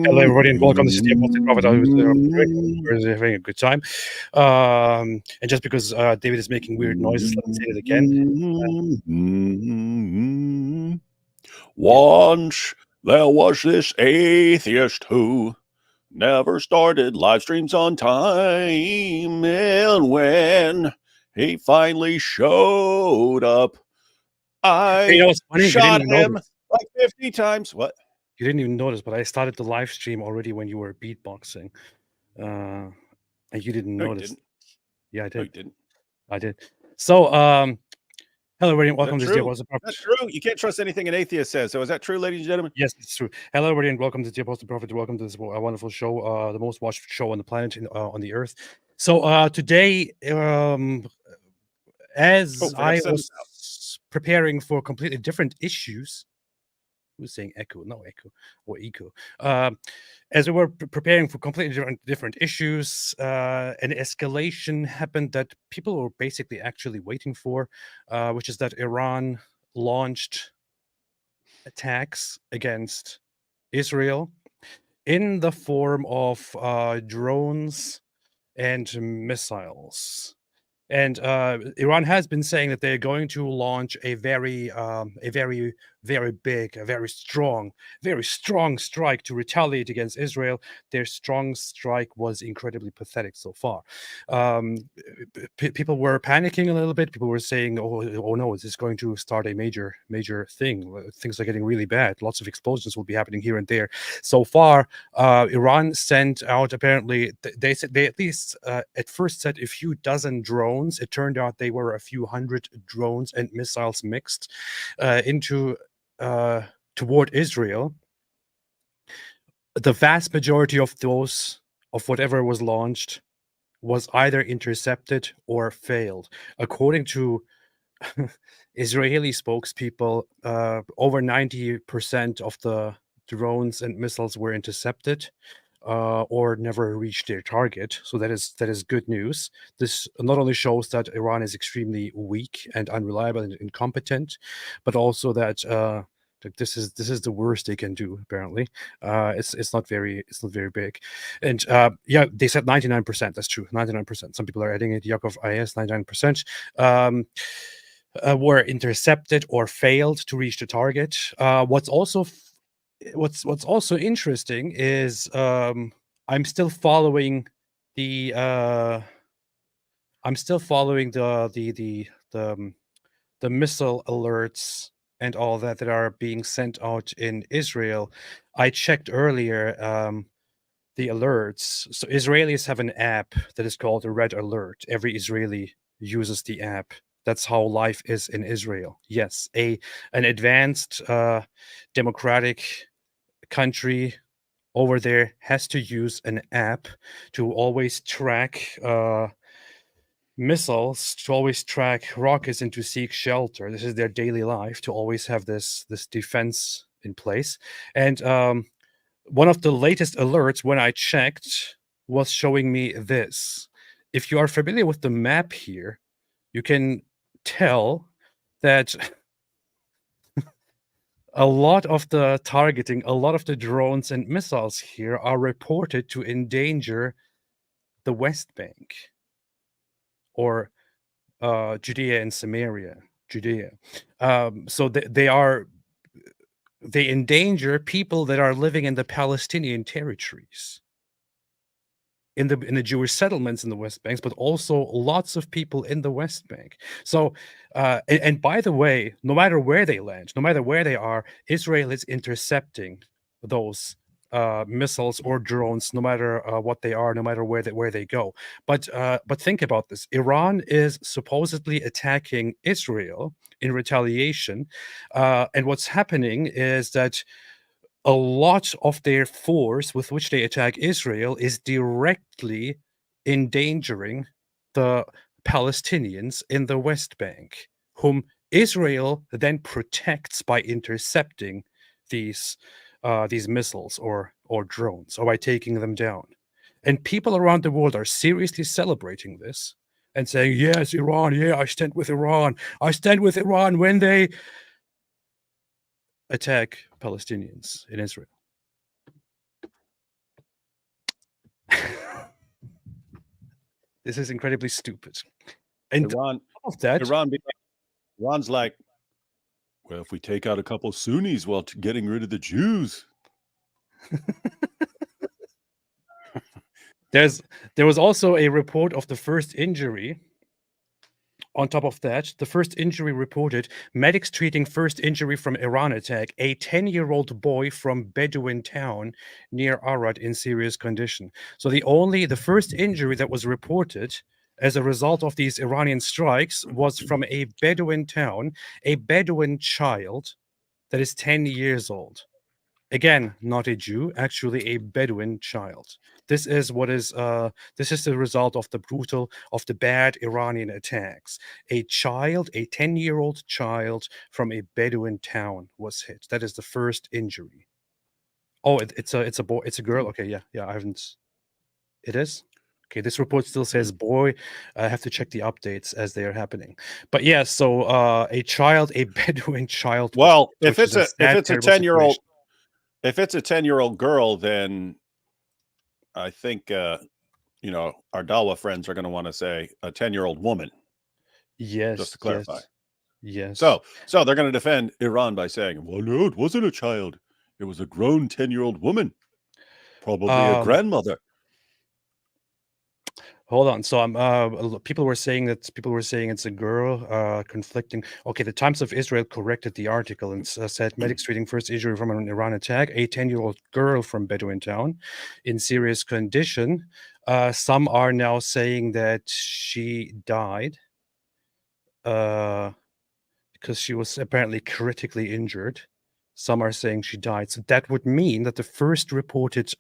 Hello, everybody, and welcome to City of Multi Profit. We're having a good time. And just because David is making weird noises, let me say it again. Once there was this atheist who never started live streams on time, and when he finally showed up, Hey, I it's funny, shot him like 50 times. What? You didn't even notice, but I started the live stream already when you were beatboxing. And you didn't No, you notice. didn't. Yeah, I did. No, you didn't. I did. So, hello, everybody, and welcome to That's City of true. Multi Profit. That's true. You can't trust anything an atheist says. So is that true, ladies and gentlemen? Yes, it's true. Hello, everybody, and welcome to City of Multi Profit. Welcome to this wonderful show, the most watched show on the planet, on the Earth. So, today, as I was preparing for completely different issues, who's saying echo? No echo or eco. As we were preparing for completely different issues, an escalation happened that people were basically actually waiting for, which is that Iran launched attacks against Israel in the form of drones and missiles. And Iran has been saying that they're going to launch a very big, a very strong strike to retaliate against Israel. Their strong strike was incredibly pathetic so far. People were panicking a little bit. People were saying, "Oh no, is this going to start a major thing? Things are getting really bad. Lots of explosions will be happening here and there." So far, Iran sent out, apparently, they said they at least at first said a few dozen drones. It turned out they were a few hundred drones and missiles mixed toward Israel. The vast majority of those, of whatever was launched, was either intercepted or failed. According to Israeli spokespeople, over 90% of the drones and missiles were intercepted or never reached their target. So that is good news. This not only shows that Iran is extremely weak and unreliable and incompetent, but also that this is the worst they can do. Apparently, it's not very big. And yeah, they said 99%. That's true, 99%. Some people are adding it. Yakov IS 99%. Were intercepted or failed to reach the target. What's also interesting is I'm still following the missile alerts and all that are being sent out in Israel. I checked earlier the alerts. So Israelis have an app that is called a Red Alert. Every Israeli uses the app. That's how life is in Israel. Yes, an advanced democratic country over there has to use an app to always track missiles, to always track rockets, and to seek shelter. This is their daily life, to always have this defense in place. And one of the latest alerts, when I checked, was showing me this. If you are familiar with the map here, you can tell that a lot of the targeting, a lot of the drones and missiles here are reported to endanger the West Bank or Judea and Samaria, Judea. So they are they endanger people that are living in the Palestinian territories, in the Jewish settlements in the West Bank, but also lots of people in the West Bank. So, and by the way, no matter where they land, no matter where they are, Israel is intercepting those missiles or drones, no matter what they are, no matter where they go. But think about this: Iran is supposedly attacking Israel in retaliation, and what's happening is that a lot of their force with which they attack Israel is directly endangering the Palestinians in the West Bank, whom Israel then protects by intercepting these missiles or drones, or by taking them down. And people around the world are seriously celebrating this and saying, "Yes, Iran. Yeah, I stand with Iran. I stand with Iran when they attack Palestinians in Israel." This is incredibly stupid. And Iran, of that, Iran's like, well, if we take out a couple Sunnis while getting rid of the Jews. there was also a report of the first injury. On top of that, the first injury reported: medics treating first injury from Iran attack, a 10-year-old boy from Bedouin town near Arad in serious condition. So the first injury that was reported as a result of these Iranian strikes was from a Bedouin town, a Bedouin child that is 10 years old. Again, not a Jew, actually a Bedouin child. This is the result of the bad Iranian attacks. A 10-year-old child from a Bedouin town was hit. That is the first injury. Oh, it's a boy. It's a girl. Okay, yeah. I haven't. It is. Okay, this report still says boy. I have to check the updates as they are happening. But yeah, so a Bedouin child. Well, if it's a terrible 10-year-old, situation. if it's a 10-year-old girl, then I think our Dawa friends are going to want to say a 10-year-old woman. Yes, just to clarify. Yes. So they're going to defend Iran by saying, "Well, no, it wasn't a child. It was a grown 10-year-old woman, probably a grandmother." Hold on. So people were saying it's a girl, conflicting. Okay, the Times of Israel corrected the article and said medics treating first injury from an Iran attack, a 10-year-old girl from Bedouin town in serious condition. Some are now saying that she died because she was apparently critically injured. Some are saying she died. So that would mean that the first reported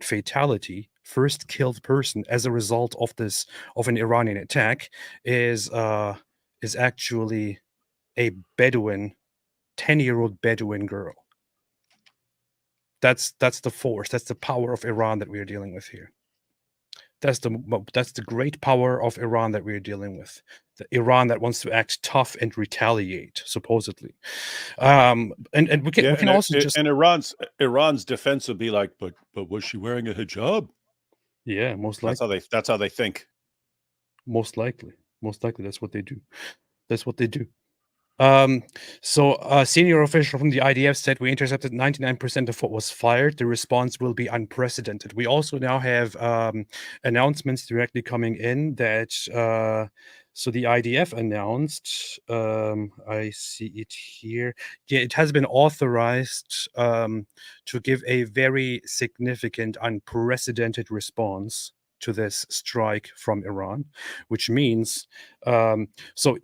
fatality, first killed person as a result of an Iranian attack is actually a Bedouin, 10-year-old Bedouin girl. That's the force, that's the power of Iran that we are dealing with here. That's the great power of Iran that we are dealing with. The Iran that wants to act tough and retaliate, supposedly. And we can also just. And Iran's defense would be like, but was she wearing a hijab? Yeah, most likely. That's how they think. Most likely, that's what they do. So a senior official from the IDF said, "We intercepted 99% of what was fired. The response will be unprecedented." We also now have announcements directly coming in that so the IDF announced, I see it here. Yeah, it has been authorized to give a very significant, unprecedented response to this strike from Iran, which means so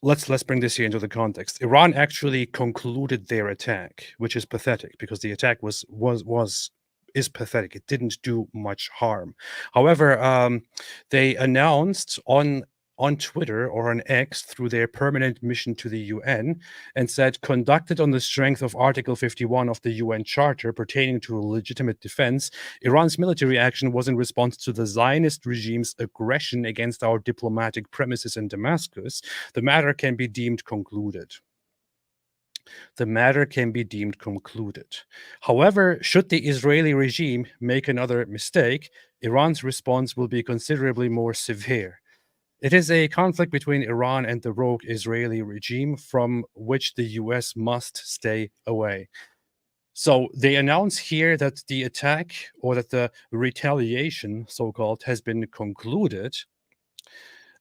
let's bring this here into the context. Iran actually concluded their attack, which is pathetic because the attack is pathetic. It didn't do much harm. However, they announced on Twitter or on X through their permanent mission to the UN and said, "Conducted on the strength of Article 51 of the UN Charter pertaining to legitimate defense, Iran's military action was in response to the Zionist regime's aggression against our diplomatic premises in Damascus. The matter can be deemed concluded." The matter can be deemed concluded. However, should the Israeli regime make another mistake, Iran's response will be considerably more severe. It is a conflict between Iran and the rogue Israeli regime from which the US must stay away. So they announce here that the attack, or that the retaliation, so called, has been concluded.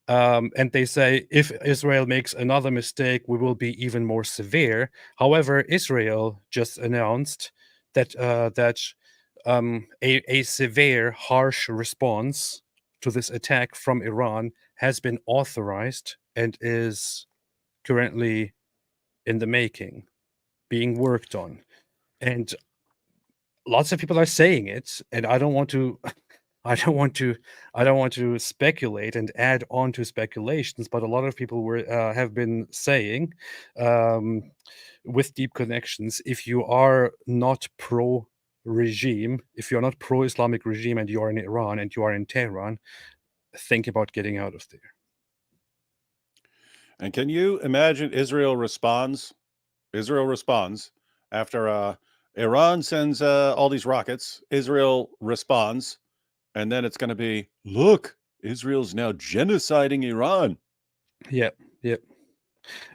And they say if Israel makes another mistake, we will be even more severe. However, Israel just announced that a severe, harsh response to this attack from Iran has been authorized and is currently in the making, being worked on. And lots of people are saying it, and I don't want to I don't want to speculate and add on to speculations, but a lot of people have been saying, um, with deep connections, if you are not pro regime, if you're not pro Islamic regime and you are in Iran and you are in Tehran, think about getting out of there. And can you imagine Israel responds? Israel responds after Iran sends all these rockets. Israel responds, and then it's going to be, look, Israel's now genociding Iran. Yep, yep.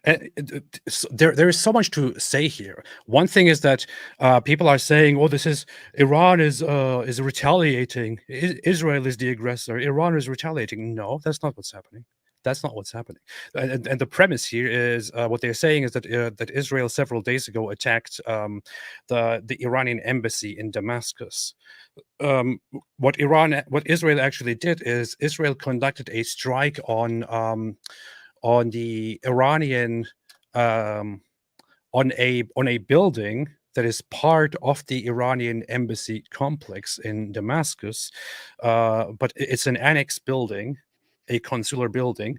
There is so much to say here. One thing is that people are saying, "Oh, this is Iran is retaliating. Israel is the aggressor. Iran is retaliating." No, that's not what's happening. That's not what's happening. And the premise here is what they're saying is that that Israel several days ago attacked the Iranian embassy in Damascus. What Israel actually did is Israel conducted a strike on the Iranian on a building that is part of the Iranian embassy complex in Damascus, but it's an annex building, a consular building,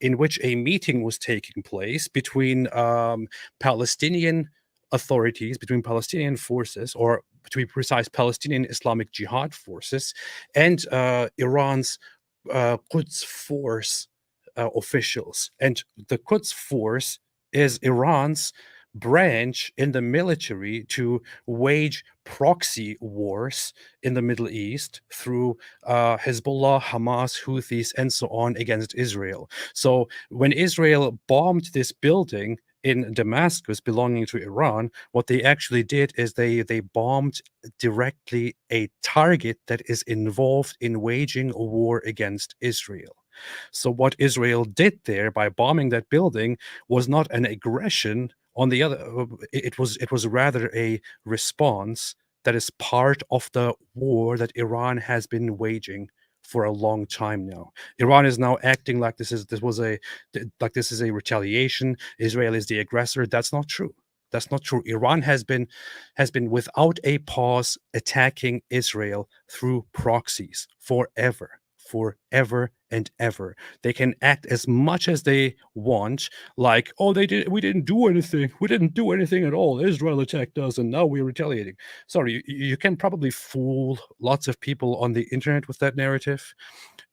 in which a meeting was taking place between Palestinian authorities, between Palestinian forces, or to be precise, Palestinian Islamic Jihad forces, and Iran's Quds force officials. And the Quds force is Iran's branch in the military to wage proxy wars in the Middle East through Hezbollah, Hamas, Houthis, and so on against Israel. So when Israel bombed this building in Damascus belonging to Iran, what they actually did is they bombed directly a target that is involved in waging a war against Israel. So what Israel did there by bombing that building was not an aggression on the other. It was rather a response that is part of the war that Iran has been waging for a long time now. Iran is now acting like this is a retaliation. Israel is the aggressor. That's not true. That's not true. Iran has been without a pause attacking Israel through proxies forever and ever. They can act as much as they want, like, oh, we didn't do anything. We didn't do anything at all. Israel attacked us and now we're retaliating. Sorry, you can probably fool lots of people on the internet with that narrative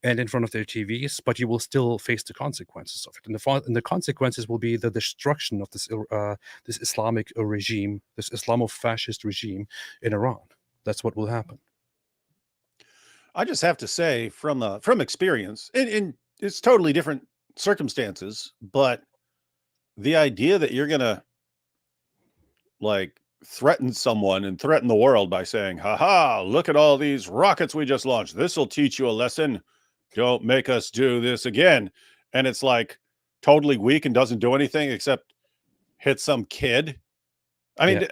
and in front of their TVs, but you will still face the consequences of it. And the consequences will be the destruction of this Islamic regime, this Islamo-fascist regime in Iran. That's what will happen. I just have to say from experience, and it's totally different circumstances, but the idea that you're gonna like threaten someone and threaten the world by saying, haha, look at all these rockets we just launched. This will teach you a lesson. Don't make us do this again. And it's like totally weak and doesn't do anything except hit some kid. I mean,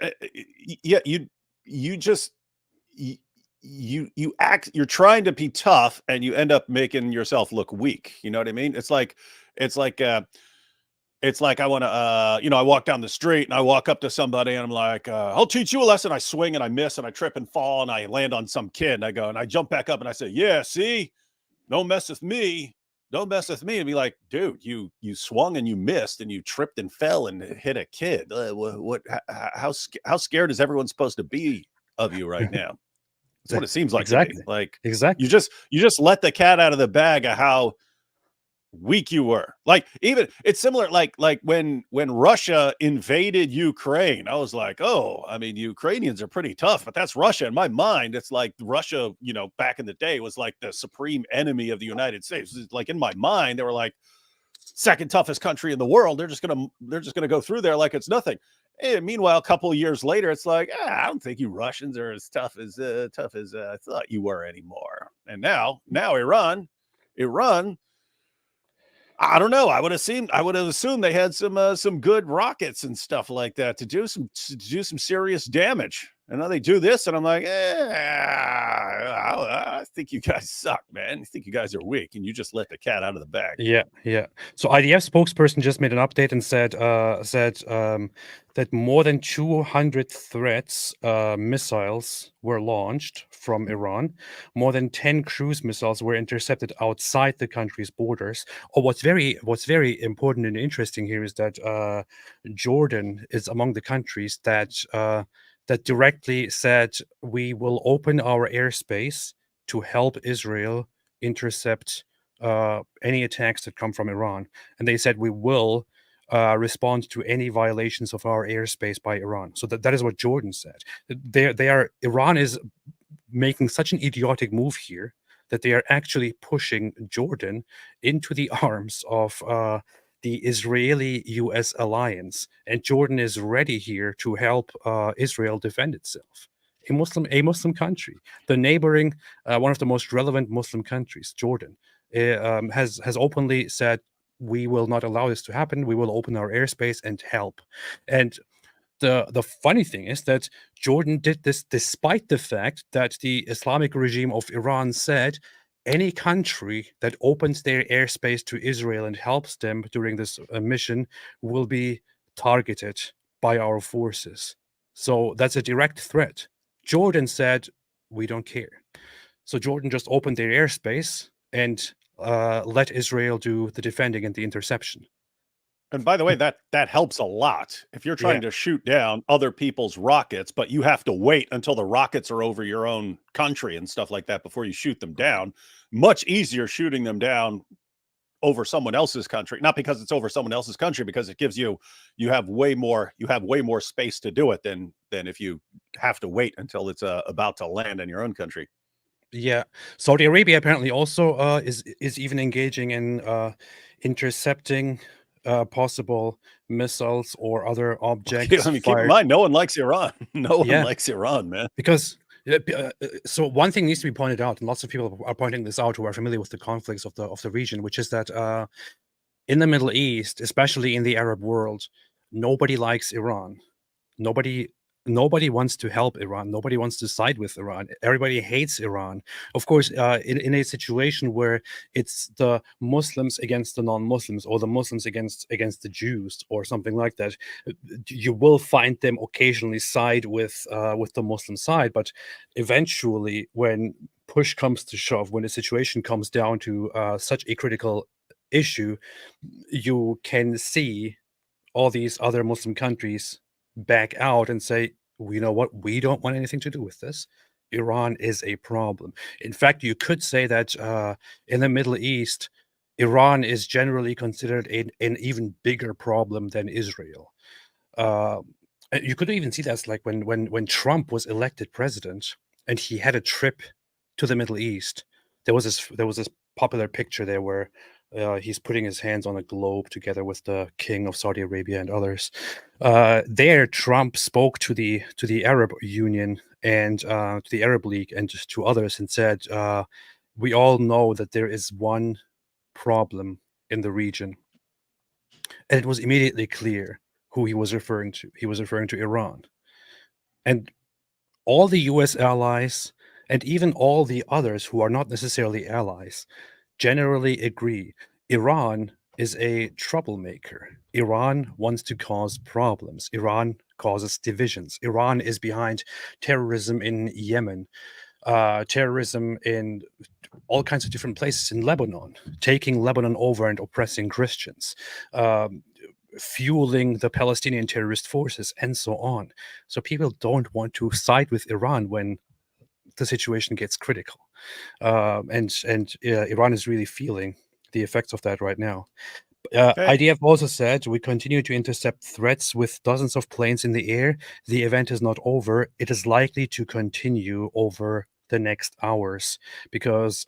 yeah, you just you act, you're trying to be tough and you end up making yourself look weak. You know what I mean? It's like I want to I walk down the street and I walk up to somebody and I'm like, I'll teach you a lesson. I swing and I miss and I trip and fall and I land on some kid and I go and I jump back up and I say, yeah, see, don't mess with me. Don't mess with me. And be like, dude, you swung and you missed and you tripped and fell and hit a kid. How scared is everyone supposed to be of you right now? That's what it seems like. Exactly. Like exactly. you just let the cat out of the bag of how weak you were. Like, even it's similar, like when Russia invaded Ukraine, I was like, oh, I mean, Ukrainians are pretty tough, but that's Russia. In my mind, it's like Russia, back in the day was like the supreme enemy of the United States. It's like, in my mind, they were like second toughest country in the world. They're just gonna go through there like it's nothing. And meanwhile, a couple of years later, it's like, I don't think you Russians are as tough as I thought you were anymore. And now Iran, I don't know. I would have assumed they had some good rockets and stuff like that to do some serious damage. And now they do this, and I'm like, I think you guys suck, man. I think you guys are weak, and you just let the cat out of the bag. Yeah. So IDF spokesperson just made an update and said that more than 200 threats missiles were launched from Iran. More than 10 cruise missiles were intercepted outside the country's borders. Or what's very important and interesting here is that Jordan is among the countries that directly said we will open our airspace to help Israel intercept any attacks that come from Iran. And they said we will respond to any violations of our airspace by Iran. So that is what Jordan said. Iran is making such an idiotic move here that they are actually pushing Jordan into the arms of the Israeli-US alliance, and Jordan is ready here to help Israel defend itself. A Muslim country, the neighboring, one of the most relevant Muslim countries, Jordan, has openly said, we will not allow this to happen. We will open our airspace and help. And the funny thing is that Jordan did this despite the fact that the Islamic regime of Iran said any country that opens their airspace to Israel and helps them during this mission will be targeted by our forces. So that's a direct threat. Jordan said, we don't care. So Jordan just opened their airspace and let Israel do the defending and the interception. And by the way, that helps a lot if you're trying to shoot down other people's rockets, but you have to wait until the rockets are over your own country and stuff like that before you shoot them down. Much easier shooting them down over someone else's country, not because it's over someone else's country, because it gives you have way more space to do it than if you have to wait until it's about to land in your own country. Yeah, Saudi Arabia apparently also is even engaging in intercepting possible missiles or other objects. I mean, keep in mind, no one likes Iran. No one likes Iran, man. Because so one thing needs to be pointed out, and lots of people are pointing this out who are familiar with the conflicts of the region, which is that in the Middle East, especially in the Arab world, nobody likes Iran. Nobody wants to help Iran. Nobody wants to side with Iran. Everybody hates Iran. Of course, in a situation where it's the Muslims against the non-Muslims, or the Muslims against the Jews, or something like that, you will find them occasionally side with the Muslim side. But eventually, when push comes to shove, when the situation comes down to such a critical issue, you can see all these other Muslim countries back out and say, you know what, we don't want anything to do with this. Iran is a problem. In fact, you could say that in the Middle East, Iran is generally considered an even bigger problem than Israel. You could even see that like when Trump was elected president and he had a trip to the Middle East. There was this popular picture there where he's putting his hands on a globe together with the king of Saudi Arabia and others. There, Trump spoke to the Arab Union and to the Arab League and just to others and said, we all know that there is one problem in the region. And it was immediately clear who he was referring to. He was referring to Iran. And all the US allies and even all the others who are not necessarily allies generally agree Iran is a troublemaker. Iran wants to cause problems. Iran causes divisions. Iran is behind terrorism in Yemen, terrorism in all kinds of different places in Lebanon, taking Lebanon over and oppressing Christians, fueling the Palestinian terrorist forces, and so on. So people don't want to side with Iran when the situation gets critical. And Iran is really feeling the effects of that right now. Okay. IDF also said, we continue to intercept threats with dozens of planes in the air. The event is not over. It is likely to continue over the next hours because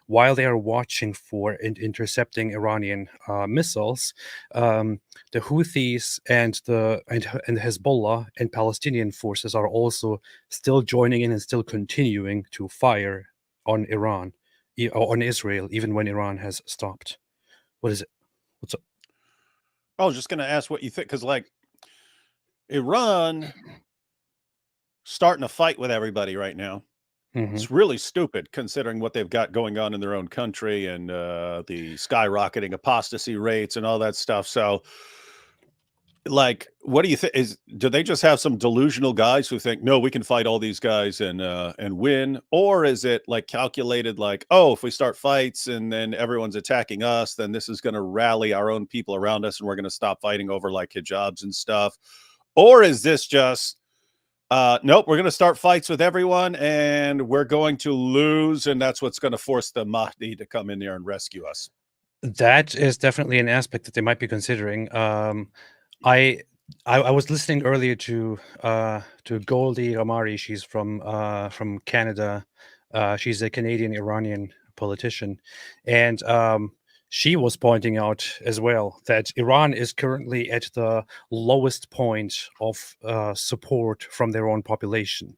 while they are watching for and intercepting Iranian missiles, the Houthis and and Hezbollah and Palestinian forces are also still joining in and still continuing to fire on on Israel, even when Iran has stopped. What is it? What's up? I was just going to ask what you think, because like Iran starting a fight with everybody right now. Mhm. It's really stupid considering what they've got going on in their own country and the skyrocketing apostasy rates and all that stuff. So, like, what do you think? Do they just have some delusional guys who think, no, we can fight all these guys and win, or is it like calculated, like, oh, if we start fights and then everyone's attacking us, then this is going to rally our own people around us and we're going to stop fighting over like hijabs and stuff, or is this just nope, we're going to start fights with everyone and we're going to lose. And that's what's going to force the Mahdi to come in there and rescue us. That is definitely an aspect that they might be considering. I was listening earlier to Goldie Amari. She's from Canada. She's a Canadian Iranian politician, and she was pointing out as well that Iran is currently at the lowest point of support from their own population.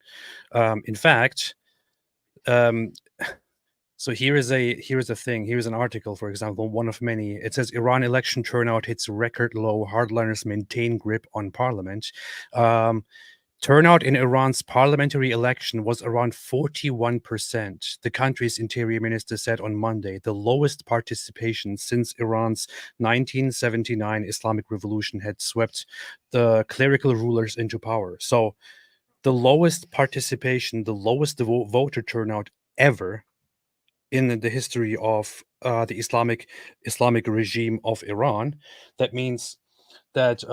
In fact, um, so here is a thing. Here's an article, for example, one of many. It says Iran election turnout hits record low. Hardliners maintain grip on parliament. Turnout in Iran's parliamentary election was around 41%. The country's interior minister said on Monday, the lowest participation since Iran's 1979 Islamic Revolution had swept the clerical rulers into power. So the lowest participation, the lowest voter turnout ever in the history of the Islamic regime of Iran. That means that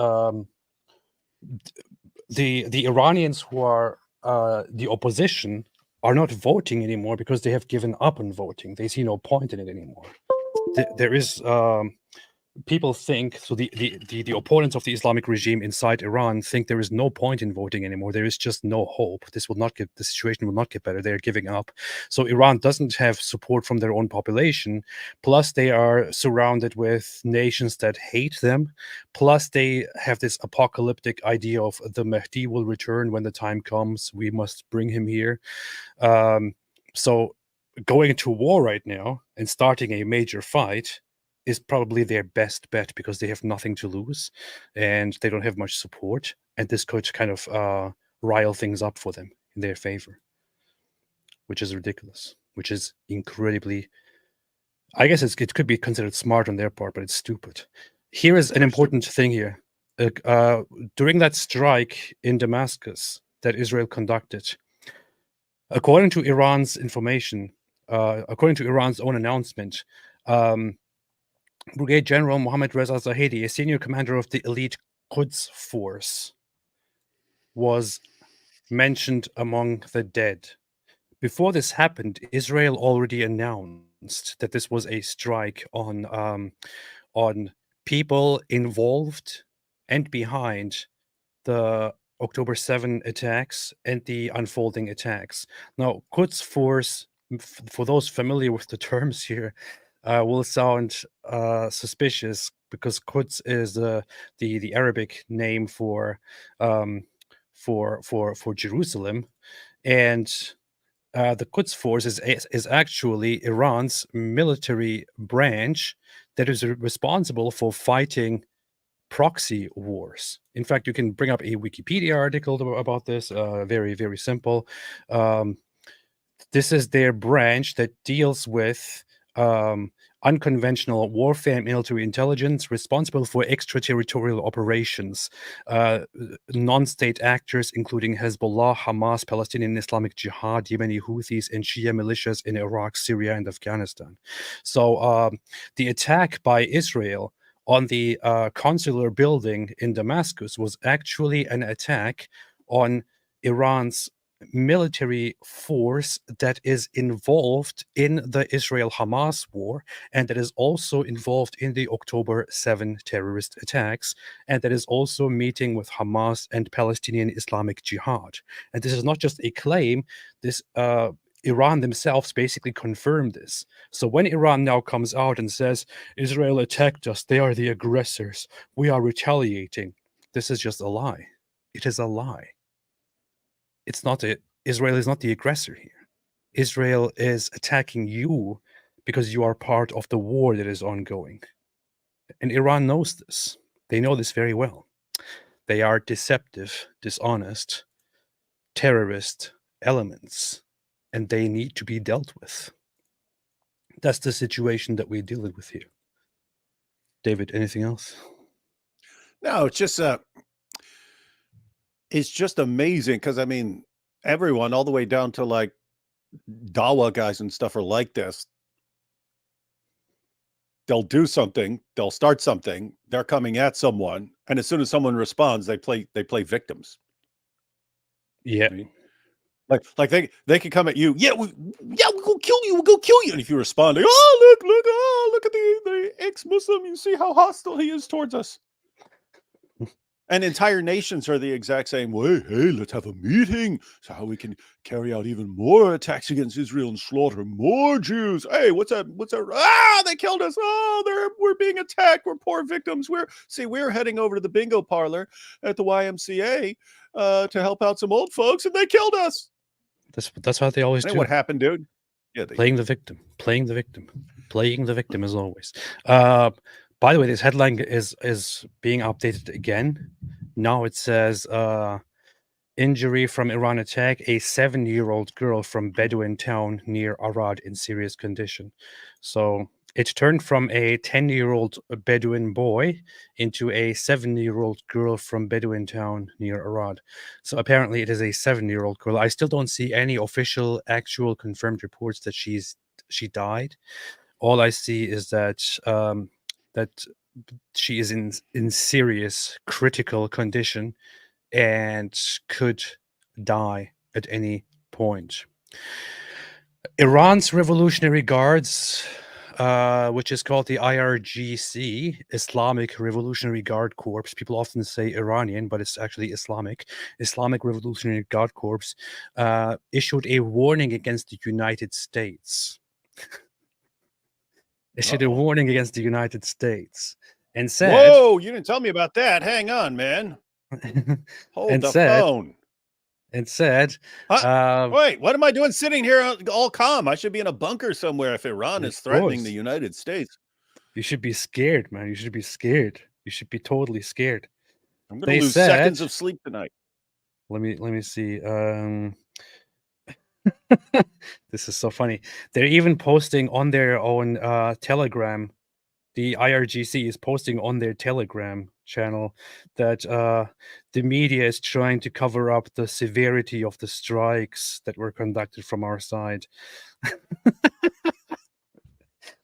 the Iranians who are the opposition are not voting anymore because they have given up on voting. They see no point in it anymore. There is people think so. The opponents of the Islamic regime inside Iran think there is no point in voting anymore. There is just no hope. The situation will not get better. They're giving up. So Iran doesn't have support from their own population. Plus, they are surrounded with nations that hate them. Plus, they have this apocalyptic idea of the Mahdi will return when the time comes. We must bring him here. So going to war right now and starting a major fight is probably their best bet because they have nothing to lose and they don't have much support. And this could kind of rile things up for them in their favor, which is ridiculous, which is incredibly, I guess it could be considered smart on their part, but it's stupid. Here is an important thing here. During that strike in Damascus that Israel conducted, according to Iran's information, according to Iran's own announcement, Brigadier General Mohammad Reza Zahedi, a senior commander of the elite Quds force, was mentioned among the dead. Before this happened, Israel already announced that this was a strike on people involved and behind the October 7 attacks and the unfolding attacks. Now, Quds force, for those familiar with the terms here, will sound suspicious because Quds is the Arabic name for Jerusalem, and the Quds Force is actually Iran's military branch that is responsible for fighting proxy wars. In fact, you can bring up a Wikipedia article about this. Very, very simple. This is their branch that deals with unconventional warfare and military intelligence, responsible for extraterritorial operations. Non-state actors, including Hezbollah, Hamas, Palestinian Islamic Jihad, Yemeni Houthis, and Shia militias in Iraq, Syria, and Afghanistan. So the attack by Israel on the consular building in Damascus was actually an attack on Iran's military force that is involved in the Israel-Hamas war, and that is also involved in the October 7 terrorist attacks, and that is also meeting with Hamas and Palestinian Islamic Jihad. And this is not just a claim. This Iran themselves basically confirmed this. So when Iran now comes out and says, Israel attacked us, they are the aggressors, we are retaliating, this is just a lie. It is a lie. It's not Israel is not the aggressor here. Israel is attacking you because you are part of the war that is ongoing. And Iran knows this. They know this very well. They are deceptive, dishonest, terrorist elements, and they need to be dealt with. That's the situation that we're dealing with here. David, anything else? No, it's just amazing because I mean, everyone all the way down to like Dawa guys and stuff are like this. They'll do something, they'll start something, they're coming at someone, and as soon as someone responds, they play victims. Yeah. Like they could come at you, we'll go kill you, we'll go kill you. And if you respond, look at the ex-Muslim, you see how hostile he is towards us. And entire nations are the exact same way. Hey, let's have a meeting so how we can carry out even more attacks against Israel and slaughter more Jews. Hey, what's that? They killed us. We're being attacked. We're poor victims. We're heading over to the bingo parlor at the YMCA to help out some old folks, and they killed us. That's how they always do. What happened, dude? Yeah, playing the victim as always. By the way, this headline is being updated again. Now it says, injury from Iran attack, a 7-year-old girl from Bedouin town near Arad in serious condition. So it turned from a 10-year-old Bedouin boy into a 7-year-old girl from Bedouin town near Arad. So apparently it is a 7-year-old girl. I still don't see any official, actual confirmed reports that she died. All I see is that that she is in serious critical condition and could die at any point. Iran's Revolutionary Guards, which is called the IRGC, Islamic Revolutionary Guard Corps. People often say Iranian, but it's actually Islamic Revolutionary Guard Corps, issued a warning against the United States. Issued a warning against the United States and said, "Whoa, you didn't tell me about that. Hang on, man. Hold the phone." And said, wait, what am I doing sitting here all calm? I should be in a bunker somewhere if Iran is threatening the United States. You should be scared, man. You should be scared. You should be totally scared. I'm going to lose seconds of sleep tonight. Let me see. This is so funny. They're even posting on their own Telegram. The IRGC is posting on their Telegram channel that the media is trying to cover up the severity of the strikes that were conducted from our side.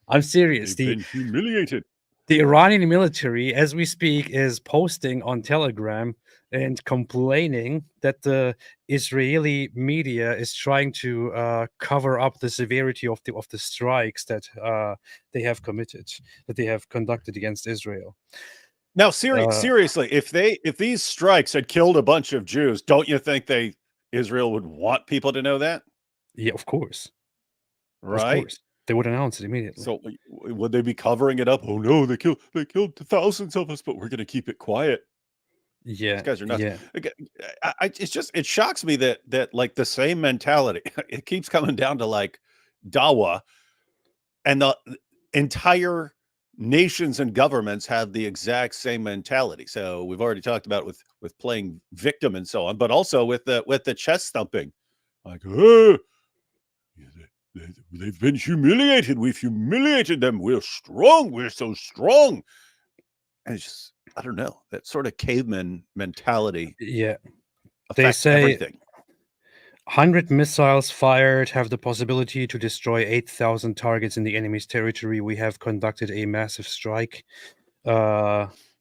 I'm serious. They've been humiliated. The Iranian military, as we speak, is posting on Telegram and complaining that the Israeli media is trying to cover up the severity of the strikes that they have conducted against Israel. Now, seriously, if these strikes had killed a bunch of Jews, don't you think Israel would want people to know that? Yeah, of course. Right? Of course. They would announce it immediately. So would they be covering it up? Oh no, they killed thousands of us, but we're going to keep it quiet. Yeah, these guys are nuts. Yeah. It shocks me that like the same mentality. It keeps coming down to like Dawa, and the entire nations and governments have the exact same mentality. So we've already talked about with playing victim and so on, but also with the chest thumping, like, they've been humiliated. We've humiliated them. We're strong. We're so strong. And it's just, I don't know, that sort of caveman mentality. Yeah. They say everything. 100 missiles fired have the possibility to destroy 8,000 targets in the enemy's territory. We have conducted a massive strike.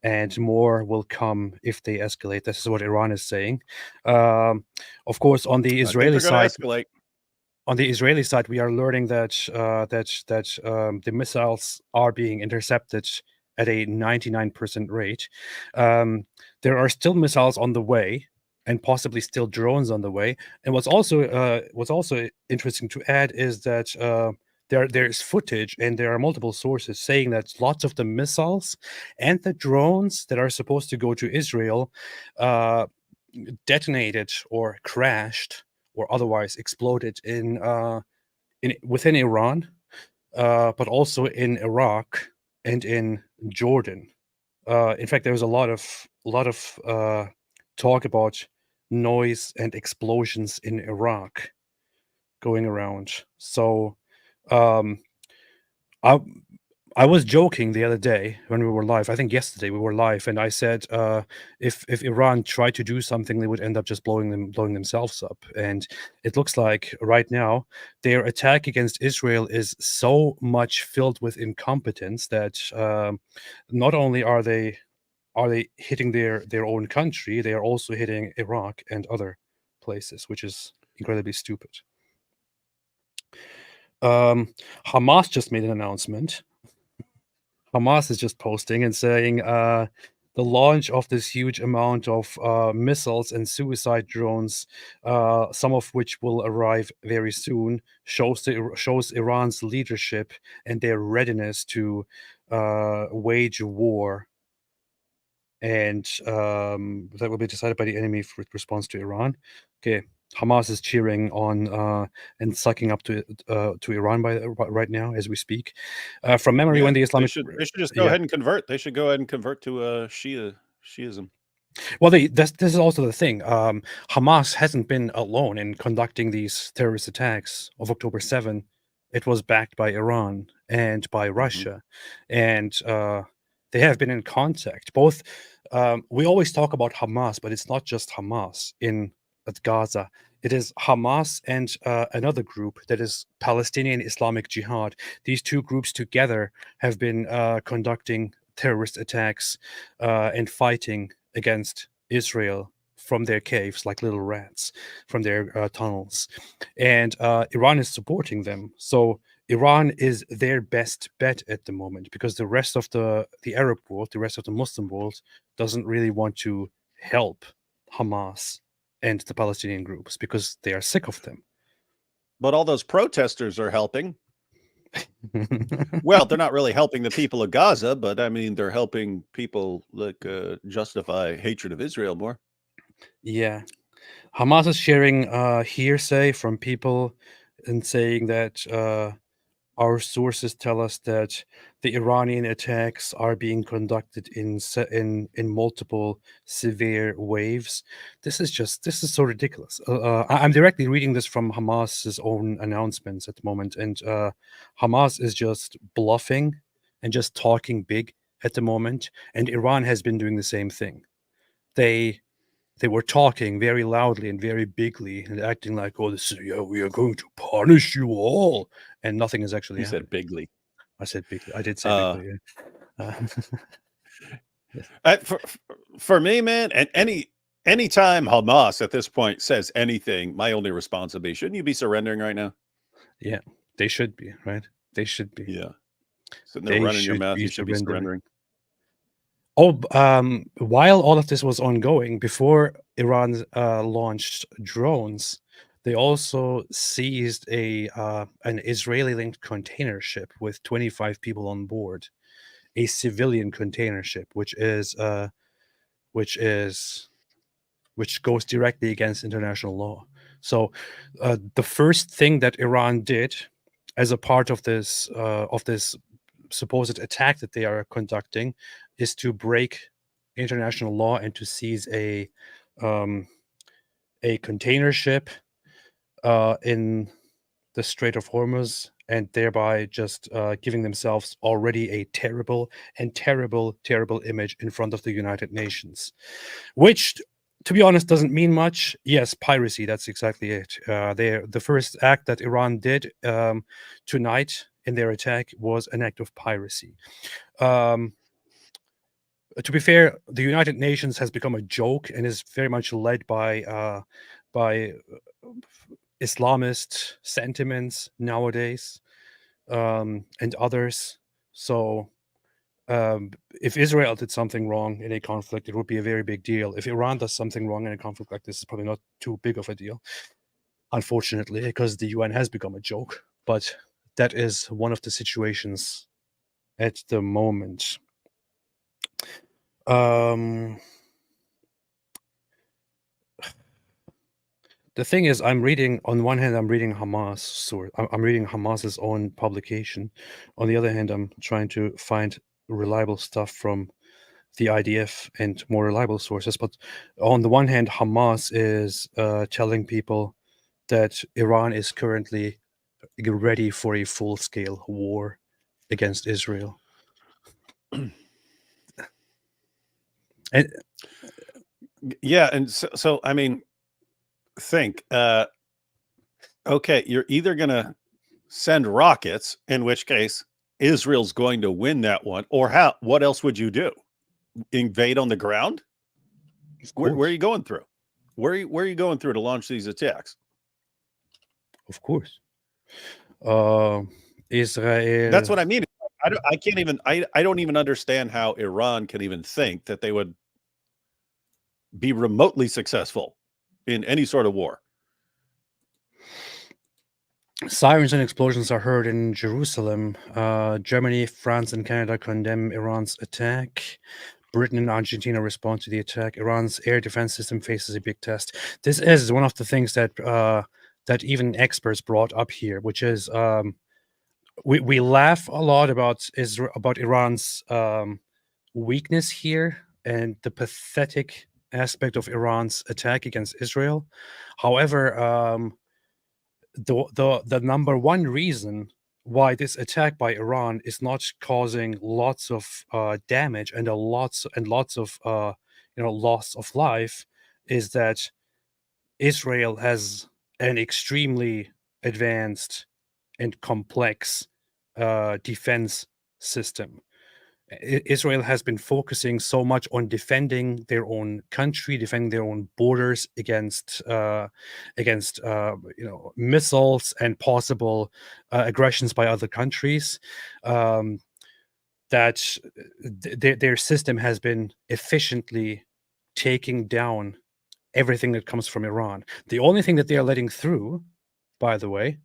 and more will come if they escalate. This is what Iran is saying. Of course, on the I think Israeli they're going to side, escalate. we are learning that the missiles are being intercepted at a 99% rate. There are still missiles on the way, and possibly still drones on the way. And what's also interesting to add is that there's footage and there are multiple sources saying that lots of the missiles and the drones that are supposed to go to Israel uh, detonated or crashed or otherwise exploded in within Iran, but also in Iraq and in Jordan. In fact, there was a lot of talk about noise and explosions in Iraq going around. So um, I I was joking the other day when we were live. I think yesterday we were live, and I said if Iran tried to do something, they would end up just blowing themselves up. And it looks like right now their attack against Israel is so much filled with incompetence that not only are they hitting their own country, they are also hitting Iraq and other places, which is incredibly stupid. Hamas just made an announcement. Hamas is just posting and saying the launch of this huge amount of missiles and suicide drones, some of which will arrive very soon, shows Iran's leadership and their readiness to wage war, and that will be decided by the enemy with response to Iran. Okay, Hamas is cheering on and sucking up to Iran right now as we speak. From memory, Yeah, when the they Islamic should just go yeah. ahead and convert. They should go ahead and convert to Shiism. Well, this is also the thing. Hamas hasn't been alone in conducting these terrorist attacks of October 7. It was backed by Iran and by Mhm. Russia, and they have been in contact. Both we always talk about Hamas, but it's not just Hamas in at Gaza. It is Hamas and another group that is Palestinian Islamic Jihad. These two groups together have been conducting terrorist attacks and fighting against Israel from their caves like little rats, from their tunnels. And Iran is supporting them. So Iran is their best bet at the moment because the rest of the Arab world, the rest of the Muslim world, doesn't really want to help Hamas and the Palestinian groups because they are sick of them. But all those protesters are helping. Well, they're not really helping the people of Gaza, but I mean, they're helping people like justify hatred of Israel more. Yeah. Hamas is sharing hearsay from people and saying that our sources tell us that the Iranian attacks are being conducted in multiple severe waves. This is so ridiculous. I'm directly reading this from Hamas's own announcements at the moment, and Hamas is just bluffing and just talking big at the moment. And Iran has been doing the same thing. They were talking very loudly and very bigly and acting like, "Oh, this is yeah, we are going to punish you all," and nothing is actually You happening. said bigly. I said bigly. I did say Uh, bigly. Yeah. Yes. for me, man, and anytime Hamas at this point says anything, my only response would be, shouldn't you be surrendering right now? Yeah, they should be right. They should be. Yeah, sitting there They running your should mouth, be you should be surrendering. surrendering. Oh, while all of this was ongoing, before Iran launched drones, they also seized an Israeli-linked container ship with 25 people on board, a civilian container ship, which is which goes directly against international law. So, the first thing that Iran did as a part of this supposed attack that they are conducting is to break international law and to seize um, a container ship in the Strait of Hormuz, and thereby just giving themselves already a terrible and terrible, terrible image in front of the United Nations, which, to be honest, doesn't mean much. Yes, piracy, that's exactly it. The first act that Iran did tonight in their attack was an act of piracy. Um, to be fair, the United Nations has become a joke and is very much led by Islamist sentiments nowadays, and others. So if Israel did something wrong in a conflict, it would be a very big deal. If Iran does something wrong in a conflict like this, it's probably not too big of a deal, unfortunately, because the UN has become a joke. But that is one of the situations at the moment. The thing is, on one hand, I'm reading Hamas source. I'm reading Hamas's own publication. On the other hand, I'm trying to find reliable stuff from the IDF and more reliable sources. But on the one hand, Hamas is telling people that Iran is currently ready for a full-scale war against Israel. And Yeah, and so I mean, think, okay, you're either gonna send rockets, in which case Israel's going to win that one, or what else would you do? Invade on the ground? Where are you going through? Where are you going through to launch these attacks? Of course. Israel. That's what I mean. I can't even I don't even understand how Iran can even think that they would be remotely successful in any sort of war. Sirens and explosions are heard in Jerusalem. Germany, France, and Canada condemn Iran's attack. Britain and Argentina respond to the attack. Iran's air defense system faces a big test. This is one of the things that that even experts brought up here, which is we laugh a lot about Iran's weakness here and the pathetic aspect of Iran's attack against Israel. However, the number one reason why this attack by Iran is not causing lots of damage and lots of loss of life is that Israel has an extremely advanced and complex defense system. Israel has been focusing so much on defending their own country, defending their own borders against missiles and possible aggressions by other countries. That their system has been efficiently taking down everything that comes from Iran. The only thing that they are letting through, by the way,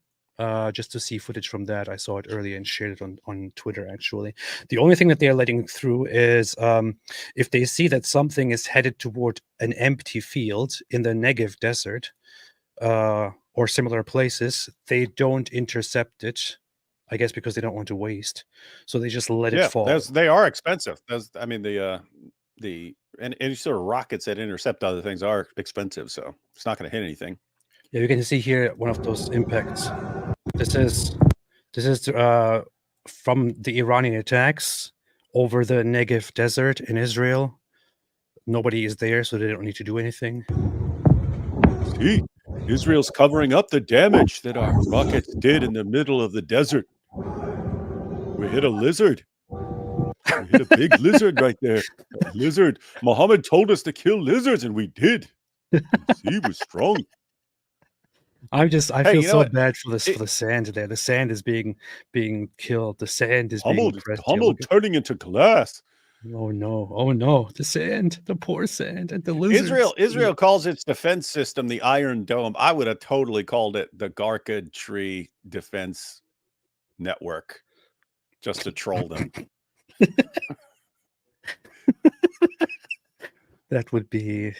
just to see footage from that, I saw it earlier and shared it on Twitter, actually. The only thing that they are letting through is if they see that something is headed toward an empty field in the Negev desert or similar places, they don't intercept it, I guess because they don't want to waste. So they just let it fall. They are expensive. I mean, and any sort of rockets that intercept other things are expensive, so it's not going to hit anything. Yeah, you can see here one of those impacts. This is from the Iranian attacks over the Negev desert in Israel. Nobody is there, so they don't need to do anything. See, Israel's covering up the damage that our rockets did in the middle of the desert. We hit a lizard. We hit a big lizard right there. A lizard. Muhammad told us to kill lizards, and we did. See, we're strong. I feel so bad for the sand there. The sand is being killed. The sand is being humbled, turning into glass. Oh no! The sand, the poor sand, and the lizards. Israel calls its defense system the Iron Dome. I would have totally called it the Garkad Tree Defense Network, just to troll them. That would be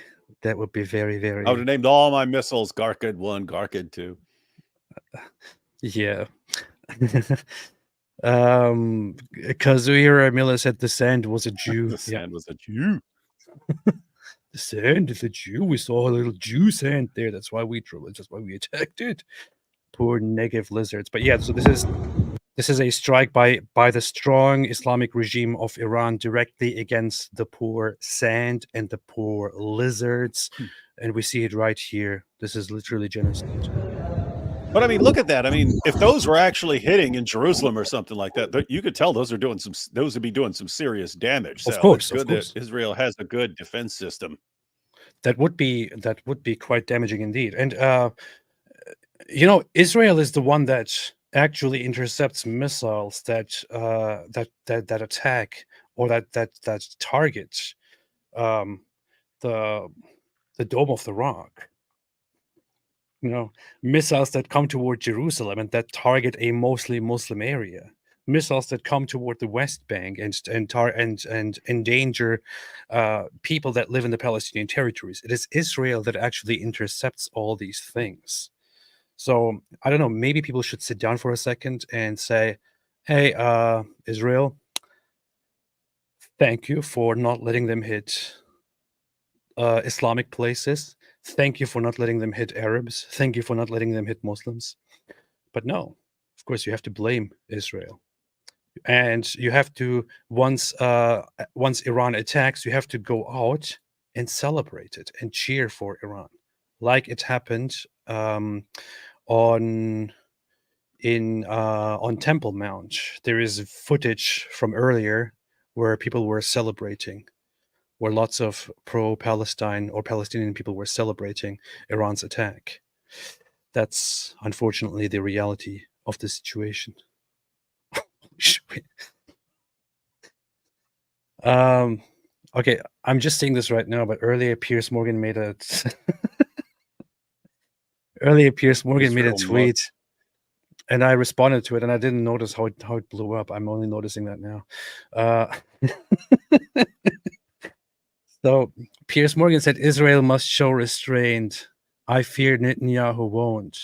very, very. I would have named all my missiles Garkad 1, Garkad 2. Yeah. Kazuhira Miller said the sand was a Jew. The sand was a Jew. The sand is a Jew. We saw a little Jew sand there. That's why we attacked it. Poor Negev lizards. But yeah, so this is a strike by the strong Islamic regime of Iran directly against the poor sand and the poor lizards. And we see it right here. This is literally genocide. But I mean, look at that. I mean, if those were actually hitting in Jerusalem or something like that, you could tell those would be doing some serious damage. Of So it's course, of good that course. Israel has a good defense system. That would be quite damaging indeed. And Israel is the one that actually intercepts missiles that attack or that target um, the Dome of the Rock. Missiles that come toward Jerusalem and that target a mostly Muslim area. Missiles that come toward the West Bank and endanger people that live in the Palestinian territories. It is Israel that actually intercepts all these things. So I don't know. Maybe people should sit down for a second and say, "Hey, Israel, thank you for not letting them hit Islamic places. Thank you for not letting them hit Arabs. Thank you for not letting them hit Muslims." But no, of course, you have to blame Israel, and you have to once Iran attacks, you have to go out and celebrate it and cheer for Iran, like it happened on Temple Mount. There is footage from earlier where people were celebrating, where lots of pro-Palestine or Palestinian people were celebrating Iran's attack. That's unfortunately the reality of the situation. Okay, I'm just saying this right now, but earlier Piers Morgan made a tweet, and I responded to it, and I didn't notice how it blew up. I'm only noticing that now. So Piers Morgan said Israel must show restraint. I fear Netanyahu won't.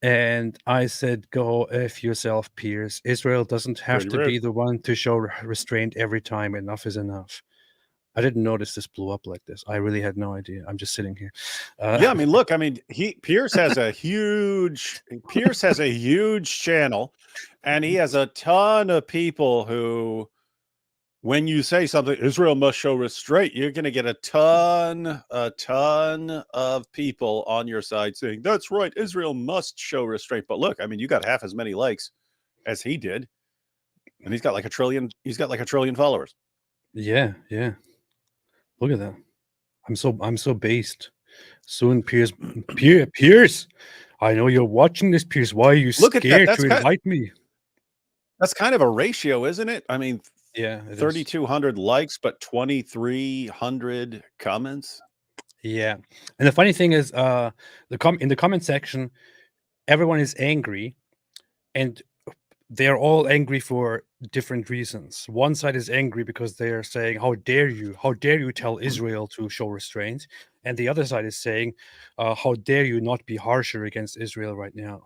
And I said, go F yourself, Piers. Israel doesn't have to be the one to show restraint every time. Enough is enough. I didn't notice this blew up like this. I really had no idea. I'm just sitting here. Yeah, I mean, look, I mean, Piers has a huge channel, and he has a ton of people who, when you say something, Israel must show restraint, you're going to get a ton of people on your side saying, that's right, Israel must show restraint. But look, I mean, you got half as many likes as he did, and he's got like a trillion followers. Yeah. Look at that. I'm so based. Soon, Piers, I know you're watching this, Piers. Why are you scared to invite me? That's kind of a ratio, isn't it? I mean, yeah, 3,200 likes, but 2,300 comments. Yeah, and the funny thing is, in the comment section, everyone is angry, and they're all angry for different reasons. One side is angry because they are saying, "How dare you? How dare you tell Israel to show restraint?" And the other side is saying, "How dare you not be harsher against Israel right now?"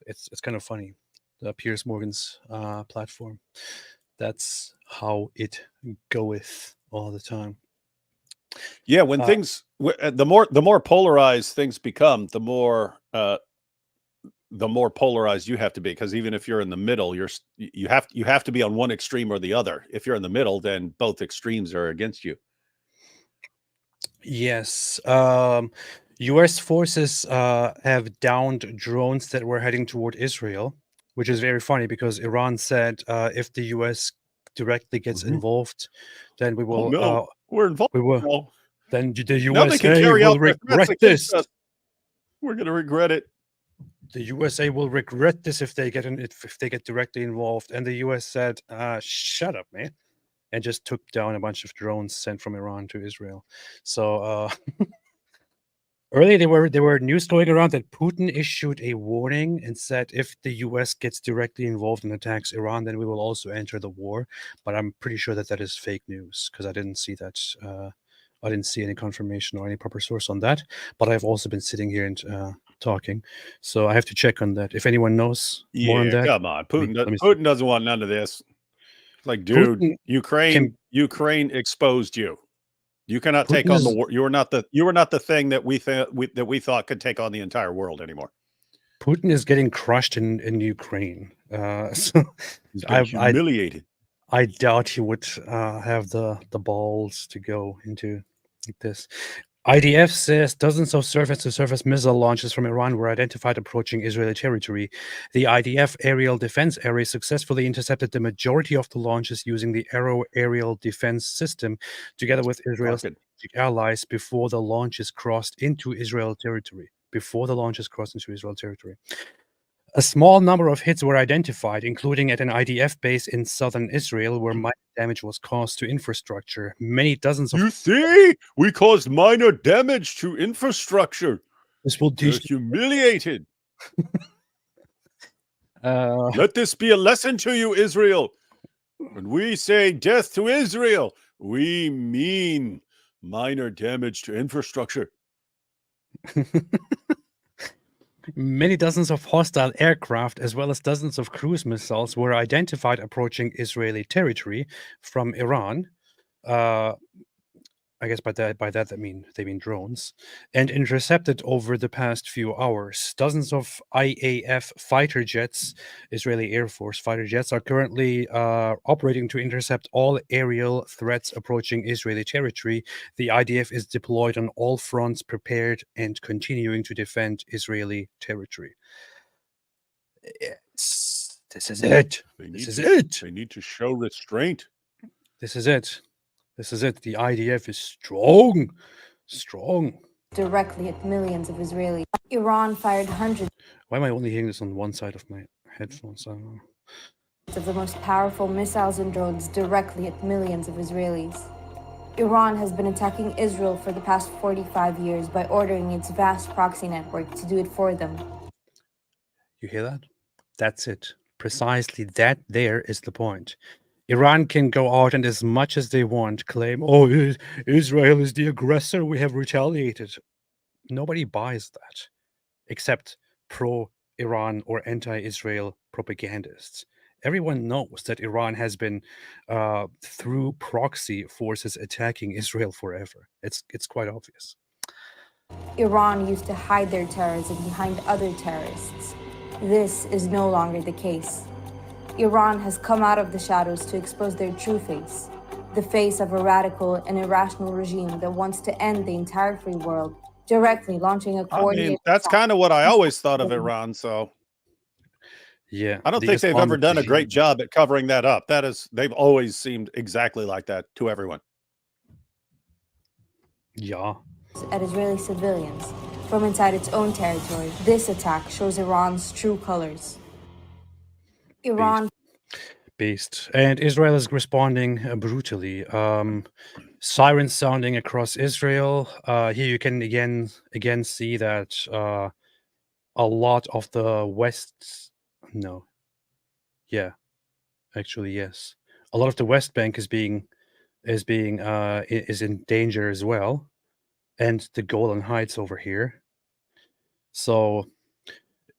It's kind of funny. The Piers Morgan's platform. That's how it goeth all the time. Yeah, when the more polarized things become, the more polarized you have to be, because even if you're in the middle, you have to be on one extreme or the other. If you're in the middle, then both extremes are against you. Yes. US forces have downed drones that were heading toward Israel, which is very funny because Iran said if the US directly gets involved, then we will we're involved. Then the USA will regret this. We're going to regret it. The USA will regret this if they get directly involved. And the US said, shut up, man. And just took down a bunch of drones sent from Iran to Israel. So earlier there were news going around that Putin issued a warning and said if the US gets directly involved and attacks Iran, then we will also enter the war. But I'm pretty sure that is fake news because I didn't see that. I didn't see any confirmation or any proper source on that. But I've also been sitting here and talking, so I have to check on that. If anyone knows more on that, come on, Putin doesn't want none of this. Like, dude, Ukraine exposed you. You cannot take on the war. You were not the thing that we thought could take on the entire world anymore. Putin is getting crushed in Ukraine. So he's been humiliated. I doubt he would have the balls to go into this. IDF says dozens of surface-to-surface missile launches from Iran were identified approaching Israeli territory. The IDF aerial defense area successfully intercepted the majority of the launches using the Arrow aerial defense system, together with Israel's Fucking strategic allies, before the launches crossed into Israel territory. A small number of hits were identified, including at an IDF base in southern Israel, where minor damage was caused to infrastructure. Many dozens of You see, we caused minor damage to infrastructure. this will You're teach. humiliated. Uh, Let this be a lesson to you, Israel. When we say death to Israel, we mean minor damage to infrastructure. Many dozens of hostile aircraft, as well as dozens of cruise missiles, were identified approaching Israeli territory from Iran. I guess by that they mean drones, and intercepted over the past few hours. Dozens of IAF fighter jets, Israeli Air Force fighter jets, are currently operating to intercept all aerial threats approaching Israeli territory. The IDF is deployed on all fronts, prepared and continuing to defend Israeli territory. This is it. They need to show restraint. This is it. This is it. The IDF is strong. Strong. Directly at millions of Israelis. Iran fired hundreds Why am I only hearing this on one side of my headphones? I don't know. of the most powerful missiles and drones directly at millions of Israelis. Iran has been attacking Israel for the past 45 years by ordering its vast proxy network to do it for them. You hear that? That's it. Precisely that there is the point. Iran can go out and as much as they want claim, oh, Israel is the aggressor, we have retaliated. Nobody buys that except pro-Iran or anti-Israel propagandists. Everyone knows that Iran has been, through proxy forces, attacking Israel forever. It's quite obvious. Iran used to hide their terrorism behind other terrorists. This is no longer the case. Iran has come out of the shadows to expose their true face, the face of a radical and irrational regime that wants to end the entire free world, directly launching a I coordinated mean, that's kind of what I always thought of Iran. So Yeah, I don't the think they've ever Islamic done a regime. great job at covering that up. They've always seemed exactly like that to everyone. Yeah. at Israeli civilians from inside its own territory. This attack shows Iran's true colors. Iran Based. And Israel is responding brutally. Sirens sounding across Israel. Here you can again see that a lot of the West. No. Yeah. Actually, yes. A lot of the West Bank is in danger as well, and the Golan Heights over here. So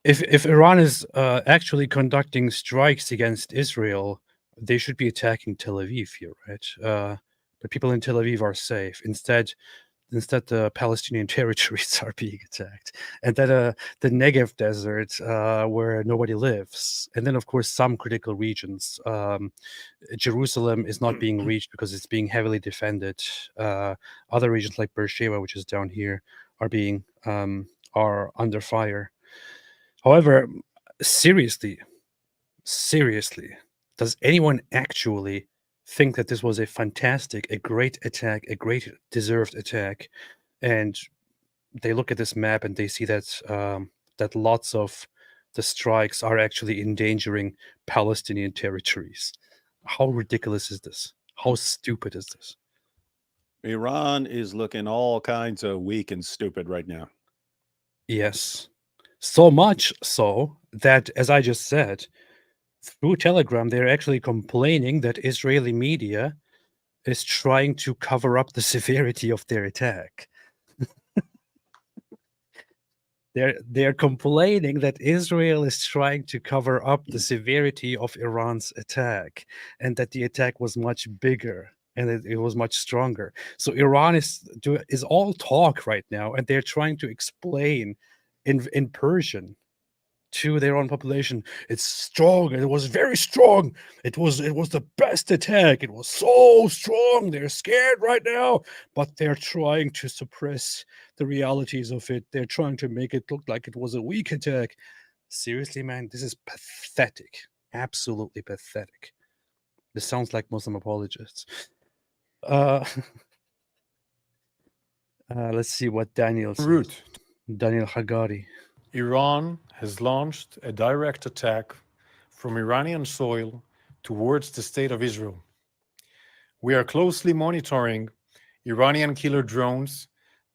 if Iran is actually conducting strikes against Israel, they should be attacking Tel Aviv here, right? The people in Tel Aviv are safe. Instead, the Palestinian territories are being attacked, and then the Negev desert where nobody lives, and then of course some critical regions. Jerusalem is not being reached because it's being heavily defended. Other regions like Beersheba, which is down here, are under fire. However, seriously, does anyone actually think that this was a great attack, a great deserved attack? And they look at this map and they see that that lots of the strikes are actually endangering Palestinian territories. How ridiculous is this? How stupid is this? Iran is looking all kinds of weak and stupid right now. Yes. So much so that, as I just said, through Telegram, they're actually complaining that Israeli media is trying to cover up the severity of their attack. They're complaining that Israel is trying to cover up the severity of Iran's attack, and that the attack was much bigger and it was much stronger. So Iran is all talk right now, and they're trying to explain in Persian to their own population. It's strong. It was very strong. It was the best attack. It was so strong. They're scared right now, but they're trying to suppress the realities of it. They're trying to make it look like it was a weak attack. Seriously, man, this is pathetic. Absolutely pathetic. This sounds like Muslim apologists. Let's see what Daniel says. Route. Daniel Hagari. Iran has launched a direct attack from Iranian soil towards the state of Israel. We are closely monitoring Iranian killer drones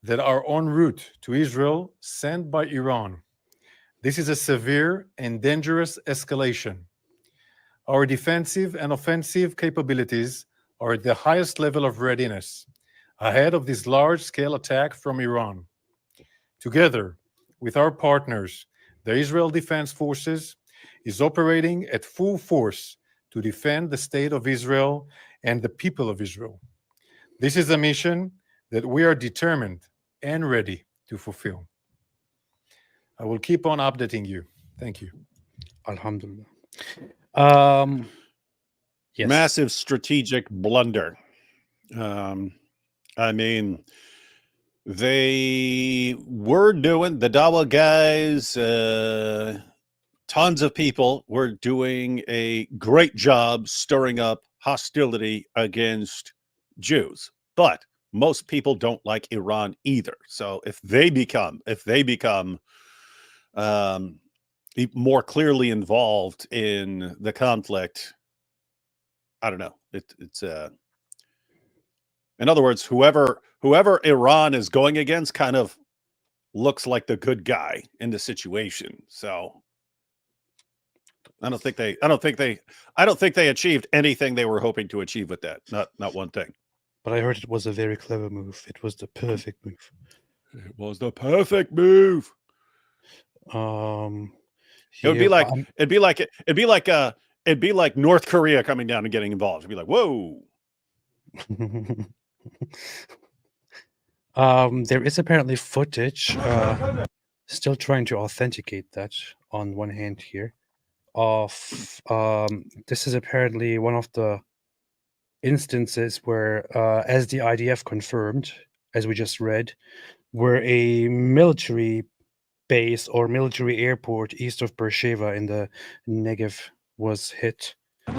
that are en route to Israel sent by Iran. This is a severe and dangerous escalation. Our defensive and offensive capabilities are at the highest level of readiness ahead of this large-scale attack from Iran. Together with our partners, the Israel Defense Forces is operating at full force to defend the state of Israel and the people of Israel. This is a mission that we are determined and ready to fulfill. I will keep on updating you. Thank you. Alhamdulillah. Yes. Massive strategic blunder. I mean, they were doing, the Dawa guys, tons of people were doing a great job stirring up hostility against Jews. But most people don't like Iran either. So if they become more clearly involved in the conflict, I don't know. It's in other words, whoever Iran is going against kind of looks like the good guy in the situation. So I don't think they achieved anything they were hoping to achieve with that. Not one thing. But I heard it was a very clever move. It was the perfect move. It was the perfect move. It'd be like North Korea coming down and getting involved. It'd be like, whoa. There is apparently footage, still trying to authenticate that on one hand here, of this is apparently one of the instances where, as the IDF confirmed, as we just read, where a military base or military airport east of Beersheba in the Negev was hit. Have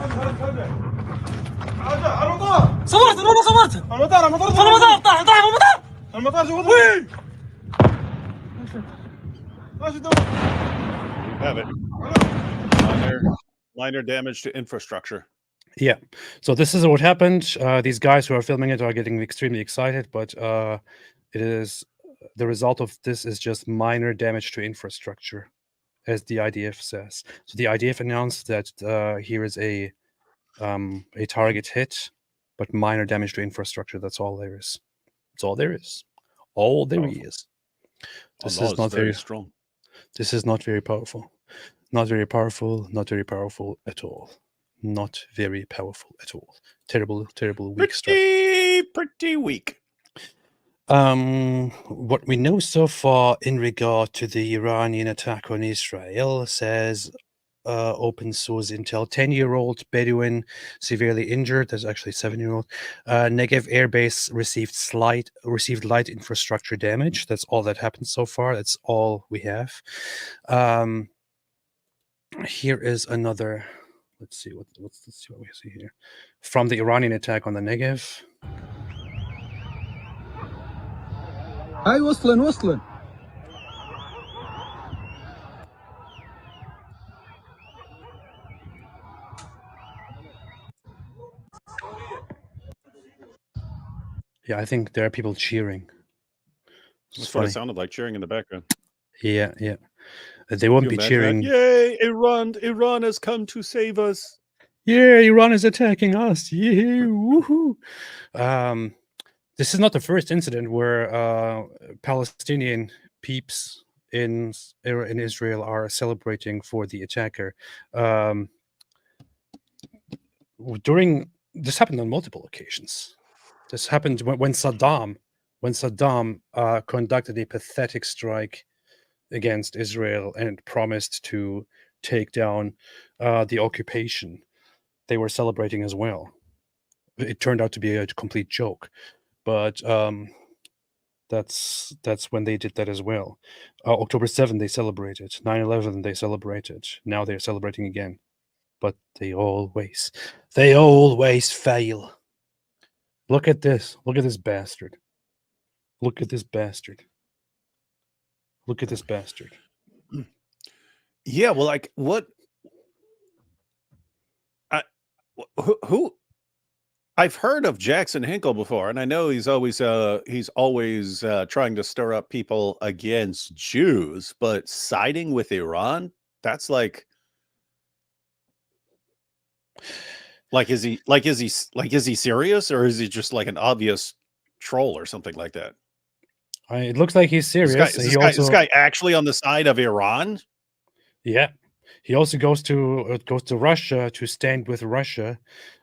it. Minor damage to infrastructure. Yeah. So this is what happened. These guys who are filming it are getting extremely excited, but it is the result of this is just minor damage to infrastructure, as the IDF says. So the IDF announced that here is a target hit, but minor damage to infrastructure. That's all there is. That's all there is. All there is. This is not very strong. This is not very powerful. Not very powerful. Not very powerful at all. Not very powerful at all. Terrible, terrible, weak strike. Pretty weak. What we know so far in regard to the Iranian attack on Israel says open source intel, 10-year-old Bedouin severely injured. There's actually 7-year-old. Negev airbase received light infrastructure damage. That's all that happened so far. That's all we have. Here is another. Let's see what we see here from the Iranian attack on the Negev. هاي وصلن Yeah, I think there are people cheering. That's what it sounded like, cheering in the background. Yeah. They won't be cheering. Yay, Iran has come to save us. Yeah, Iran is attacking us. Yeah, woohoo. This is not the first incident where Palestinian peeps in Israel are celebrating for the attacker. This happened on multiple occasions. This happened when Saddam conducted a pathetic strike against Israel and promised to take down the occupation. They were celebrating as well. It turned out to be a complete joke, but that's when they did that as well. October 7th they celebrated. 9/11 they celebrated. Now they're celebrating again, but they always fail. Look at this. Look at this bastard. Look at this bastard. Look at this bastard. Yeah, well, like what? Who? I've heard of Jackson Hinkle before, and I know he's always trying to stir up people against Jews, but siding with Iran, that's like is he serious, or is he just like an obvious troll or something like that? It looks like he's serious. This guy actually on the side of Iran? Yeah, he also goes to Russia to stand with Russia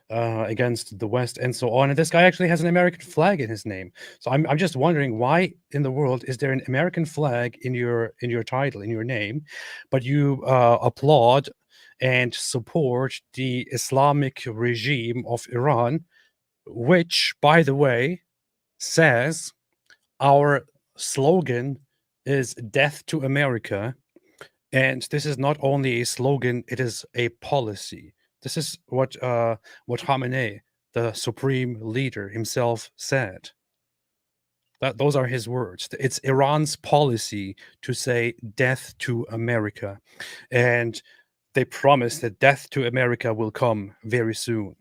against the West and so on. And this guy actually has an American flag in his name. So I'm just wondering, why in the world is there an American flag in your title, in your name, but you applaud and support the Islamic regime of Iran, which, by the way, says our slogan is "Death to America." And this is not only a slogan, it is a policy. This is what Khamenei, the supreme leader himself, said. Those are his words. It's Iran's policy to say death to America. And they promise that death to America will come very soon.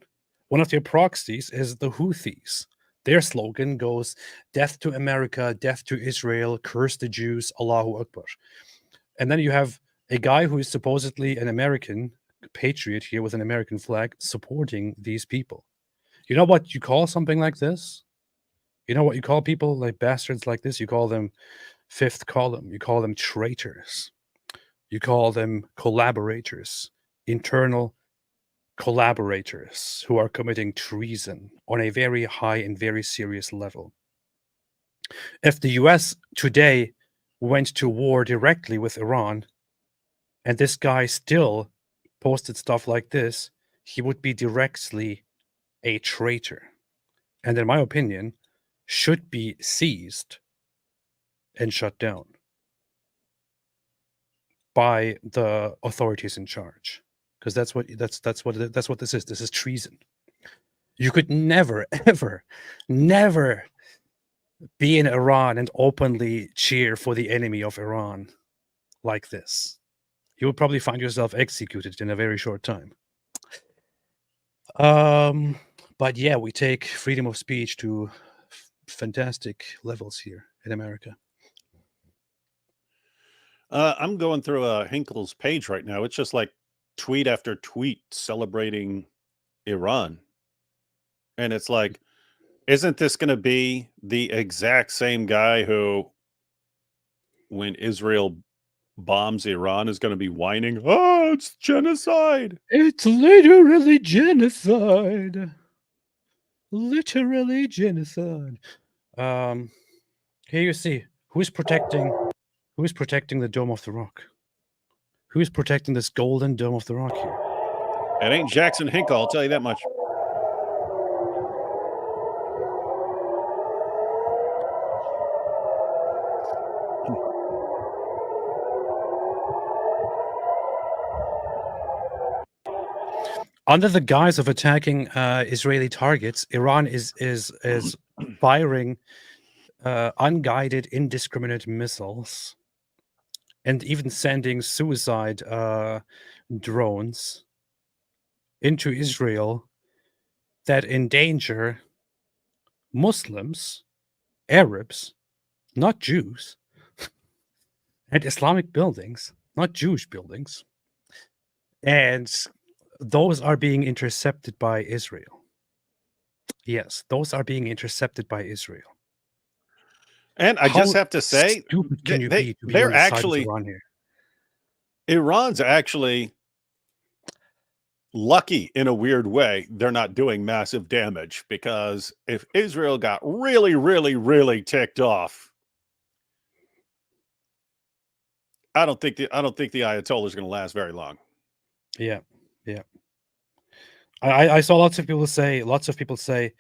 One of their proxies is the Houthis. Their slogan goes, death to America, death to Israel, curse the Jews, Allahu Akbar. And then you have a guy who is supposedly an American patriot here with an American flag supporting these people. You know what you call something like this? You know what you call people like bastards like this? You call them fifth column. You call them traitors. You call them collaborators, internal collaborators who are committing treason on a very high and very serious level. If the US today went to war directly with Iran, and this guy still posted stuff like this, he would be directly a traitor. And in my opinion, should be seized and shut down by the authorities in charge. Because that's what this is. This is treason. You could never, ever, never be in Iran and openly cheer for the enemy of Iran like this. You would probably find yourself executed in a very short time. But yeah, we take freedom of speech to fantastic levels here in America. I'm going through Hinkle's page right now. It's just like tweet after tweet celebrating Iran. And it's like, isn't this going to be the exact same guy who, when Israel bombs Iran, is going to be whining, oh, it's genocide? It's literally genocide. Literally genocide. Here you see who's protecting the Dome of the Rock. Who's protecting this golden Dome of the Rock here? It ain't Jackson Hinkle, I'll tell you that much. Under the guise of attacking Israeli targets, Iran is firing unguided, indiscriminate missiles, and even sending suicide drones into Israel that endanger Muslims, Arabs, not Jews, and Islamic buildings, not Jewish buildings. And those are being intercepted by Israel. Yes, those are being intercepted by Israel. And I just have to say, stupid can you be to be they're on the side of actually Iran here? Iran's actually lucky in a weird way. They're not doing massive damage, because if Israel got really, really, really ticked off, I don't think the Ayatollah is going to last very long. Yeah, yeah. I saw lots of people say,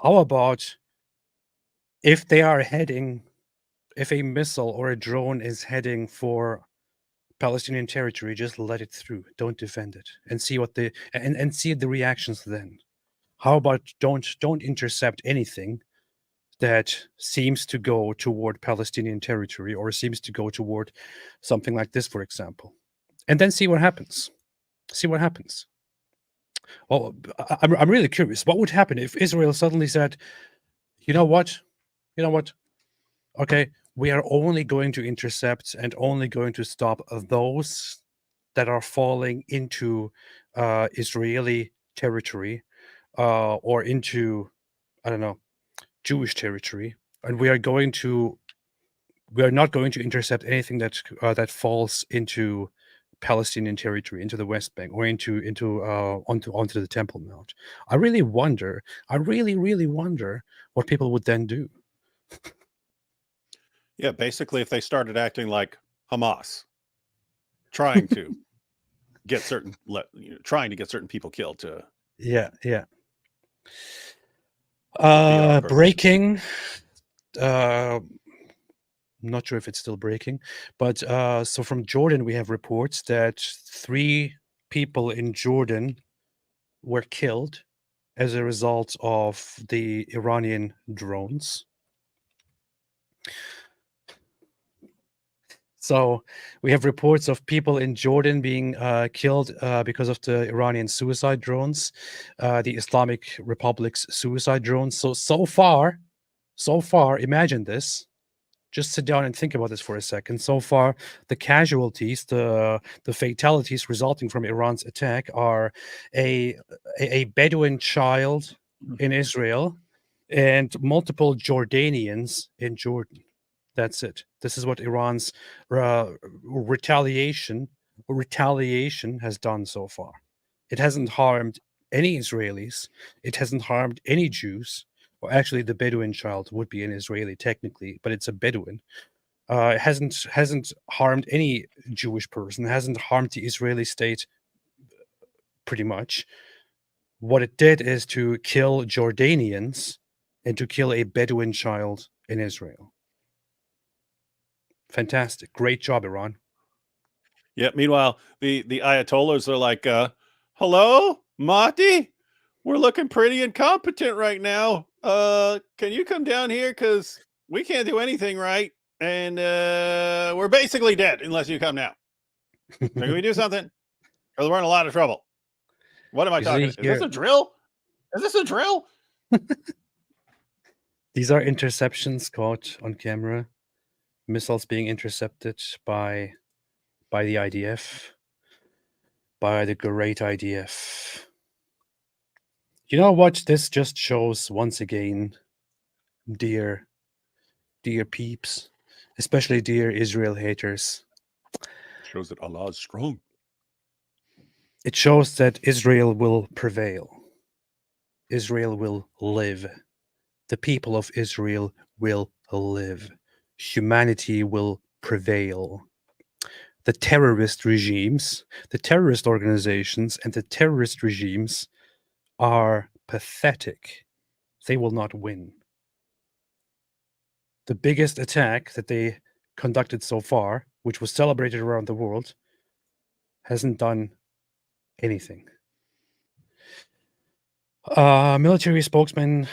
how about if they are heading, if a missile or a drone is heading for Palestinian territory, just let it through. Don't defend it, and see what and see the reactions then. How about don't intercept anything that seems to go toward Palestinian territory or seems to go toward something like this, for example, and then see what happens. See what happens. Well, I'm really curious. What would happen if Israel suddenly said, "You know what? You know what? Okay, we are only going to intercept and only going to stop those that are falling into Israeli territory or into, I don't know, Jewish territory, and we are not going to intercept anything that falls into Palestinian territory, into the West Bank, or onto the Temple Mount." I really wonder. I really wonder what people would then do. Yeah, basically, if they started acting like Hamas, trying to get certain people killed to Yeah, yeah. PR purposes. Breaking. Not sure if it's still breaking, but so from Jordan, we have reports that 3 people in Jordan were killed as a result of the Iranian drones. So we have reports of people in Jordan being killed because of the Iranian suicide drones, the Islamic Republic's suicide drones. So far, imagine this. Just sit down and think about this for a second. So far, the casualties, the fatalities resulting from Iran's attack are a Bedouin child in Israel and multiple Jordanians in Jordan. That's it. This is what Iran's retaliation has done so far. It hasn't harmed any Israelis. It hasn't harmed any Jews. Well, actually, the Bedouin child would be an Israeli technically, but it's a Bedouin. It hasn't harmed any Jewish person. It hasn't harmed the Israeli state. Pretty much, what it did is to kill Jordanians and to kill a Bedouin child in Israel. Fantastic, great job, Iran. Yeah. Meanwhile, the Ayatollahs are like, "Hello, Mahdi, we're looking pretty incompetent right now. Can you come down here? Because we can't do anything right. And we're basically dead unless you come now. So can we do something? Or we're in a lot of trouble." What am I talking? Is this a drill? Is this a drill? These are interceptions caught on camera. Missiles being intercepted by the IDF, by the great IDF. You know what? This just shows once again, dear peeps, especially dear Israel haters. Shows that Allah is strong. It shows that Israel will prevail. Israel will live. The people of Israel will live. Humanity will prevail. The terrorist regimes, the terrorist organizations, and the terrorist regimes are pathetic. They will not win. The biggest attack that they conducted so far, which was celebrated around the world, hasn't done anything. Military spokesman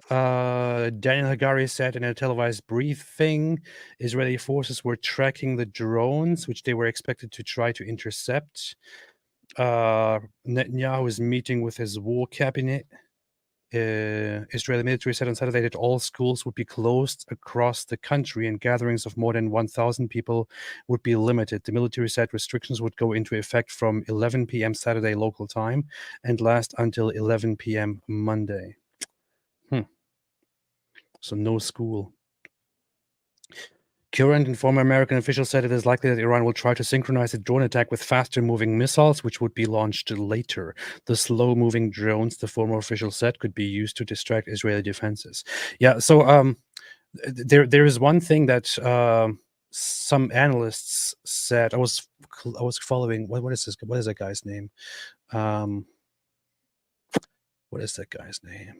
Daniel Hagari said in a televised briefing, Israeli forces were tracking the drones, which they were expected to try to intercept. Netanyahu is meeting with his war cabinet. Israeli military said on Saturday that all schools would be closed across the country and gatherings of more than 1,000 people would be limited. The military said restrictions would go into effect from 11 p.m. Saturday local time and last until 11 p.m. Monday. So no school. Current and former American officials said it is likely that Iran will try to synchronize a drone attack with faster-moving missiles, which would be launched later. The slow-moving drones, the former official said, could be used to distract Israeli defenses. Yeah, so there is one thing that some analysts said I was following what is that guy's name? What is that guy's name?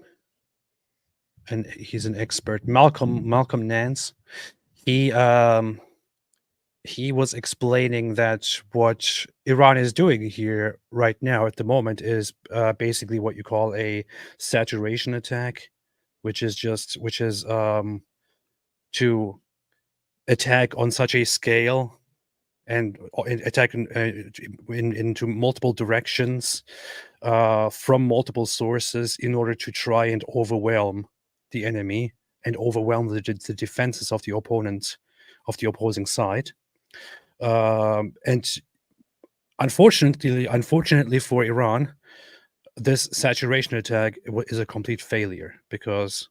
And he's an expert, Malcolm Nance. He was explaining that what Iran is doing here right now at the moment is basically what you call a saturation attack, which is to attack on such a scale and attack into multiple directions from multiple sources in order to try and overwhelm the enemy and overwhelm the defenses of the opposing side. And unfortunately for Iran, this saturation attack is a complete failure because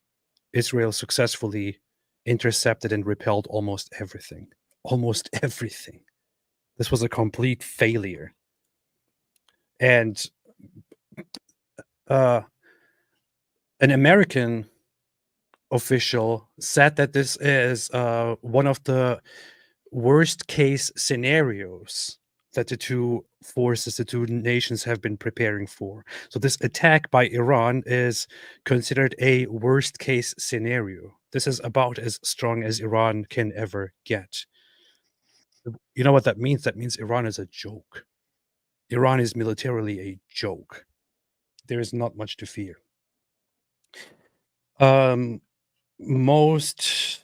Israel successfully intercepted and repelled almost everything. Almost everything. This was a complete failure. And an American official said that this is one of the worst case scenarios that the two nations have been preparing for. So this attack by Iran is considered a worst case scenario. This is about as strong as Iran can ever get. You know what that means? That means Iran is a joke. Iran is militarily a joke. There is not much to fear. Most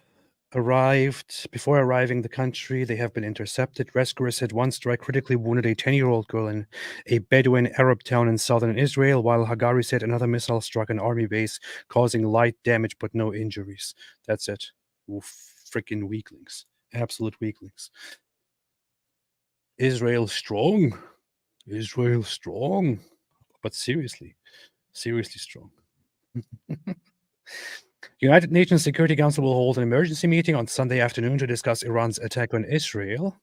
before arriving the country, they have been intercepted. Rescuers said one strike critically wounded a 10-year-old girl in a Bedouin Arab town in southern Israel, while Hagari said another missile struck an army base, causing light damage but no injuries. That's it. Freaking weaklings. Absolute weaklings. Israel strong. Israel strong. But seriously strong. United Nations Security Council will hold an emergency meeting on Sunday afternoon to discuss Iran's attack on Israel.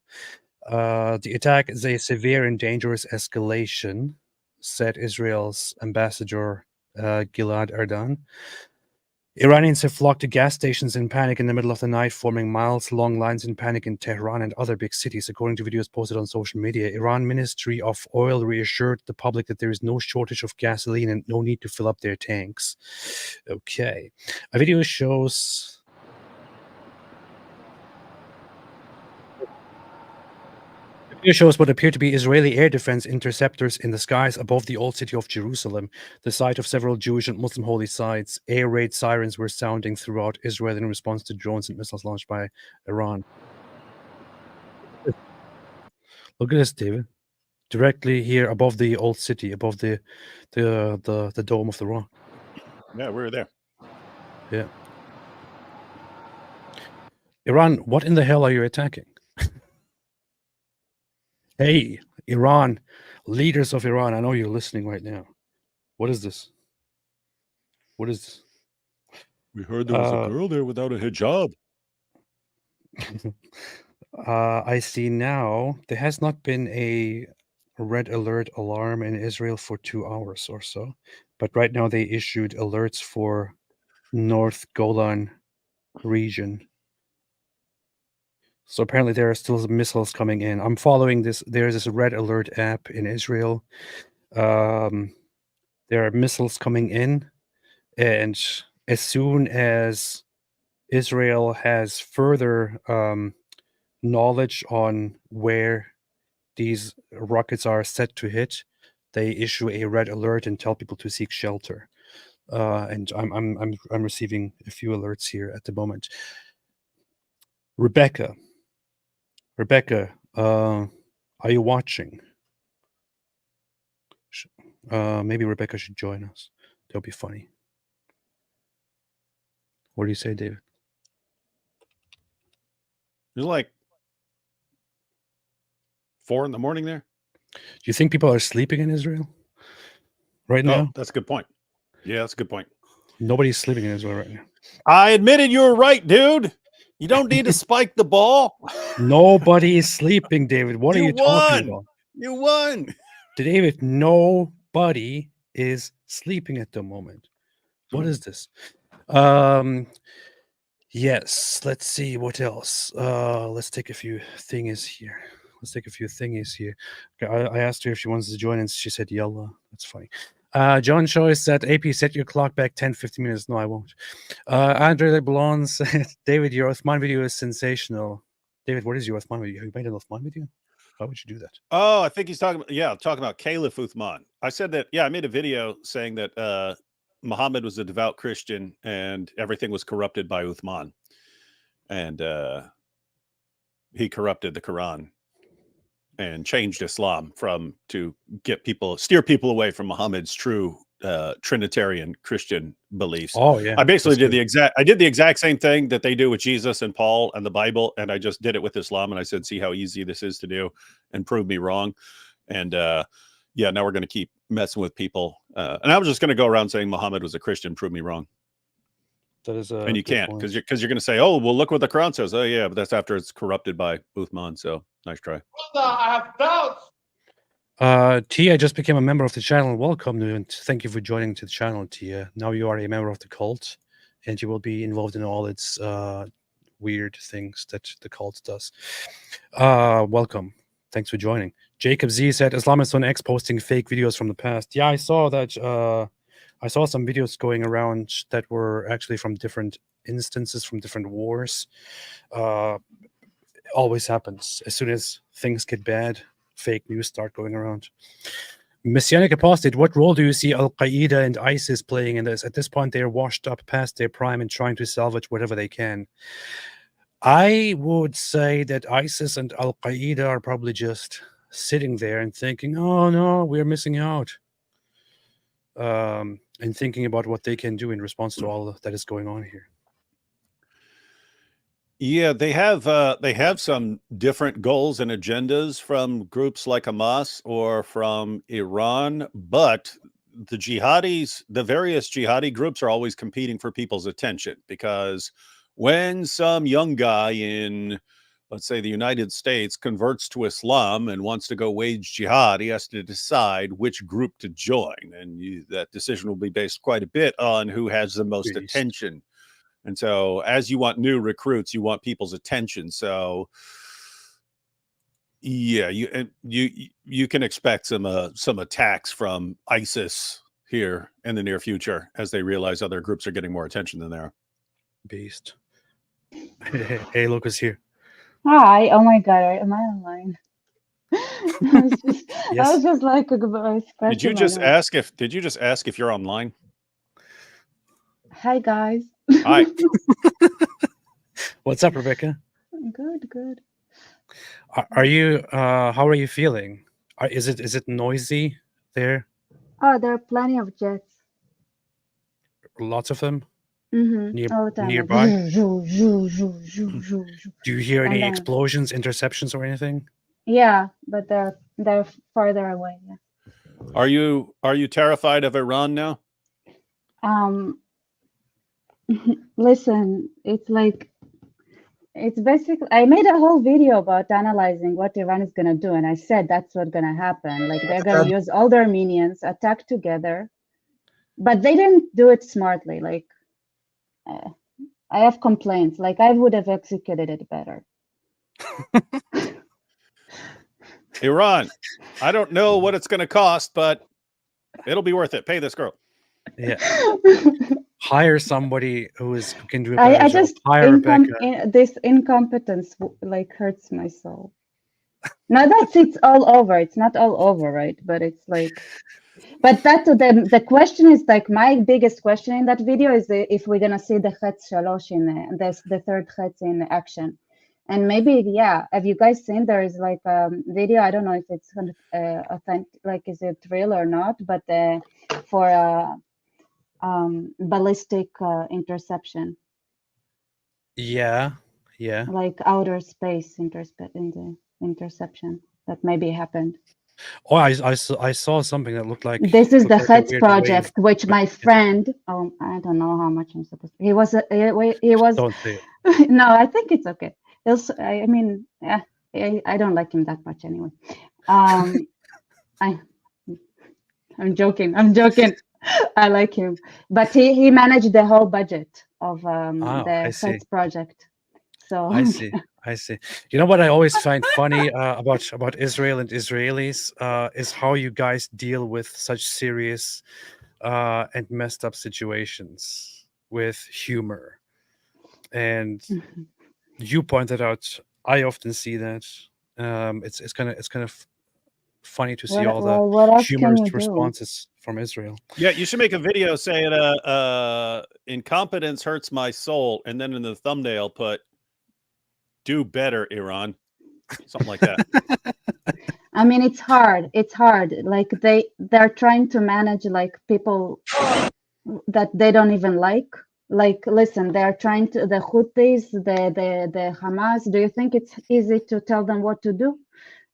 The attack is a severe and dangerous escalation, said Israel's ambassador Gilad Erdan. Iranians have flocked to gas stations in panic in the middle of the night, forming miles-long lines in panic in Tehran and other big cities, according to videos posted on social media. Iran Ministry of Oil reassured the public that there is no shortage of gasoline and no need to fill up their tanks. Okay. A video shows... It shows what appear to be Israeli air defense interceptors in the skies above the old city of Jerusalem, the site of several Jewish and Muslim holy sites. Air raid sirens were sounding throughout Israel in response to drones and missiles launched by Iran. Look at this, David. Directly here above the old city, above the dome of the rock. Yeah, we were there. Yeah. Iran, what in the hell are you attacking? Hey, Iran, leaders of Iran, I know you're listening right now. What is this? What is this? We heard there was a girl there without a hijab. I see now there has not been a red alert alarm in Israel for 2 hours or so, but right now they issued alerts for North Golan region. So apparently there are still missiles coming in. I'm following this. There's this red alert app in Israel. There are missiles coming in, and as soon as Israel has further knowledge on where these rockets are set to hit, they issue a red alert and tell people to seek shelter. And I'm receiving a few alerts here at the moment. Rebecca, are you watching? Maybe Rebecca should join us. That'll be funny. What do you say, David? It's like 4 a.m. there. Do you think people are sleeping in Israel right now? Oh, that's a good point. Yeah, that's a good point. Nobody's sleeping in Israel right now. I admitted you were right, dude. You don't need to spike the ball. Nobody is sleeping, David. What are you talking about? You won. David, nobody is sleeping at the moment. What is this? Yes, let's see what else. Let's take a few thingies here. Okay, I asked her if she wants to join, and she said, "Yalla." That's funny. John Choice said, "AP, set your clock back 10-15 minutes." No, I won't. Andre LeBlanc said, "David, your Othman video is sensational." David, what is your Othman video? Have you made an Othman video? Why would you do that? Oh, I think he's talking about Caliph Uthman. I said that, I made a video saying that Muhammad was a devout Christian and everything was corrupted by Uthman. And he corrupted the Quran and changed Islam to steer people away from Muhammad's true Trinitarian Christian beliefs. Oh yeah. I basically that's did the exact same thing that they do with Jesus and Paul and the Bible, and I just did it with Islam. And I said, see how easy this is to do, and prove me wrong. And now we're going to keep messing with people. And I was just going to go around saying Muhammad was a Christian, prove me wrong. That is And you can't, because you're going to say, oh, well, look what the Quran says. Oh yeah, but that's after it's corrupted by Uthman. So nice try. I have doubts. Tia just became a member of the channel. Welcome, and thank you for joining to the channel, Tia. Now you are a member of the cult, and you will be involved in all its weird things that the cult does. Welcome. Thanks for joining. Jacob Z said, Islamist on X posting fake videos from the past. Yeah, I saw that. I saw some videos going around that were actually from different instances, from different wars. Always happens. As soon as things get bad, fake news start going around. Messianic Apostate, what role do you see Al-Qaeda and ISIS playing in this? At this point, they're washed up past their prime and trying to salvage whatever they can. I would say that ISIS and Al-Qaeda are probably just sitting there and thinking, oh no, we're missing out. And thinking about what they can do in response to all that is going on here. Yeah, they have some different goals and agendas from groups like Hamas or from Iran, but the various jihadi groups are always competing for people's attention, because when some young guy in, let's say, the United States converts to Islam and wants to go wage jihad, he has to decide which group to join. And that decision will be based quite a bit on who has the most attention. And so as you want new recruits, you want people's attention. So yeah, you can expect some attacks from ISIS here in the near future as they realize other groups are getting more attention than they are. Beast. Hey, Lucas here. Hi. Oh my God. Am I online? I was just like, did you just ask if you're online? Hi guys. Hi. What's up, Rebecca? Good. Are you? How are you feeling? Is it noisy there? Oh, there are plenty of jets. Lots of them. All the time. Nearby. Like, Do you hear any then, explosions, interceptions, or anything? Yeah, but they're farther away. Yeah. Are you terrified of Iran now? Listen, it's basically, I made a whole video about analyzing what Iran is gonna do, and I said that's what's gonna happen. Like, they're gonna use all their Armenians, attack together, but they didn't do it smartly. Like, I have complaints. Like, I would have executed it better. Iran, I don't know what it's going to cost, but it'll be worth it. Pay this girl. Yeah. Hire somebody who can do it. I just this incompetence like hurts my soul. Now that's it's all over. It's not all over, right? But it's like, but that the question is like, my biggest question in that video is if we're gonna see the Chetz Shalosh in the third Chetz in action. And maybe, yeah, have you guys seen there is like a video, I don't know if it's authentic, like is it real or not, but for ballistic interception. Yeah. Like outer space interception that maybe happened. Oh, I saw something that looked like this is the Chetz project, which my friend, I don't know how much I'm supposed to. He was. Don't say it. No, I think it's okay. I mean, yeah, I don't like him that much anyway. I'm joking. I like him, but he managed the whole budget of I the see. Hertz project. So I see. I see. You know what I always find funny about Israel and Israelis is how you guys deal with such serious and messed up situations with humor. And you pointed out, I often see that. It's kind of funny to see all the what else can humorous you do? responses from Israel. Yeah, you should make a video saying incompetence hurts my soul, and then in the thumbnail put do better, Iran. Something like that. I mean, it's hard. It's hard. Like they're trying to manage like people that they don't even like. Like, listen, they're trying to the Houthis, the Hamas. Do you think it's easy to tell them what to do?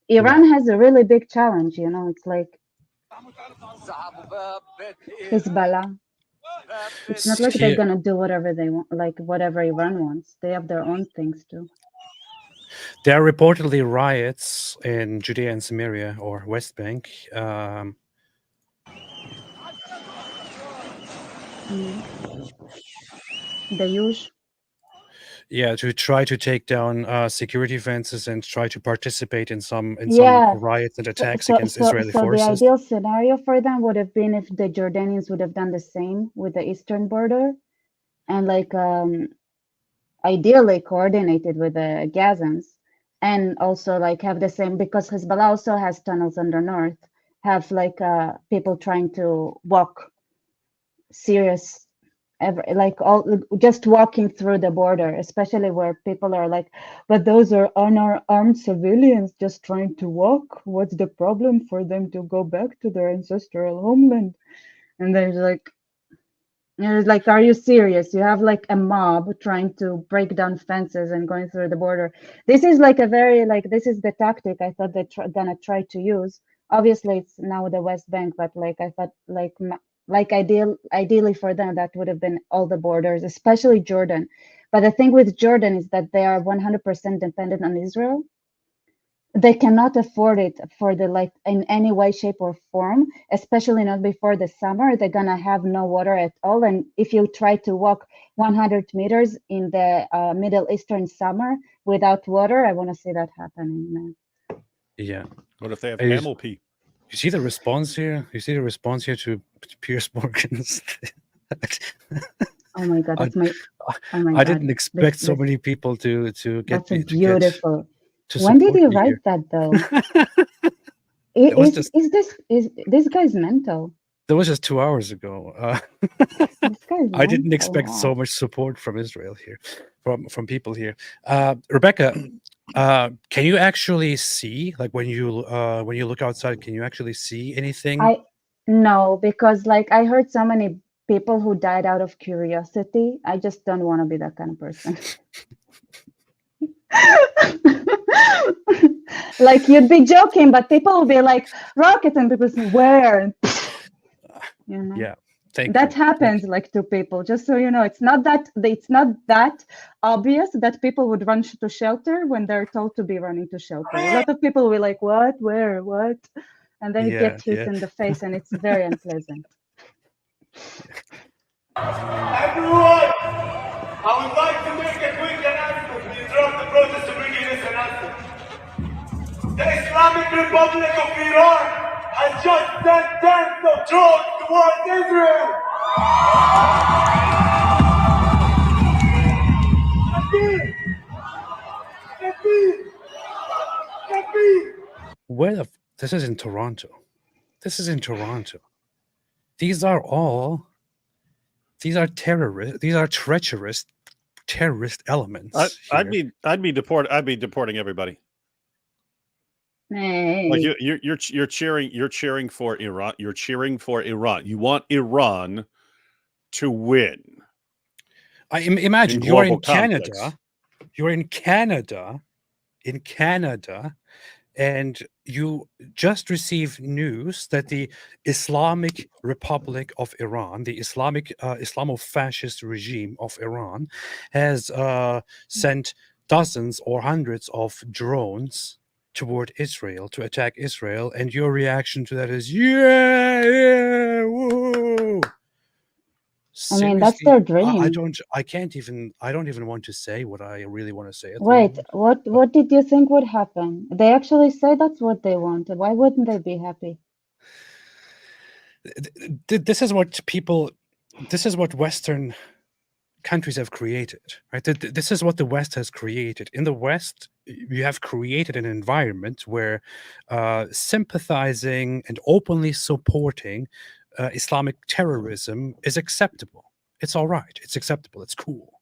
Iran has a really big challenge. You know, it's like Hezbollah. It's not like they're gonna do whatever they want, like whatever Iran wants. They have their own things too. There are reportedly riots in Judea and Samaria or West Bank. The usual. Yeah, to try to take down security fences and try to participate in some riots and attacks against Israeli forces. So the ideal scenario for them would have been if the Jordanians would have done the same with the eastern border, and like ideally coordinated with the Gazans, and also like have the same, because Hezbollah also has tunnels under north, have like people trying to walk serious. Like all just walking through the border, especially where people are like, but those are unarmed civilians just trying to walk. What's the problem for them to go back to their ancestral homeland? And there's like, are you serious? You have like a mob trying to break down fences and going through the border. This is like a very like this is the tactic I thought they're gonna try to use. Obviously, it's now the West Bank, but like I thought ideally for them that would have been all the borders, especially Jordan. But the thing with Jordan is that they are 100% dependent on Israel. They cannot afford it for the like in any way, shape, or form, especially not before the summer. They're gonna have no water at all, and if you try to walk 100 meters in the Middle Eastern summer without water, I want to see that happening, man. Yeah. What if they have camel pee? You see the response here? You see the response here to Piers Morgan's? Oh my God, that's my. Oh my I God. didn't expect so many people to get. That's beautiful. To when did you write here. that though? Is this guy's mental? That was just 2 hours ago. I didn't expect so much support from Israel here, from people here. Rebecca, can you actually see, like when you look outside, can you actually see anything? No, because like I heard so many people who died out of curiosity. I just don't want to be that kind of person. Like you'd be joking, but people will be like rockets, and people say where? You know? Yeah. That happens like to people, just so you know. It's not that obvious that people would run to shelter when they're told to be running to shelter. A lot of people will be like, what, where, what? And then you get hit in the face, and it's very unpleasant. Everyone, I would like to make a quick announcement to interrupt the protest to bring in this announcement. The Islamic Republic of Iran has just sent tens of drones towards Israel. Well, this is in Toronto. This is in Toronto. These are terrorists. These are treacherous terrorist elements. I'd be deporting everybody. Hey. Like you're cheering for Iran. You're cheering for Iran. You want Iran to win. I imagine you're in Canada. You're in Canada. And you just received news that the Islamic Republic of Iran, the Islamo-fascist regime of Iran, has sent dozens or hundreds of drones toward Israel to attack Israel, and your reaction to that is, yeah, whoa. I mean, that's their I dream. don't even want to say what I really want to say at the Wait, moment. what did you think would happen? They actually say that's what they want. Why wouldn't they be happy? This is what Western countries have created, right? This is what the West has created. In the West, you have created an environment where sympathizing and openly supporting Islamic terrorism is acceptable. It's all right. It's acceptable. It's cool.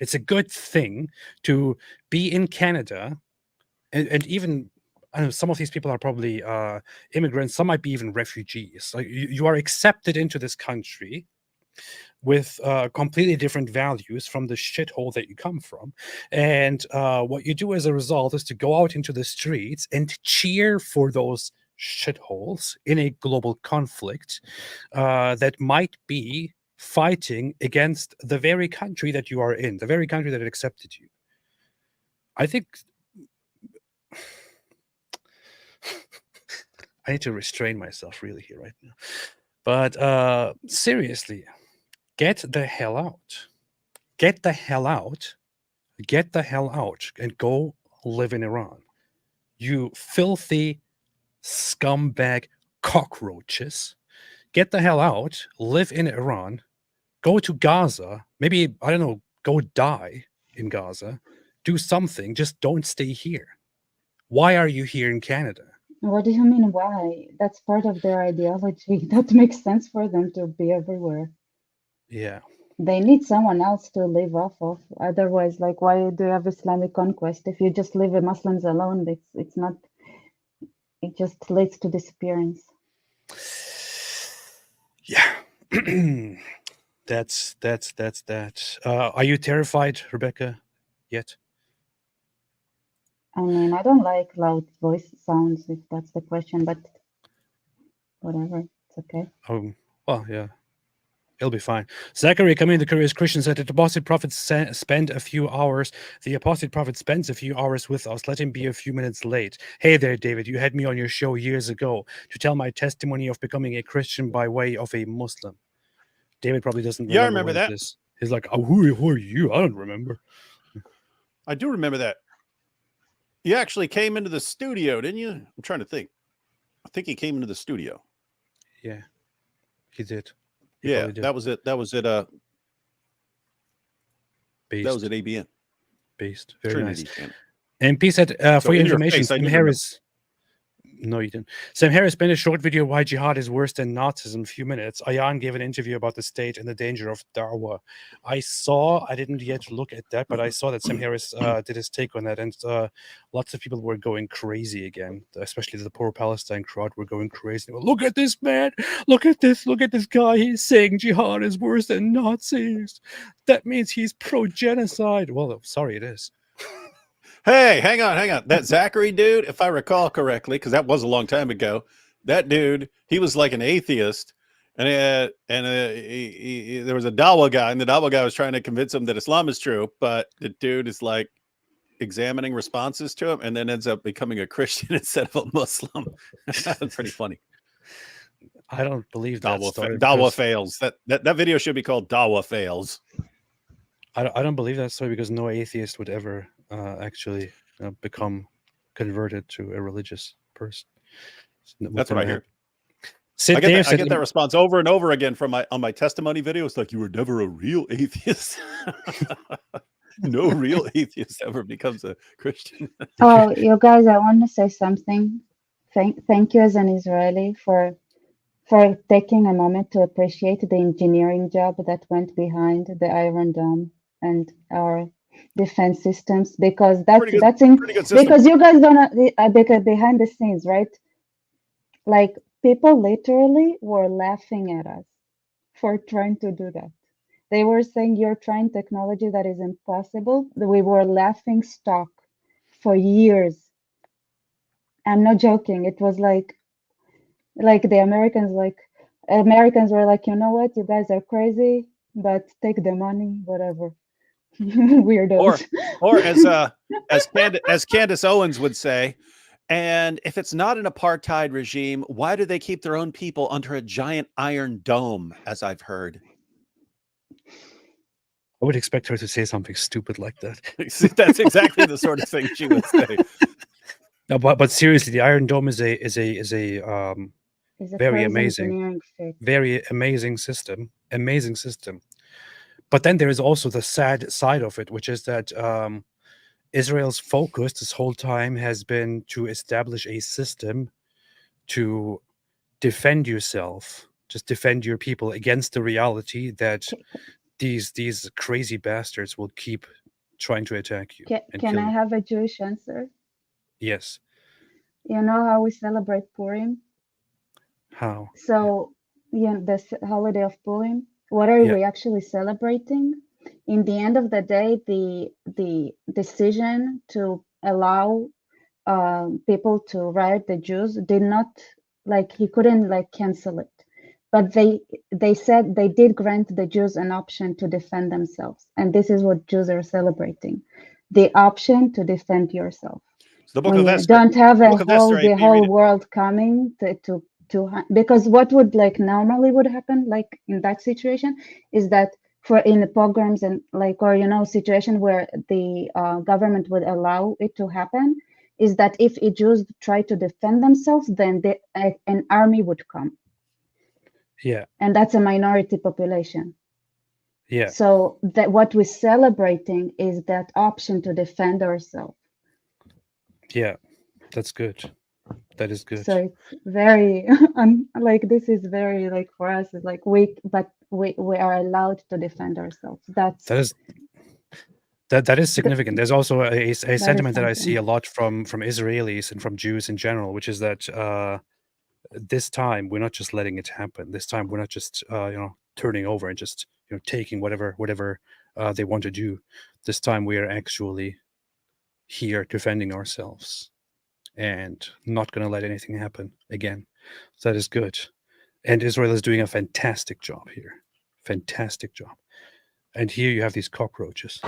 It's a good thing to be in Canada, and even I know some of these people are probably immigrants. Some might be even refugees. Like you are accepted into this country with completely different values from the shithole that you come from. And what you do as a result is to go out into the streets and cheer for those shitholes in a global conflict that might be fighting against the very country that you are in, the very country that accepted you. I think I need to restrain myself really here right now. But seriously, get the hell out. Get the hell out. Get the hell out and go live in Iran. You filthy scumbag cockroaches. Get the hell out. Live in Iran. Go to Gaza. Maybe, I don't know, go die in Gaza. Do something. Just don't stay here. Why are you here in Canada? What do you mean, why? That's part of their ideology. That makes sense for them to be everywhere. Yeah. They need someone else to live off of. Otherwise, like, why do you have Islamic conquest? If you just leave the Muslims alone, it's not, it just leads to disappearance. Yeah. That's that. Are you terrified, Rebecca, yet? I mean, I don't like loud voice sounds, if that's the question, but whatever, it's okay. Oh, well, yeah. It'll be fine. Zachary, coming to Curious Christian, said the apostate prophet spend a few hours. The apostate prophet spends a few hours with us. Let him be a few minutes late. Hey there, David. You had me on your show years ago to tell my testimony of becoming a Christian by way of a Muslim. David probably doesn't remember. Yeah, I remember what that. It is. He's like, oh, who are you? I don't remember. I do remember that. You actually came into the studio, didn't you? I'm trying to think. I think he came into the studio. Yeah, he did. Yeah, that was it. That was it. Based. That was at ABN. Based. Very Trinity nice. Camp. And P said, for your information, face, Sam Harris. No, you didn't. Sam Harris made a short video why jihad is worse than Nazism. A few minutes. Ayan gave an interview about the state and the danger of da'wah. I didn't yet look at that, but I saw that Sam Harris did his take on that, and lots of people were going crazy again, especially the poor Palestine crowd were going crazy. They were, look at this man, look at this guy. He's saying jihad is worse than Nazis. That means he's pro-genocide. Well, sorry, it is. Hey, hang on. That Zachary dude, if I recall correctly, because that was a long time ago, that dude, he was like an atheist, and there was a Dawa guy, and the Dawa guy was trying to convince him that Islam is true, but the dude is like examining responses to him, and then ends up becoming a Christian instead of a Muslim. That's pretty funny. I don't believe that Dawa fails. That video should be called Dawa fails. I don't believe that story because no atheist would ever actually become converted to a religious person. That's what I hear. I get that response over and over again from on my testimony video. It's like, you were never a real atheist. No real atheist ever becomes a Christian. Oh, you guys, I want to say something. Thank you as an Israeli for taking a moment to appreciate the engineering job that went behind the Iron Dome and our defense systems, because because you guys don't because behind the scenes, right? Like, people literally were laughing at us for trying to do that. They were saying, you're trying technology that is impossible. We were laughing stock for years. I'm not joking. It was like the Americans were like, you know what, you guys are crazy, but take the money, whatever. Weirdos. Or as Candace Owens would say, and if it's not an apartheid regime, why do they keep their own people under a giant iron dome, as I've heard? I would expect her to say something stupid like that. That's exactly the sort of thing she would say. No, but seriously, the Iron Dome is a It's a very crazy amazing, engineering feat. very amazing system. Amazing system. But then there is also the sad side of it, which is that Israel's focus this whole time has been to establish a system to defend yourself, just defend your people against the reality that these crazy bastards will keep trying to attack you. and Can kill I you. have a Jewish answer? Yes. You know how we celebrate Purim? How? So, the holiday of Purim, what are Yeah. we actually celebrating? In the end of the day, the decision to allow people to riot, the Jews, did not, like, he couldn't like cancel it. But they said they did grant the Jews an option to defend themselves. And this is what Jews are celebrating. The option to defend yourself. It's the book When of you Esther. don't have The book of Esther, the AP, whole read it. world coming because what would like normally would happen like in that situation is that for in the pogroms and like, or situation where the government would allow it to happen, is that if Jews try to defend themselves, then an army would come, Yeah. and that's a minority population. Yeah. So that what we're celebrating is that option to defend ourselves. Yeah. That's good. That is good. So it's very like this is very like for us it's like we are allowed to defend ourselves. That is significant. There's also a sentiment that I see a lot from Israelis and from Jews in general, which is that this time we're not just letting it happen. This time we're not just turning over and just taking whatever they want to do. This time we are actually here defending ourselves and not going to let anything happen again. So that is good. And Israel is doing a fantastic job here. Fantastic job. And here you have these cockroaches. This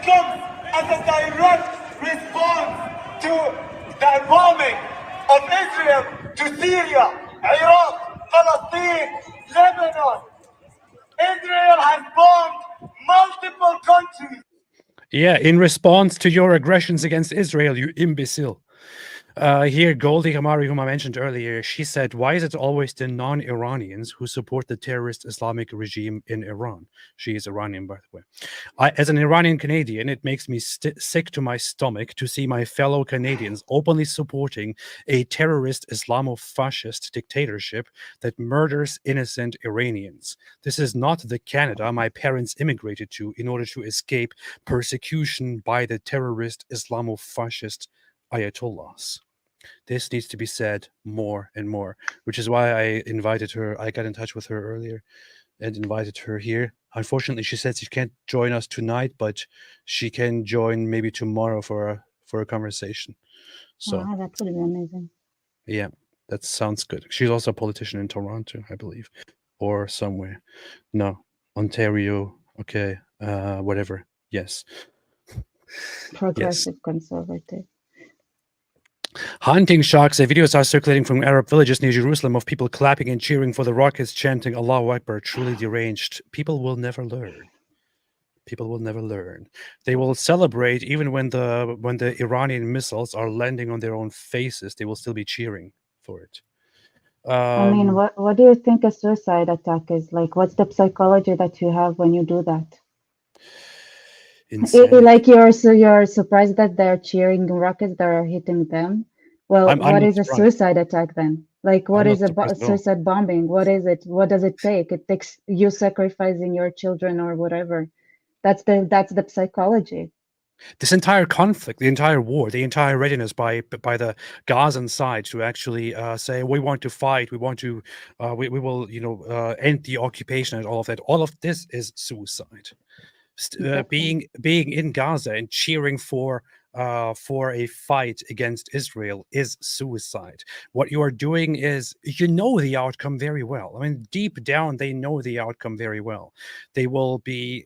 comes as a direct response to the bombing of Israel to Syria, Iraq, Palestine, Lebanon. Israel has bombed multiple countries. Yeah, in response to your aggressions against Israel, you imbecile. Here, Goldie Hamari, whom I mentioned earlier, she said, why is it always the non-Iranians who support the terrorist Islamic regime in Iran? She is Iranian, by the way. As an Iranian Canadian, it makes me sick to my stomach to see my fellow Canadians openly supporting a terrorist Islamo-fascist dictatorship that murders innocent Iranians. This is not the Canada my parents immigrated to in order to escape persecution by the terrorist Islamo-fascist Ayatollahs. This needs to be said more and more, which is why I invited her. I got in touch with her earlier and invited her here. Unfortunately, she said she can't join us tonight, but she can join maybe tomorrow for a conversation. So that would be amazing. Yeah, that sounds good. She's also a politician in Toronto, I believe, or somewhere. No, Ontario. Okay, whatever. Yes. Progressive conservative. Hunting sharks. Videos are circulating from Arab villages near Jerusalem of people clapping and cheering for the rockets, chanting Allahu Akbar. Truly deranged. People will never learn. People will never learn. They will celebrate even when the Iranian missiles are landing on their own faces. They will still be cheering for it. I mean, what do you think a suicide attack is like? What's the psychology that you have when you do that? Like you're surprised that they're cheering rockets that are hitting them. Well, what is a suicide attack then? Like, what is a suicide bombing? What is it? What does it take? It takes you sacrificing your children or whatever. That's the psychology. This entire conflict, the entire war, the entire readiness by the Gazan side to actually say we want to fight, we want to, we will end the occupation and all of that. All of this is suicide. Being in Gaza and cheering for a fight against Israel is suicide. What you are doing is, the outcome very well. I mean, deep down, they know the outcome very well. They will be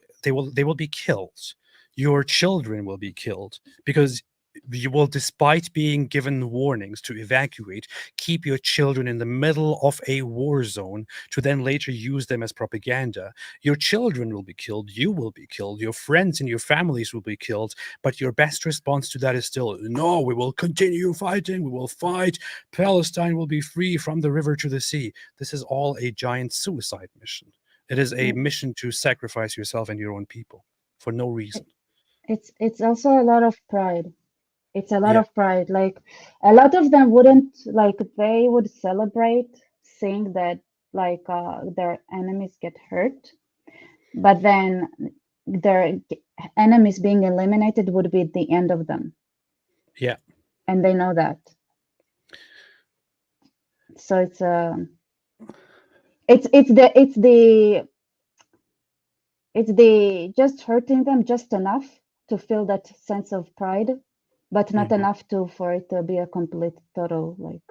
killed. Your children will be killed because you will, despite being given warnings to evacuate, keep your children in the middle of a war zone to then later use them as propaganda. Your children will be killed, you will be killed, your friends and your families will be killed, but your best response to that is still, no, we will continue fighting, we will fight, Palestine will be free from the river to the sea. This is all a giant suicide mission. It is a mission to sacrifice yourself and your own people for no reason. It's also a lot of pride. It's a lot Yeah. of pride. Like a lot of them wouldn't, like, they would celebrate seeing that like their enemies get hurt, but then their enemies being eliminated would be the end of them. Yeah. And they know that. So it's the just hurting them just enough to feel that sense of pride, but not enough for it to be a complete total like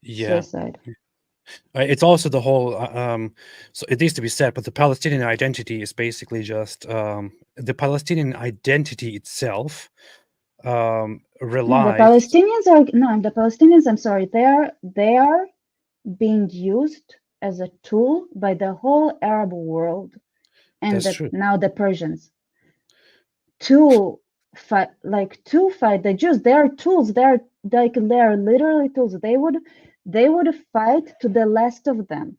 suicide. It's also the whole so it needs to be said, but the Palestinian identity is basically just the Palestinian identity itself relies. The Palestinians, I'm sorry, they are being used as a tool by the whole Arab world and now the Persians to fight the Jews. They are tools. They are literally tools. They would fight to the last of them.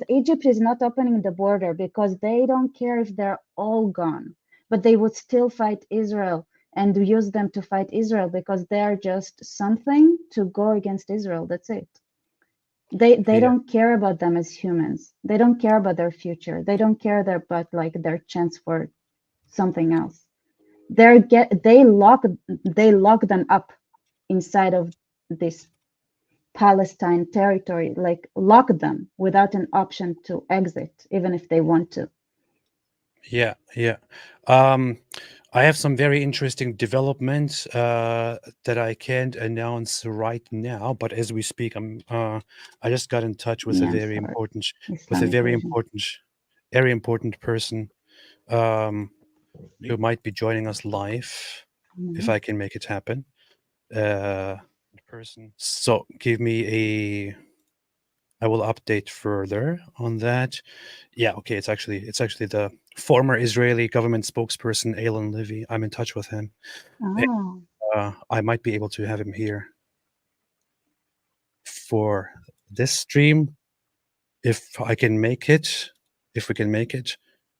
Egypt is not opening the border because they don't care if they're all gone, but they would still fight Israel and use them to fight Israel because they are just something to go against Israel. That's it. They don't care about them as humans. They don't care about their future. They don't care about like their chance for something else. They lock them up inside of this Palestine territory, like lock them without an option to exit, even if they want to. Yeah. I have some very interesting developments that I can't announce right now, but as we speak, I just got in touch with a very important person who might be joining us live if I can make it happen. So give me I will update further on that. Yeah, okay, it's actually the former Israeli government spokesperson Alan Levy. I'm in touch with him. Oh. I might be able to have him here for this stream if we can make it,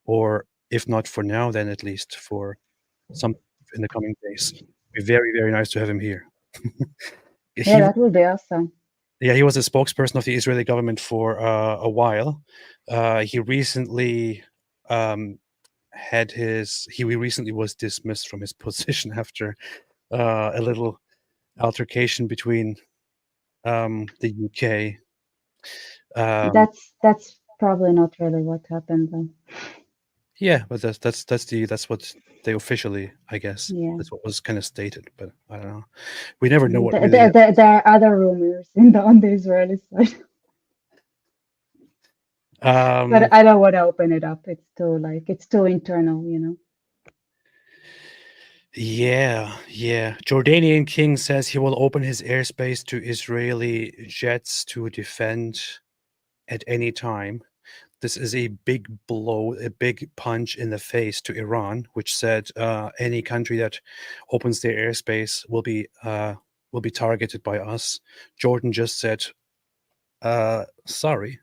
or if not for now, then at least for some in the coming days. It'd be very, very nice to have him here. That would be awesome. Yeah, he was a spokesperson of the Israeli government for a while. He recently recently was dismissed from his position after a little altercation between the UK. That's probably not really what happened though. Yeah, but that's what they officially, I guess. Yeah. That's what was kind of stated, but I don't know. We never know what there are other rumors on the Israeli side. But I don't want to open it up. It's too internal, you know. Yeah. Jordanian king says he will open his airspace to Israeli jets to defend at any time. This is a big blow, a big punch in the face to Iran, which said any country that opens their airspace will be targeted by us. Jordan just said, sorry,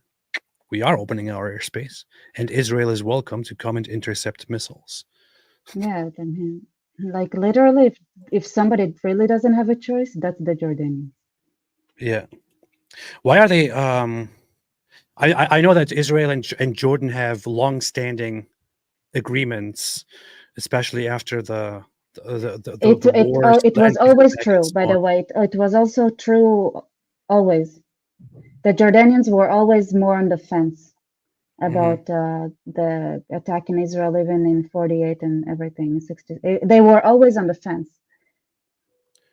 we are opening our airspace, and Israel is welcome to come and intercept missiles. Yeah, I mean, like literally, if somebody really doesn't have a choice, that's the Jordanians. Yeah. Why are they? I know that Israel and Jordan have long-standing agreements, especially after the wars. It was always true, by the way. It was also true always. The Jordanians were always more on the fence about the attack in Israel, even in 48 and everything in 60. They were always on the fence.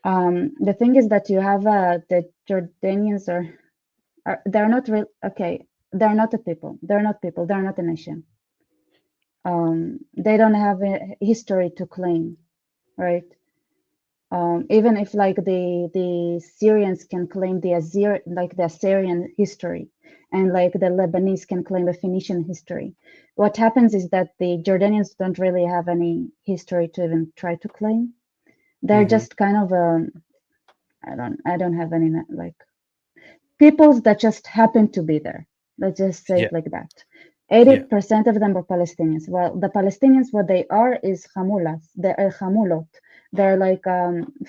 The thing is that you have the Jordanians they're not real. Okay, they're not a people. They're not people. They're not a nation. They don't have a history to claim, right? even if like the Syrians can claim the Assyrian history, and like the Lebanese can claim the Phoenician history. What happens is that the Jordanians don't really have any history to even try to claim. They're just kind of I don't have any like peoples that just happen to be there. Let's just say it like that. 80% of them are Palestinians. Well, the Palestinians, what they are is hamulas. They're hamulot. They're like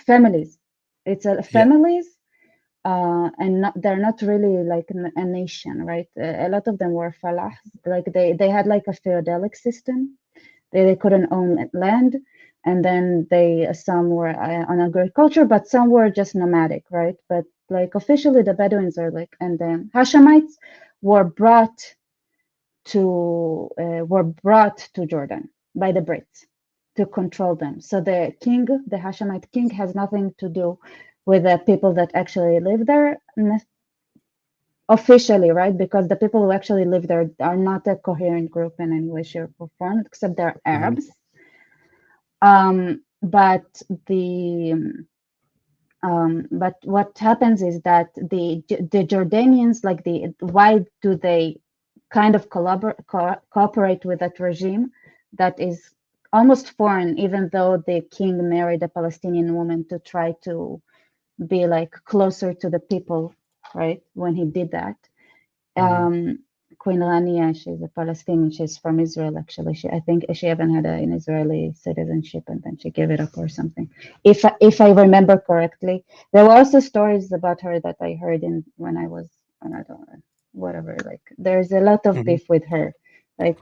families. It's families, and they're not really like a nation, right? A lot of them were falahs. Like they had like a feudalic system. They couldn't own land, and then some were on agriculture, but some were just nomadic, right? But like officially, the Bedouins are like, and then Hashemites were brought to Jordan by the Brits to control them. So the king, the Hashemite king, has nothing to do with the people that actually live there officially, right? Because the people who actually live there are not a coherent group in any way, shape, or form, except they're Arabs. But what happens is that the Jordanians, like why do they kind of cooperate with that regime that is almost foreign, even though the king married a Palestinian woman to try to be like closer to the people, right? When he did that. Queen Rania, she's a Palestinian, she's from Israel actually. I think she even had an Israeli citizenship and then she gave it up or something. If I remember correctly. There were also stories about her that I heard when I was, I don't know, whatever, like there's a lot of beef with her, like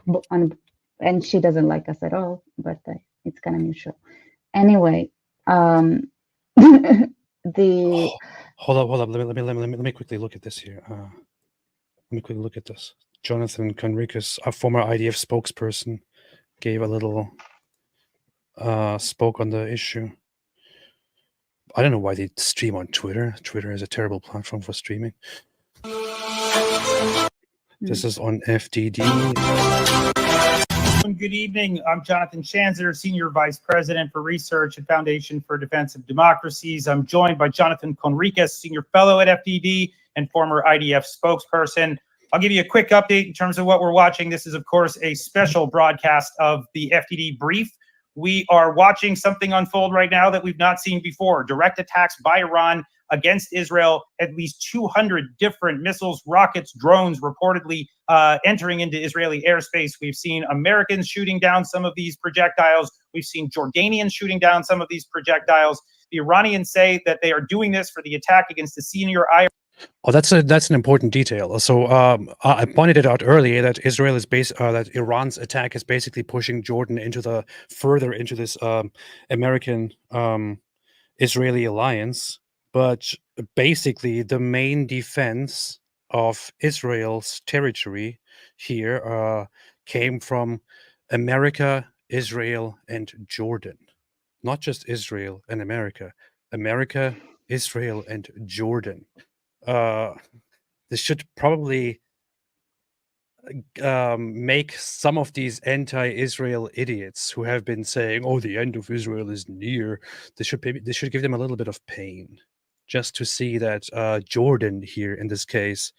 and she doesn't like us at all, but it's kind of mutual. Anyway, hold up. Let me quickly look at this here. Let me quickly look at this. Jonathan Conricus, a former IDF spokesperson, gave a little spoke on the issue. I don't know why they stream on Twitter. Twitter is a terrible platform for streaming. This is on FDD. Good evening. I'm Jonathan Schanzer, Senior Vice President for Research at Foundation for Defense of Democracies. I'm joined by Jonathan Conricus, Senior Fellow at FDD and former IDF spokesperson. I'll give you a quick update in terms of what we're watching. This is, of course, a special broadcast of the FDD brief. We are watching something unfold right now that we've not seen before. Direct attacks by Iran against Israel, at least 200 different missiles, rockets, drones reportedly entering into Israeli airspace. We've seen Americans shooting down some of these projectiles. We've seen Jordanians shooting down some of these projectiles. The Iranians say that they are doing this for the attack against the senior IRA. Oh, that's an important detail. So I pointed it out earlier that that Iran's attack is basically pushing Jordan further into this American Israeli alliance. But basically, the main defense of Israel's territory here came from America, Israel, and Jordan. Not just Israel and America. America, Israel, and Jordan. This should probably make some of these anti-Israel idiots who have been saying, "Oh, the end of Israel is near." This should give them a little bit of pain, just to see that Jordan here in this case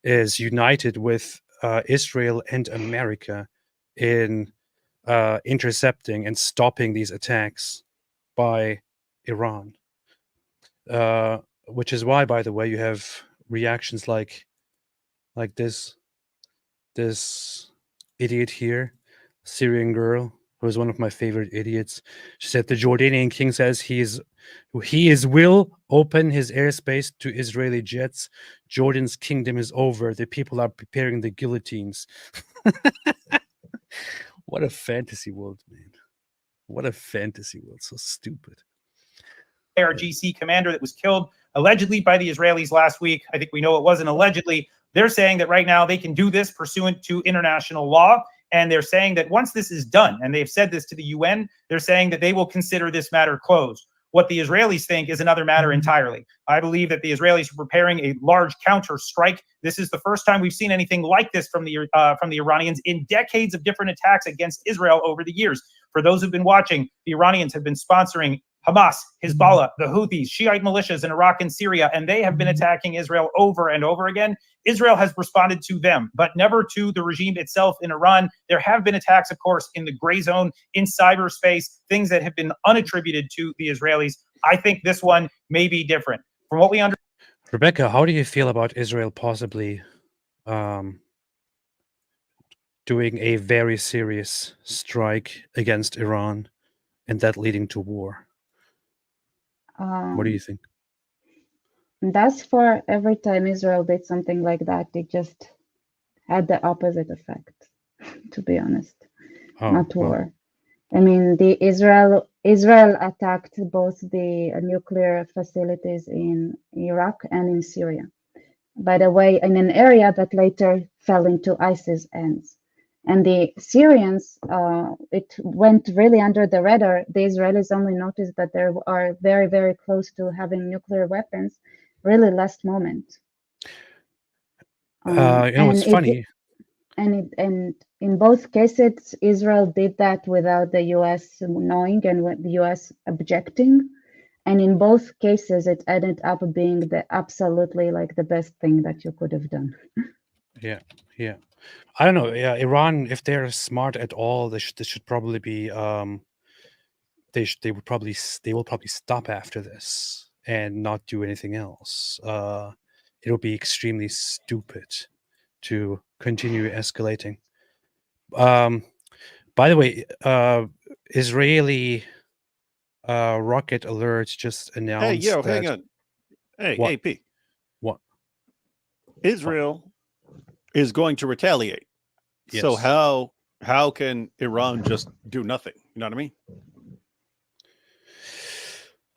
is united with Israel and America in intercepting and stopping these attacks by Iran. Which is why, by the way, you have reactions like this idiot here, Syrian girl, who is one of my favorite idiots. She said the Jordanian king says he will open his airspace to Israeli jets. Jordan's kingdom is over. The people are preparing the guillotines. What a fantasy world, man. What a fantasy world. So stupid. IRGC commander that was killed allegedly by the Israelis last week. I think we know it wasn't allegedly. They're saying that right now they can do this pursuant to international law. And they're saying that once this is done, and they've said this to the UN, they're saying that they will consider this matter closed. What the Israelis think is another matter entirely. I believe that the Israelis are preparing a large counter strike. This is the first time we've seen anything like this from the Iranians in decades of different attacks against Israel over the years. For those who've been watching, the Iranians have been sponsoring Hamas, Hezbollah, the Houthis, Shiite militias in Iraq and Syria, and they have been attacking Israel over and over again. Israel has responded to them, but never to the regime itself in Iran. There have been attacks, of course, in the gray zone, in cyberspace, things that have been unattributed to the Israelis. I think this one may be different. From what we understand, Rebecca, how do you feel about Israel possibly doing a very serious strike against Iran and that leading to war? What do you think? Thus far, every time Israel did something like that, it just had the opposite effect, to be honest. Not war. I mean, Israel attacked both the nuclear facilities in Iraq and in Syria. By the way, in an area that later fell into ISIS hands. And the Syrians, it went really under the radar. The Israelis only noticed that they are very, very close to having nuclear weapons, really last moment. It's funny. And in both cases, Israel did that without the U.S. knowing and with the U.S. objecting. And in both cases, it ended up being the absolutely like the best thing that you could have done. Yeah. I don't know. Yeah, Iran, if they're smart at all, this should probably be. They will probably stop after this and not do anything else. It'll be extremely stupid to continue escalating. By the way, Israeli rocket alert just announced. Hey, hang on. Hey, What? AP. What? Israel is going to retaliate. Yes. So how can Iran just do nothing? You know what I mean?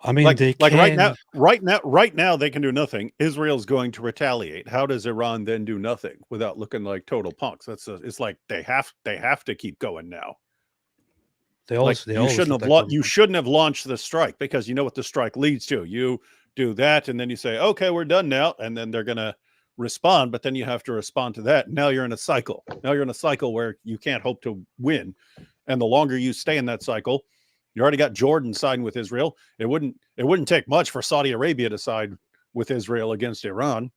I mean, Like, they like can. right now they can do nothing. Israel's going to retaliate. How does Iran then do nothing without looking like total punks? It's like they have to keep going now. You shouldn't have launched the strike, because you know what the strike leads to. You do that, and then you say, okay, we're done now, and then they're gonna respond, but then you have to respond to that. Now you're in a cycle. Now you're in a cycle where you can't hope to win. And the longer you stay in that cycle, you already got Jordan siding with Israel. It wouldn't take much for Saudi Arabia to side with Israel against Iran.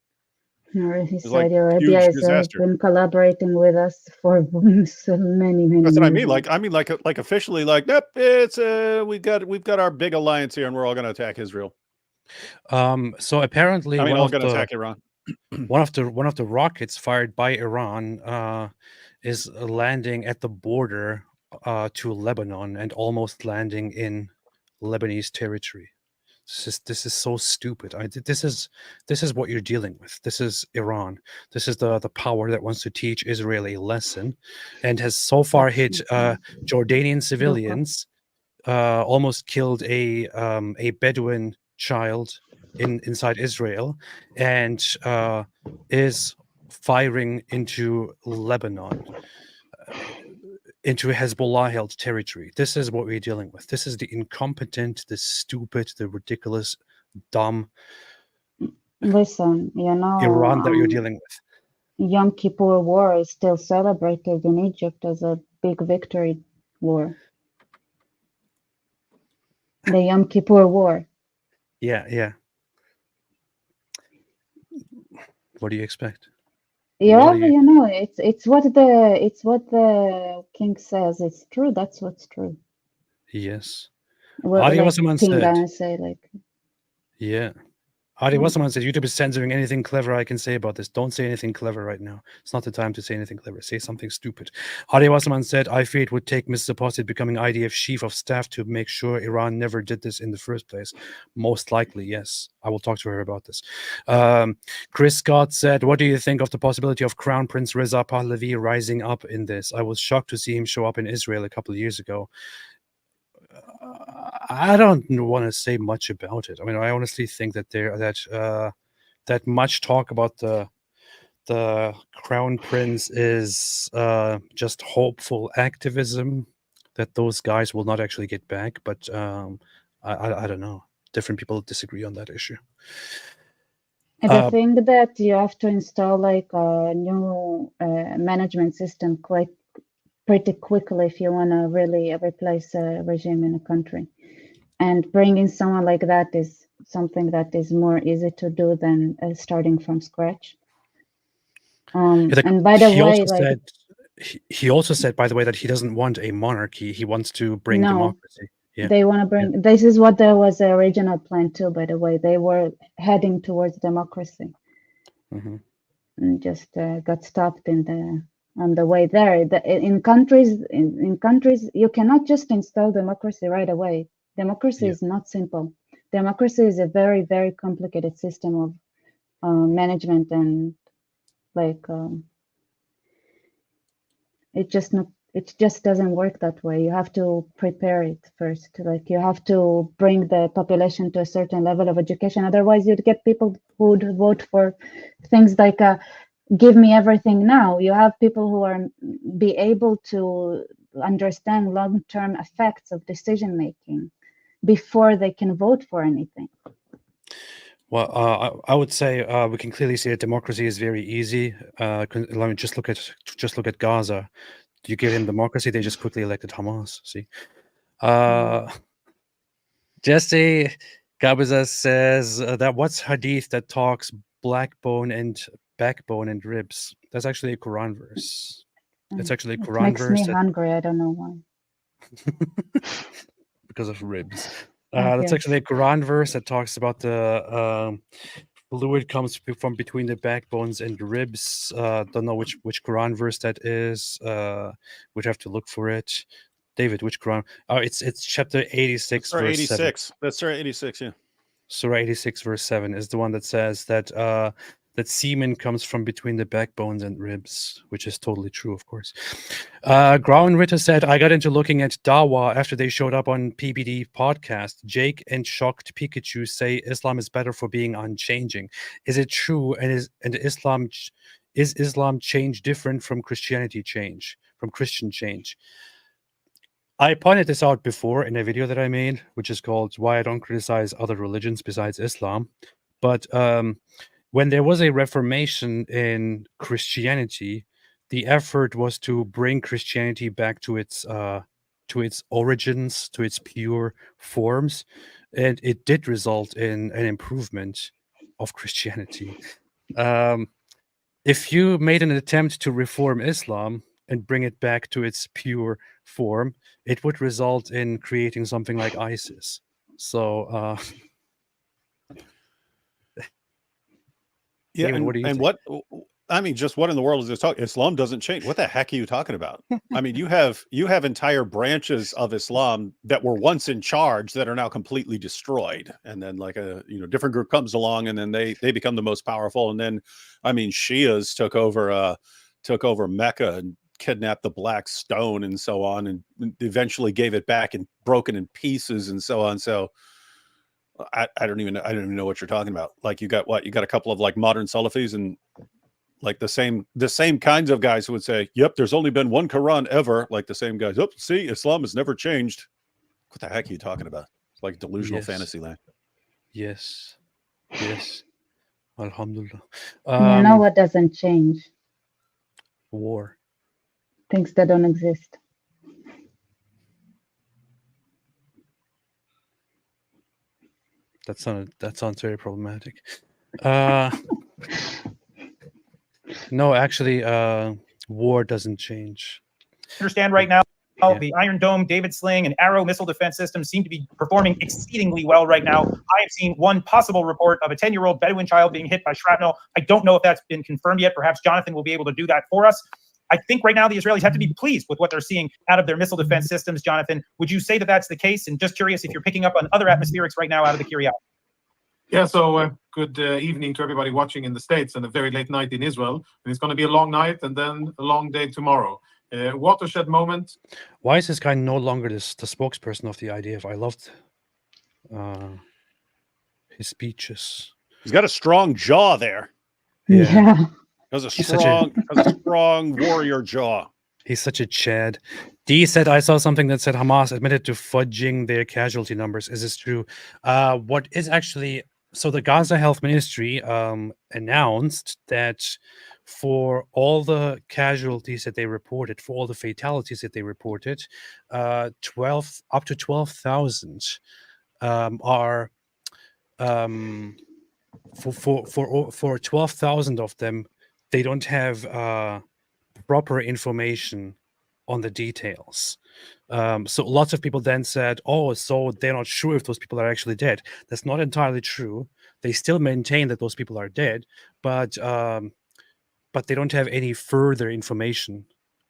Saudi Arabia has been collaborating with us for so many That's what I years. mean. Like officially, like, nope, it's we've got our big alliance here, and we're all going to attack Israel. So apparently, all going to attack Iran. One of the rockets fired by Iran is landing at the border to Lebanon and almost landing in Lebanese territory. This is so stupid. This is what you're dealing with. This is Iran. This is the power that wants to teach Israel a lesson, and has so far hit Jordanian civilians. Almost killed a Bedouin child inside Israel, and is firing into Lebanon, into Hezbollah-held territory. This is what we're dealing with. This is the incompetent, the stupid, the ridiculous, dumb Listen, Iran that you're dealing with. Yom Kippur War is still celebrated in Egypt as a big victory war. The Yom Kippur War. Yeah. What do you expect? Yeah, it's what the king says. It's true. That's what's true. Yes. Well, Adi like Wasserman King said. Gonna say, like. Yeah. Adi Wasserman said, YouTube is censoring anything clever I can say about this. Don't say anything clever right now. It's not the time to say anything clever. Say something stupid. Adi Wasserman said, I fear it would take Mr. Posset becoming IDF chief of staff to make sure Iran never did this in the first place. Most likely, yes. I will talk to her about this. Chris Scott said, what do you think of the possibility of Crown Prince Reza Pahlavi rising up in this? I was shocked to see him show up in Israel a couple of years ago. I don't want to say much about it. I mean, I honestly think that that much talk about the Crown Prince is just hopeful activism that those guys will not actually get back. But I don't know. Different people disagree on that issue. The thing that you have to install like a new management system pretty quickly if you want to really replace a regime in a country. and bringing someone like that is something that is more easy to do than starting from scratch. And by the he way, also like said he also said, by the way, that he doesn't want a monarchy. He wants to bring no, democracy. Yeah. they want to bring. This is what there was the original plan too. By the way, they were heading towards democracy, and just got stopped on the way there. In countries, you cannot just install democracy right away. Democracy is not simple. Democracy is a very, very complicated system of management, and like it just doesn't work that way. You have to prepare it first. Like you have to bring the population to a certain level of education. Otherwise, you'd get people who would vote for things like give me everything now. You have people who are be able to understand long-term effects of decision making before they can vote for anything. Well, I would say we can clearly see that democracy is very easy. Just look at Gaza. You give them democracy, they just quickly elected Hamas. See, Jesse Gabaza says that what's hadith that talks backbone and ribs? That's actually a Quran verse. It's actually a Quran makes verse. Me hungry. I don't know why. Because of ribs. That's actually a Quran verse that talks about the fluid comes from between the backbones and the ribs. Don't know which Quran verse that is. We'd have to look for it. David, which Quran? Oh, it's chapter 86, Surah verse 86. 7. That's Surah 86, yeah. Surah 86, verse 7 is the one that says that that semen comes from between the backbones and ribs, which is totally true, of course. Grauen Ritter said, I got into looking at Dawa after they showed up on PBD podcast. Jake and Shocked Pikachu say Islam is better for being unchanging. Is it true? Is Islam change different from Christianity change, from Christian change? I pointed this out before in a video that I made, which is called Why I Don't Criticize Other Religions Besides Islam. But when there was a reformation in Christianity, the effort was to bring Christianity back to its origins, to its pure forms, and it did result in an improvement of Christianity. If you made an attempt to reform Islam and bring it back to its pure form, it would result in creating something like ISIS. So yeah, David, what do you think? what I mean, just what in the world is this talk? Islam doesn't change. What the heck are you talking about? I mean, you have entire branches of Islam that were once in charge that are now completely destroyed, and then like a different group comes along, and then they become the most powerful, and then I mean, Shias took over Mecca and kidnapped the Black Stone and so on, and eventually gave it back and broken in pieces and so on. So I don't even know what you're talking about. Like you got a couple of like modern Salafis and like the same kinds of guys who would say, yep, there's only been one Quran ever. Like the same guys, oh, see, Islam has never changed. What the heck are you talking about? It's like delusional fantasy land. Yes. Alhamdulillah. You know what doesn't change? War. Things that don't exist. That sounds very problematic. No, actually, war doesn't change. Understand right now, the Iron Dome, David Sling, and Arrow missile defense systems seem to be performing exceedingly well right now. I have seen one possible report of a 10-year-old Bedouin child being hit by shrapnel. I don't know if that's been confirmed yet. Perhaps Jonathan will be able to do that for us. I think right now the Israelis have to be pleased with what they're seeing out of their missile defense systems. Jonathan, would you say that that's the case? And just curious if you're picking up on other atmospherics right now out of the Kiryat. Yeah, so good evening to everybody watching in the States and a very late night in Israel. And it's going to be a long night and then a long day tomorrow. Watershed moment. Why is this guy no longer the spokesperson of the IDF? I loved his speeches. He's got a strong jaw there. Yeah. Has a strong warrior jaw. He's such a Chad. D said, I saw something that said Hamas admitted to fudging their casualty numbers. Is this true? What is actually... So the Gaza Health Ministry announced that for all the casualties that they reported, for all the fatalities that they reported, up to 12,000 are for 12,000 of them, they don't have proper information on the details. So lots of people then said, oh, so they're not sure if those people are actually dead. That's not entirely true. They still maintain that those people are dead, but they don't have any further information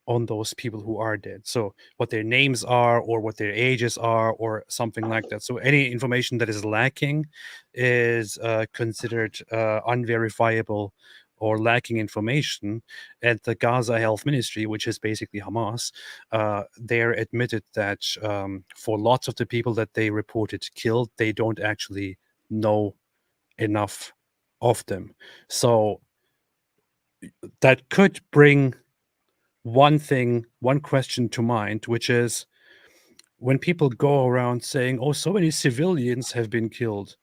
on those people who are dead. So what their names are, or what their ages are, or something like that. So any information that is lacking is considered unverifiable or lacking information. At the Gaza Health Ministry, which is basically Hamas, they're admitted that for lots of the people that they reported killed, they don't actually know enough of them. So that could bring one question to mind, which is when people go around saying, oh, so many civilians have been killed.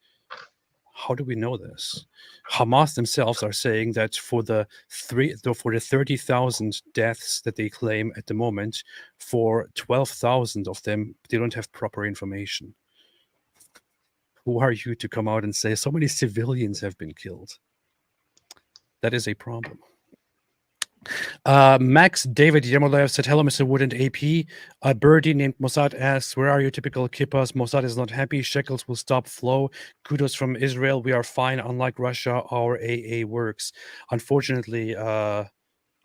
How do we know this? Hamas themselves are saying that for the 30,000 deaths that they claim at the moment, for 12,000 of them, they don't have proper information. Who are you to come out and say so many civilians have been killed? That is a problem. Max David Yemolev said, hello, Mr. Wood and AP. A birdie named Mossad asks, where are your typical kippas? Mossad is not happy. Shekels will stop flow. Kudos from Israel. We are fine. Unlike Russia, our AA works. Unfortunately, I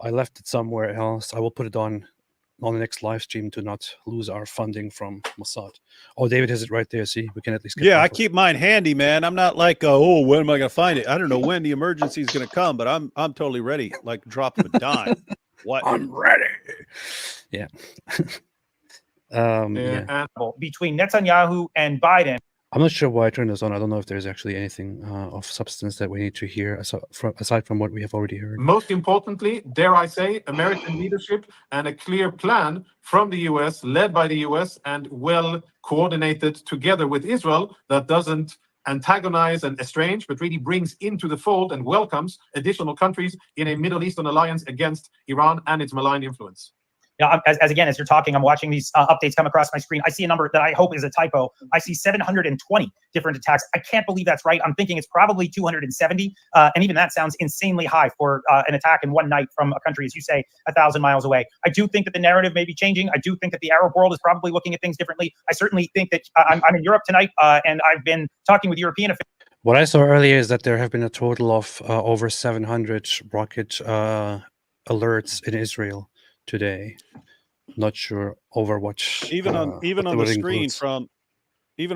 left it somewhere else. I will put it on the next live stream to not lose our funding from Mossad. Oh, David has it right there. See, we can at least get I keep mine handy, man. I'm not like, oh, when am I going to find it? I don't know when the emergency is going to come, but I'm totally ready. Like drop of a dime. What? I'm ready. Yeah. Between Netanyahu and Biden. I'm not sure why I turned this on. I don't know if there's actually anything of substance that we need to hear aside from what we have already heard. Most importantly, dare I say, American leadership and a clear plan from the US, led by the US and well coordinated together with Israel, that doesn't antagonize and estrange, but really brings into the fold and welcomes additional countries in a Middle Eastern alliance against Iran and its malign influence. Yeah, as you're talking, I'm watching these updates come across my screen. I see a number that I hope is a typo. I see 720 different attacks. I can't believe that's right. I'm thinking it's probably 270. And even that sounds insanely high for an attack in one night from a country, as you say, 1,000 miles away. I do think that the narrative may be changing. I do think that the Arab world is probably looking at things differently. I certainly think that I'm in Europe tonight, and I've been talking with European officials. What I saw earlier is that there have been a total of over 700 rocket alerts in Israel today. Not sure over what. Even on the screen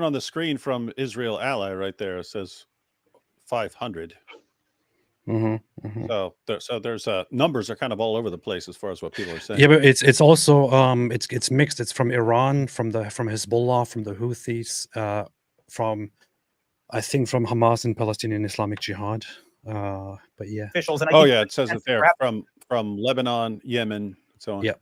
on the screen from Israel Ally right there, it says 500. So there's numbers are kind of all over the place as far as what people are saying. Yeah, but it's also it's mixed. It's from Iran, from Hezbollah, from the Houthis, from I think from Hamas and Palestinian Islamic Jihad. But yeah, officials. And it says it there from Lebanon, Yemen, and so on. Yeah.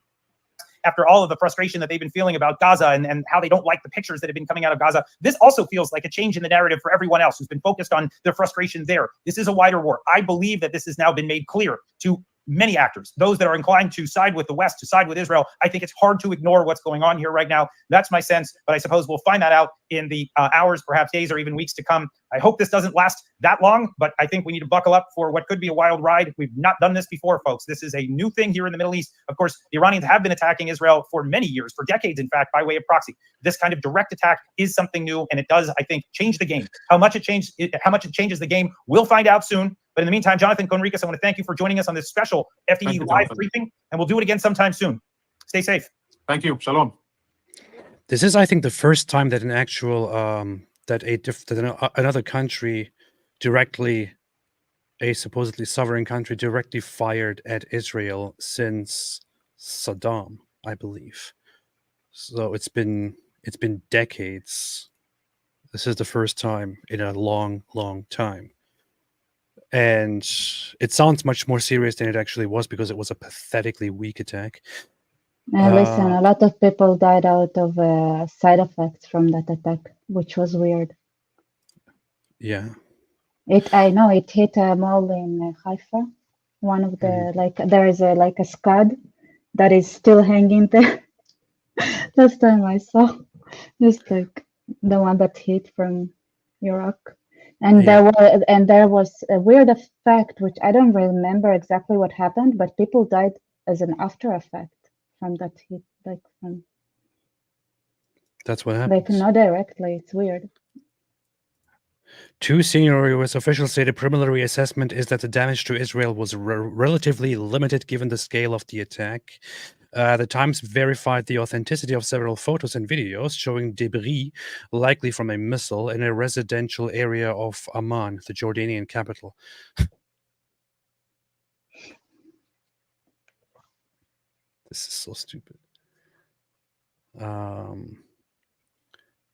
After all of the frustration that they've been feeling about Gaza and how they don't like the pictures that have been coming out of Gaza, this also feels like a change in the narrative for everyone else who's been focused on their frustration there. This is a wider war. I believe that this has now been made clear to many actors, those that are inclined to side with the West, to side with Israel. I think it's hard to ignore what's going on here right now. That's my sense, but I suppose we'll find that out in the hours, perhaps days, or even weeks to come. I hope this doesn't last that long, but I think we need to buckle up for what could be a wild ride. We've not done this before, folks. This is a new thing here in the Middle East. Of course, the Iranians have been attacking Israel for many years, for decades, in fact, by way of proxy. This kind of direct attack is something new, and it does, I think, change the game. How much it changes the game, we'll find out soon. But in the meantime, Jonathan Conricus, I want to thank you for joining us on this special FDD live briefing, and we'll do it again sometime soon. Stay safe. Thank you. Shalom. This is, I think, the first time that an actual another country directly, a supposedly sovereign country, directly fired at Israel since Saddam, I believe. So it's been decades. This is the first time in a long, long time. And it sounds much more serious than it actually was because it was a pathetically weak attack. Listen, a lot of people died out of side effects from that attack, which was weird. Yeah. I know it hit a mall in Haifa. One of the there is a Scud that is still hanging there. Last time I saw, just the one that hit from Iraq. And Yeah. there was a weird effect, which I don't remember exactly what happened, but people died as an after effect from that hit, like That's what like happens. not directly. It's weird. 2 senior U.S. officials say the preliminary assessment is that the damage to Israel was relatively limited given the scale of the attack. The Times verified the authenticity of several photos and videos showing debris, likely from a missile, in a residential area of Amman, the Jordanian capital. This is so stupid.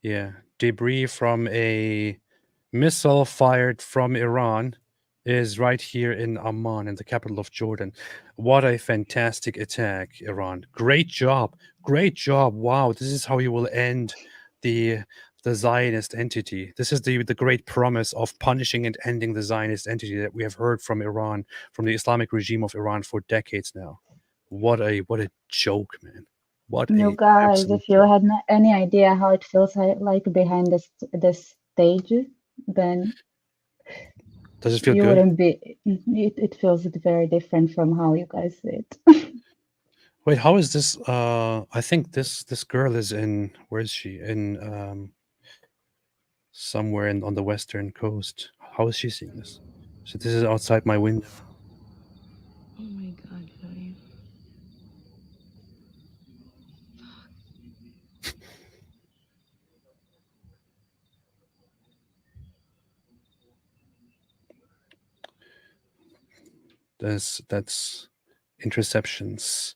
Yeah, debris from a missile fired from Iran is right here in Amman, in the capital of Jordan. What a fantastic attack, Iran. Great job. Great job. Wow, this is how you will end the Zionist entity. This is the great promise of punishing and ending the Zionist entity that we have heard from Iran, from the Islamic regime of Iran for decades now. What a joke, man. What You a guys, absolute if you had any idea how it feels like behind this stage, then Does it feel you good? wouldn't be. It feels very different from how you guys see it. Wait, how is this? I think this girl is in, where is she? In somewhere on the western coast. How is she seeing this? So this is outside my window. Oh my God, Ryan. That's interceptions.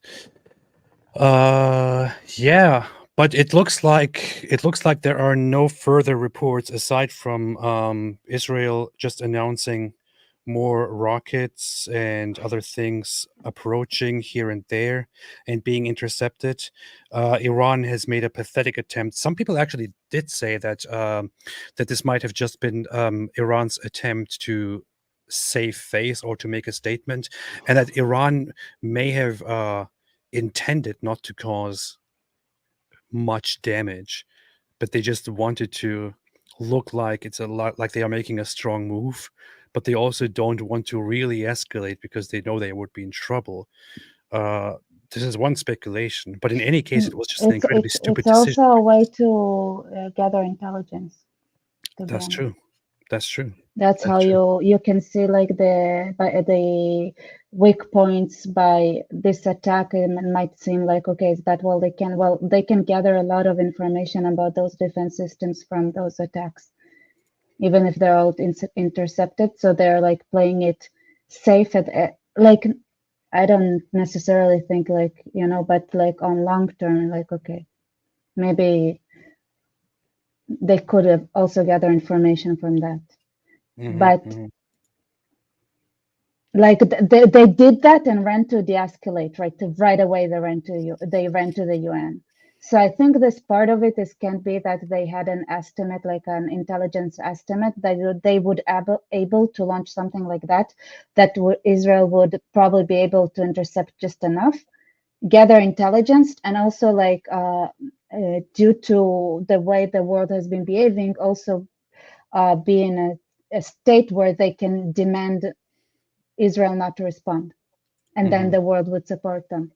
Yeah, but it looks like there are no further reports aside from Israel just announcing more rockets and other things approaching here and there and being intercepted. Iran has made a pathetic attempt. Some people actually did say that that this might have just been Iran's attempt to save face or to make a statement, and that Iran may have intended not to cause much damage, but they just wanted to look like it's a lot like they are making a strong move, but they also don't want to really escalate because they know they would be in trouble. This is one speculation, but in any case, it was just an incredibly stupid It's also decision. a way to gather intelligence. To be That's honest. true. That's true. That's how you can see like the weak points by this attack. It might seem like, okay, is that they can gather a lot of information about those defense systems from those attacks, even if they're all intercepted. So they're like playing it safe at like, I don't necessarily think like, but like on long term, like, okay, maybe they could have also gathered information from that. But like they did that and ran to de-escalate, right away. They ran to the UN. So I think this part of it can be that they had an estimate, like an intelligence estimate, that they would able to launch something like that Israel would probably be able to intercept just enough, gather intelligence, and also like due to the way the world has been behaving, also be in a state where they can demand Israel not to respond, and then the world would support them,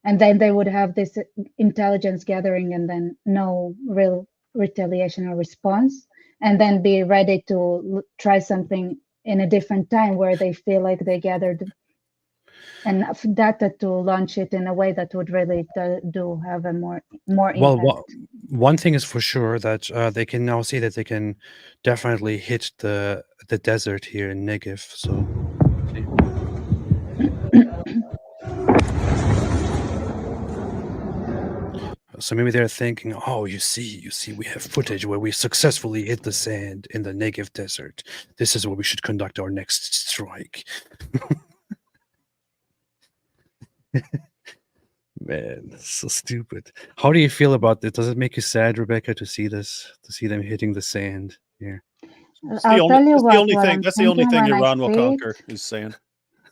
and then they would have this intelligence gathering, and then no real retaliation or response, and then be ready to try something in a different time where they feel like they gathered enough data to launch it in a way that would really do have a more impact. Well, one thing is for sure that they can now see that they can definitely hit the desert here in Negev. So maybe they're thinking, oh, you see, we have footage where we successfully hit the sand in the Negev desert. This is where we should conduct our next strike. Man, that's so stupid. How do you feel about this? Does it make you sad, Rebecca, to see this, to see them hitting the sand here? I'll tell you That's the only thing Iran will conquer is sand.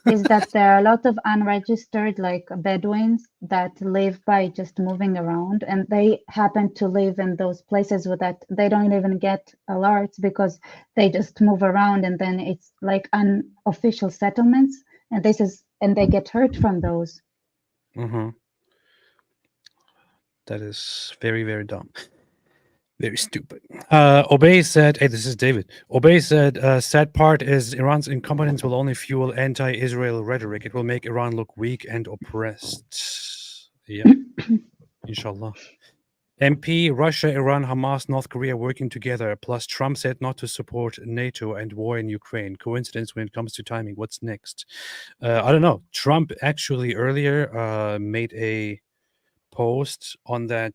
is that there are a lot of unregistered like Bedouins that live by just moving around, and they happen to live in those places where that they don't even get alerts because they just move around, and then it's like unofficial settlements, and they get hurt from those. Mm-hmm. That is very, very dumb. Very stupid. Obey said, hey, this is David. Obey said, sad part is Iran's incompetence will only fuel anti-Israel rhetoric. It will make Iran look weak and oppressed. Yeah, inshallah. MP, Russia, Iran, Hamas, North Korea working together. Plus Trump said not to support NATO and war in Ukraine. Coincidence when it comes to timing. What's next? I don't know. Trump actually earlier made a post on that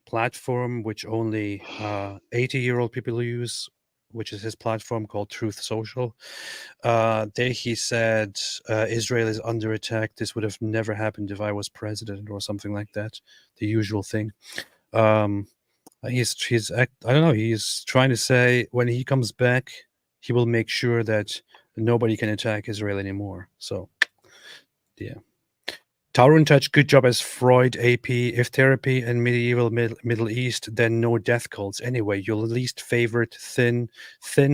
platform which only 80-year-old people use, which is his platform called Truth Social. There he said Israel is under attack. This would have never happened if I was president, or something like that. The usual thing. He's I don't know. He's trying to say when he comes back, he will make sure that nobody can attack Israel anymore. So, yeah. Taurun Touch, good job as Freud, AP. If therapy and medieval Middle East, then no death cults. Anyway, your least favorite thin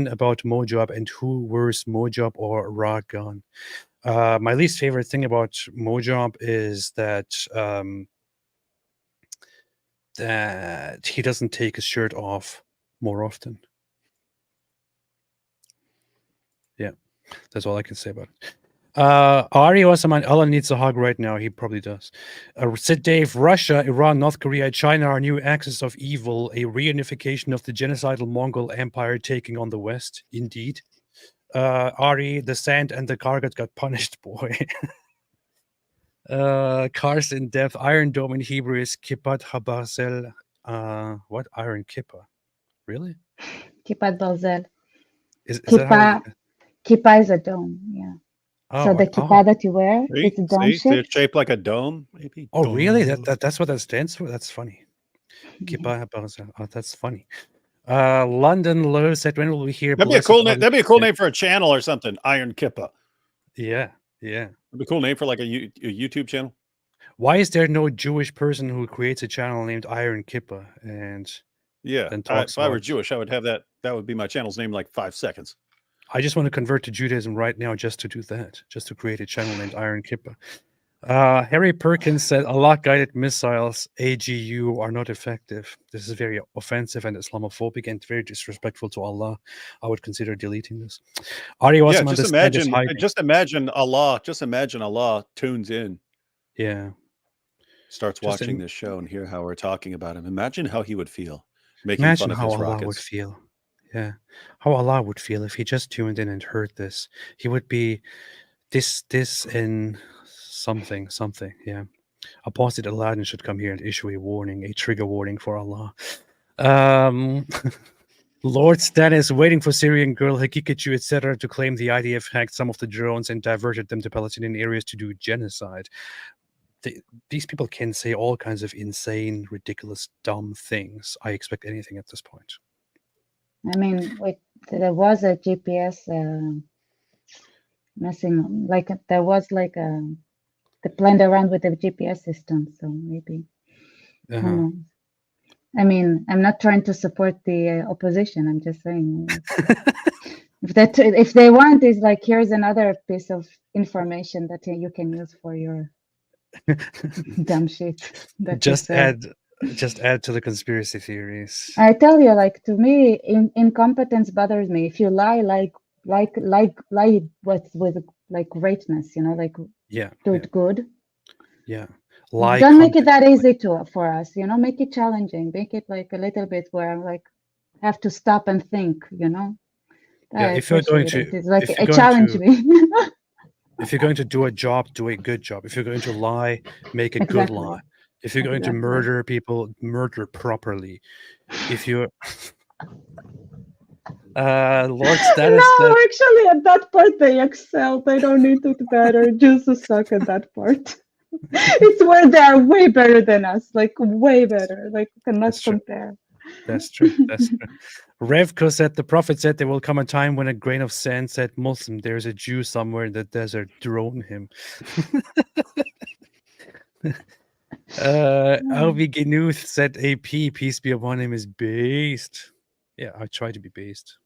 about Mojab, and who worse, Mojab or Ragan? My least favorite thing about Mojab is that that he doesn't take his shirt off more often. Yeah, that's all I can say about it. Ari Osaman, Alan needs a hug right now. He probably does. Sid Dave, Russia, Iran, North Korea, China are new axis of evil, a reunification of the genocidal Mongol Empire taking on the West. Indeed. Ari, the sand and the cargot got punished, boy. Carson Depth, Iron Dome in Hebrew is Kippat Habarzel. What? Iron Kippa? Really? Kippat Barzel. Is that how Kippa is a dome, yeah. Oh, so the kippah that you wear, See? it's a dome See? shape. It's shaped like a dome, maybe. Oh, really? That's what that stands for? That's funny. Kippa Habarzel. Oh, that's funny. London Low said, when will we hear? That'd be a cool name. That'd be a cool name for a channel or something. Iron Kippa. Yeah. That'd be a cool name for like a YouTube channel. Why is there no Jewish person who creates a channel named Iron Kippa and Yeah, then if I were Jewish, I would have that. That would be my channel's name in like 5 seconds. I just want to convert to Judaism right now just to do that, just to create a channel named Iron Kippa. Harry Perkins said, Allah-guided missiles, AGU, are not effective. This is very offensive and Islamophobic and very disrespectful to Allah. I would consider deleting this. Ari Yeah, just imagine Allah tunes in. Yeah. Starts watching this show and hear how we're talking about him. Imagine how he would feel making Imagine fun of how his Allah rockets. would feel. Yeah. How Allah would feel if he just tuned in and heard this. He would be this in something. Yeah. Apostate Aladdin should come here and issue a warning, a trigger warning for Allah. Lord Stannis waiting for Syrian girl Hakikachu, etc., to claim the IDF hacked some of the drones and diverted them to Palestinian areas to do genocide. These people can say all kinds of insane, ridiculous, dumb things. I expect anything at this point. I mean, there was a GPS messing, like there was like they played around with the GPS system, so maybe. Who knows? I mean, I'm not trying to support the opposition. I'm just saying, if they want, is like here's another piece of information that you can use for your dumb shit. Just add to the conspiracy theories. I tell you, like, to me, incompetence bothers me. If you lie, lie with like greatness, you know, like do it good. Yeah. Don't make it that easy for us, you know. Make it challenging. Make it like a little bit where I'm like have to stop and think, you know. Yeah, if you're going to, it's like a challenge me. If you're going to do a job, do a good job. If you're going to lie, make a good lie. If you're going to murder people, murder properly. If you're Lord Stannis. No, actually, at that part they excel. They don't need to do better. Just to suck at that part. It's where they are way better than us. Like way better. Like cannot compare. That's true. That's true. Revko said the prophet said there will come a time when a grain of sand said Muslim. There's a Jew somewhere in the desert. Drone him. Alvi Genuth said AP, peace be upon him, is based. Yeah, I try to be based.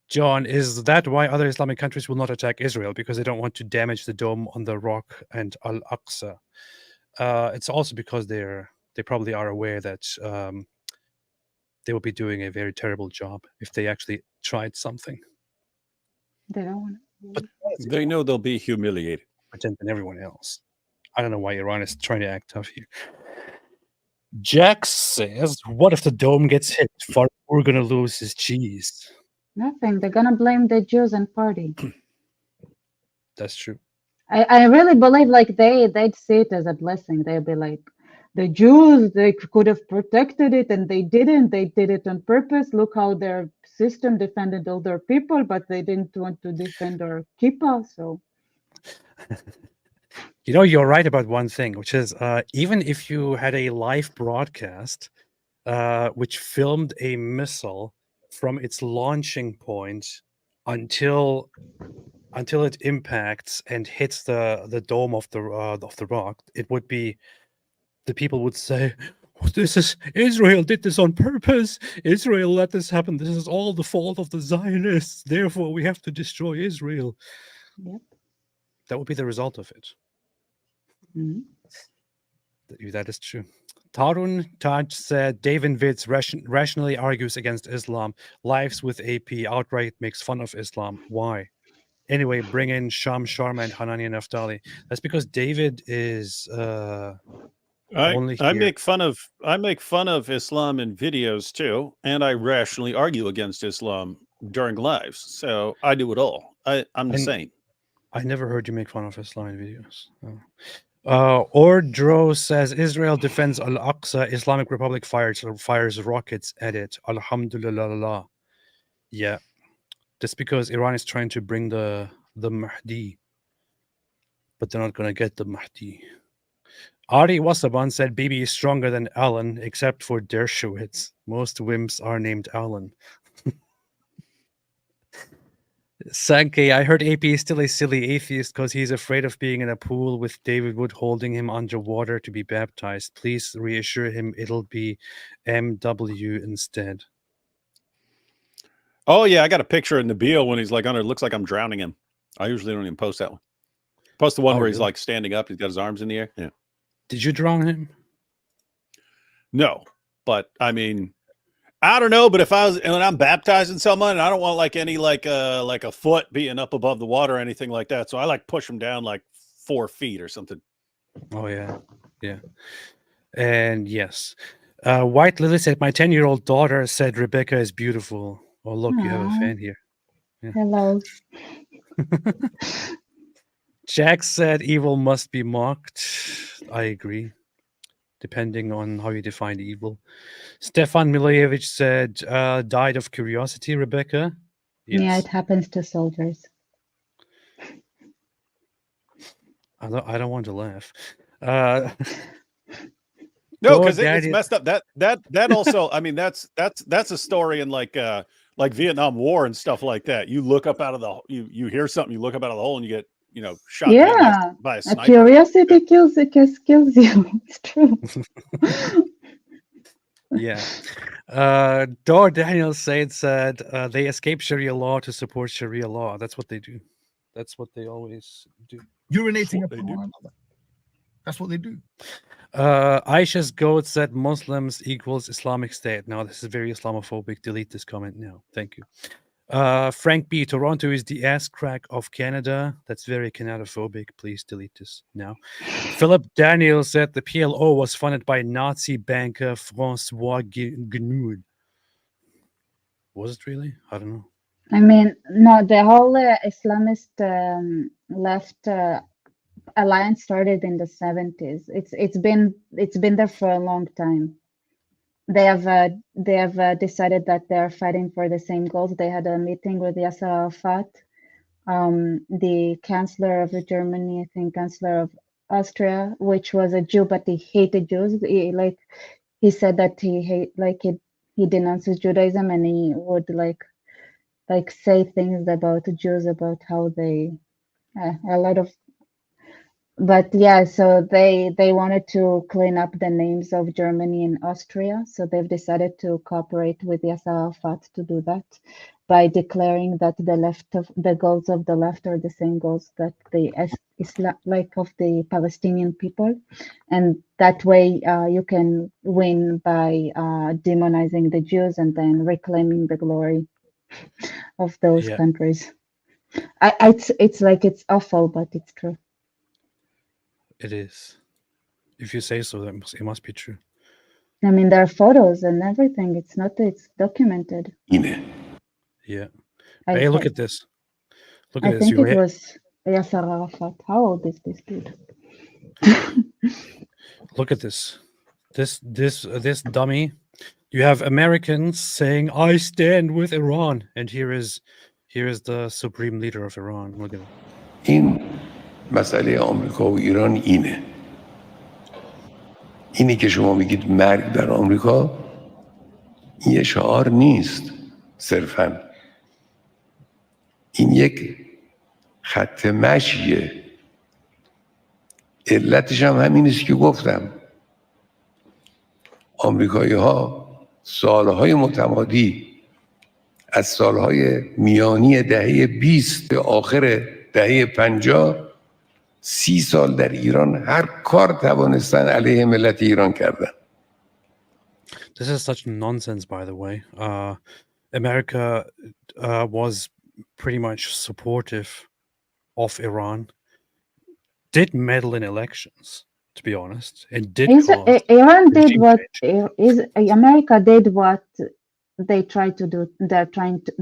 John, is that why other Islamic countries will not attack Israel? Because they don't want to damage the Dome on the Rock and Al-Aqsa. It's also because they probably are aware that they will be doing a very terrible job if they actually tried something. They don't want But They know they'll be humiliated. pretend than everyone else. I don't know why Iran is trying to act tough here. Jack says, what if the Dome gets hit? We're going to lose his cheese. nothing. They're gonna blame the Jews and party. That's true. I really believe like they'd see it as a blessing. They'd be like, the Jews, they could have protected it and they didn't. They did it on purpose. Look how their system defended all their people, but they didn't want to defend our kippah. So You know, you're right about one thing, which is even if you had a live broadcast which filmed a missile from its launching point until it impacts and hits the dome of the rock, it would be, the people would say, this is Israel did this on purpose. Israel let this happen. This is all the fault of the Zionists. Therefore, we have to destroy Israel. Yep. That would be the result of it. Mhm. That is true. Tarun Taj said, David Witz rationally argues against Islam. Lives with AP outright makes fun of Islam. Why? Anyway, bring in Sham Sharma and Hanani Naftali. That's because David is only I here. make fun of Islam in videos too, and I rationally argue against Islam during lives. So I do it all. I'm the same. I never heard you make fun of Islam in videos. Ordro says Israel defends Al-Aqsa. Islamic Republic fires rockets at it. Alhamdulillah. Yeah, just because Iran is trying to bring the Mahdi, but they're not going to get the Mahdi. Ari Wasaban said Bibi is stronger than Alan, except for Dershowitz. Most wimps are named Alan. Sankey, I heard AP is still a silly atheist because he's afraid of being in a pool with David Wood holding him underwater to be baptized. Please reassure him it'll be MW instead. Oh yeah, I got a picture of Nabil when he's like under. Looks like I'm drowning him. I usually don't even post that one. Post the one where he's really? like standing up. He's got his arms in the air. Yeah. Did you drown him? No, but I mean, I don't know. But if I was, and when I'm baptizing someone, I don't want like any like a foot being up above the water or anything like that. So I like push them down like 4 feet or something. Oh yeah, yeah. And yes, White Lily said my 10-year-old daughter said Rebecca is beautiful. Oh look, you have a Aw. fan here. Yeah. Hello. Jack said evil must be mocked. I agree, depending on how you define evil. Stefan Milojevic said died of curiosity, Rebecca. Yeah, Yes. it happens to soldiers. I don't want to laugh. No, Go because it's Daddy- messed up. That also, I mean, that's a story in like Vietnam War and stuff like that. You look up out of the you hear something, you look up out of the hole, and you get shot Yeah, by a a sniper. curiosity kills you. It's true. Yeah. Dor Daniel said they escape Sharia law to support Sharia law. That's what they do. That's what they always do. Urinating they upon do. one another. That's what they do. Aisha's goat said Muslims equals Islamic State. Now this is very Islamophobic. Delete this comment now. Thank you. Frank B. Toronto is the ass crack of Canada. That's very Canadophobic. Please delete this now. Philip Daniel said the PLO was funded by Nazi banker Francois Gnoud. Was it really? I don't know. I mean, no, the whole Islamist left alliance started in the 70s. It's been there for a long time. They have decided that they are fighting for the same goals. They had a meeting with Yasser Arafat, the Chancellor of Germany, I think Chancellor of Austria, which was a Jew, but he hated Jews. he said that he denounces Judaism, and he would like say things about Jews, about how they a lot of. But yeah, so they wanted to clean up the names of Germany and Austria, so they've decided to cooperate with Yasser Arafat to do that by declaring that the goals of the left are the same goals that the of the Palestinian people, and that way you can win by demonizing the Jews and then reclaiming the glory of those Yeah. countries. It's awful, but it's true. It is. If you say so, it must be true. I mean, there are photos and everything. It's documented. اینه. Yeah. Hey, look at this. Look at I this. think it was Yasser Arafat. How old is this dude? Look at this. This dummy. You have Americans saying, "I stand with Iran," and here is the supreme leader of Iran. Look at it. این مسئله آمریکا و ایران اینی که شما میگید مرگ بر آمریکا، این یه شعار نیست صرفاً، این یک خط مشیه. علتش هم همین است که گفتم. آمریکایی ها سالهای متمادی از سالهای میانی دهه 20 به آخر دهه 50 30 سال در ایران هر کار توانستن علیه ملت ایران کردن. This is such nonsense, by the way. America was pretty much supportive of Iran, did meddle in elections, to be honest, and did cause Iran did regime what change. America did what they tried to do.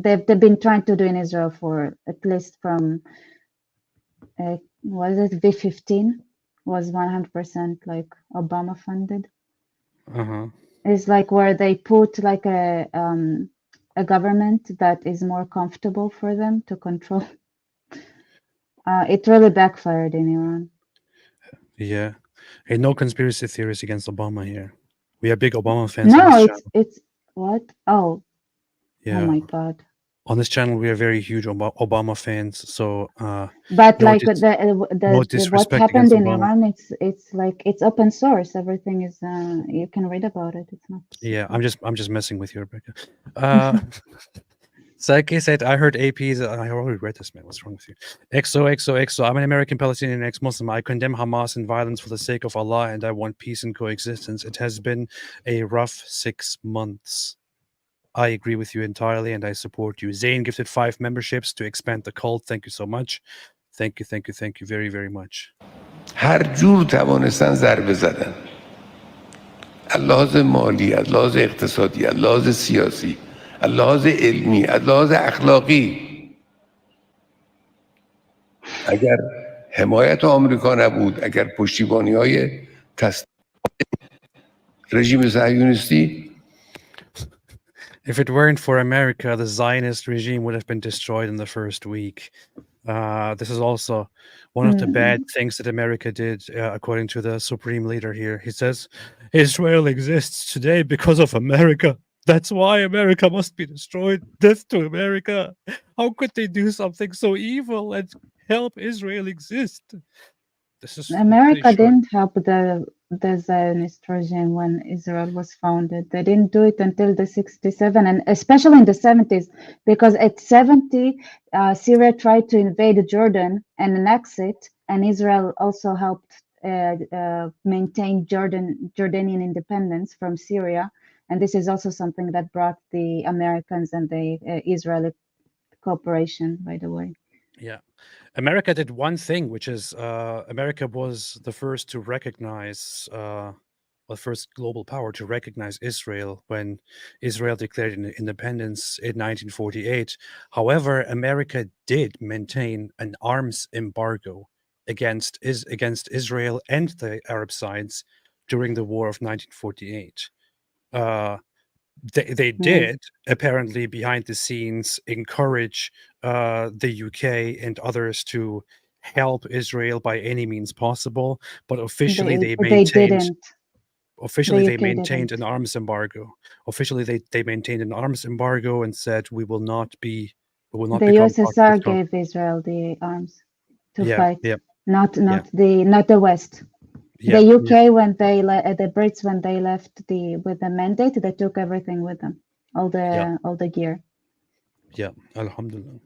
They've been trying to do in Israel for at least from was it V15 was 100% like Obama funded. Uh-huh. It's like where they put like a government that is more comfortable for them to control. It really backfired in Iran. Yeah. Hey, no conspiracy theories against Obama here. We are big Obama fans. No, on this channel. it's what? Oh, Yeah. oh my God. On this channel, we are very huge Obama fans. So, But no like no what disrespect happened against in Obama. Iran, it's like it's open source. Everything is you can read about it. It's not. Yeah, I'm just messing with you, Rebecca. Saiki said, I heard APs. I already read this, man. What's wrong with you? XO. I'm an American Palestinian ex-Muslim. I condemn Hamas and violence for the sake of Allah, and I want peace and coexistence. It has been a rough 6 months. I agree with you entirely, and I support you. Zayn gifted 5 memberships to expand the cult. Thank you so much. Thank you very, very much. هر جور توانستن ضربه زدن، از لحاظ مالی، از لحاظ اقتصادی، از لحاظ سیاسی، از لحاظ علمی، از لحاظ اخلاقی. اگر حمایت آمریکا نبود، اگر پشتیبانی‌های رژیم صهیونیستی، If it weren't for America, the Zionist regime would have been destroyed in the first week. This is also one of the bad things that America did, according to the supreme leader here. He says, Israel exists today because of America. That's why America must be destroyed. Death to America. How could they do something so evil and help Israel exist? This is America didn't help the Zionist regime when Israel was founded. They didn't do it until the 67 and especially in the 70s, because at 70, Syria tried to invade Jordan and annex it, and Israel also helped maintain Jordanian independence from Syria. And this is also something that brought the Americans and the Israeli cooperation, by the way. Yeah. America did one thing, which is America was the first to recognize, the first global power to recognize Israel when Israel declared independence in 1948. However, America did maintain an arms embargo against Israel and the Arab sides during the War of 1948. They did apparently behind the scenes encourage the UK and others to help Israel by any means possible, but officially they maintained. officially they UK maintained didn't. an arms embargo. Officially, they maintained an arms embargo and said we will not The become part of this USSR con-" gave Israel the arms to Yeah, fight, yeah, not yeah, the West. yeah, The yeah, UK when they the Brits when they left with the mandate, they took everything with them, all the gear. yeah. Alhamdulillah.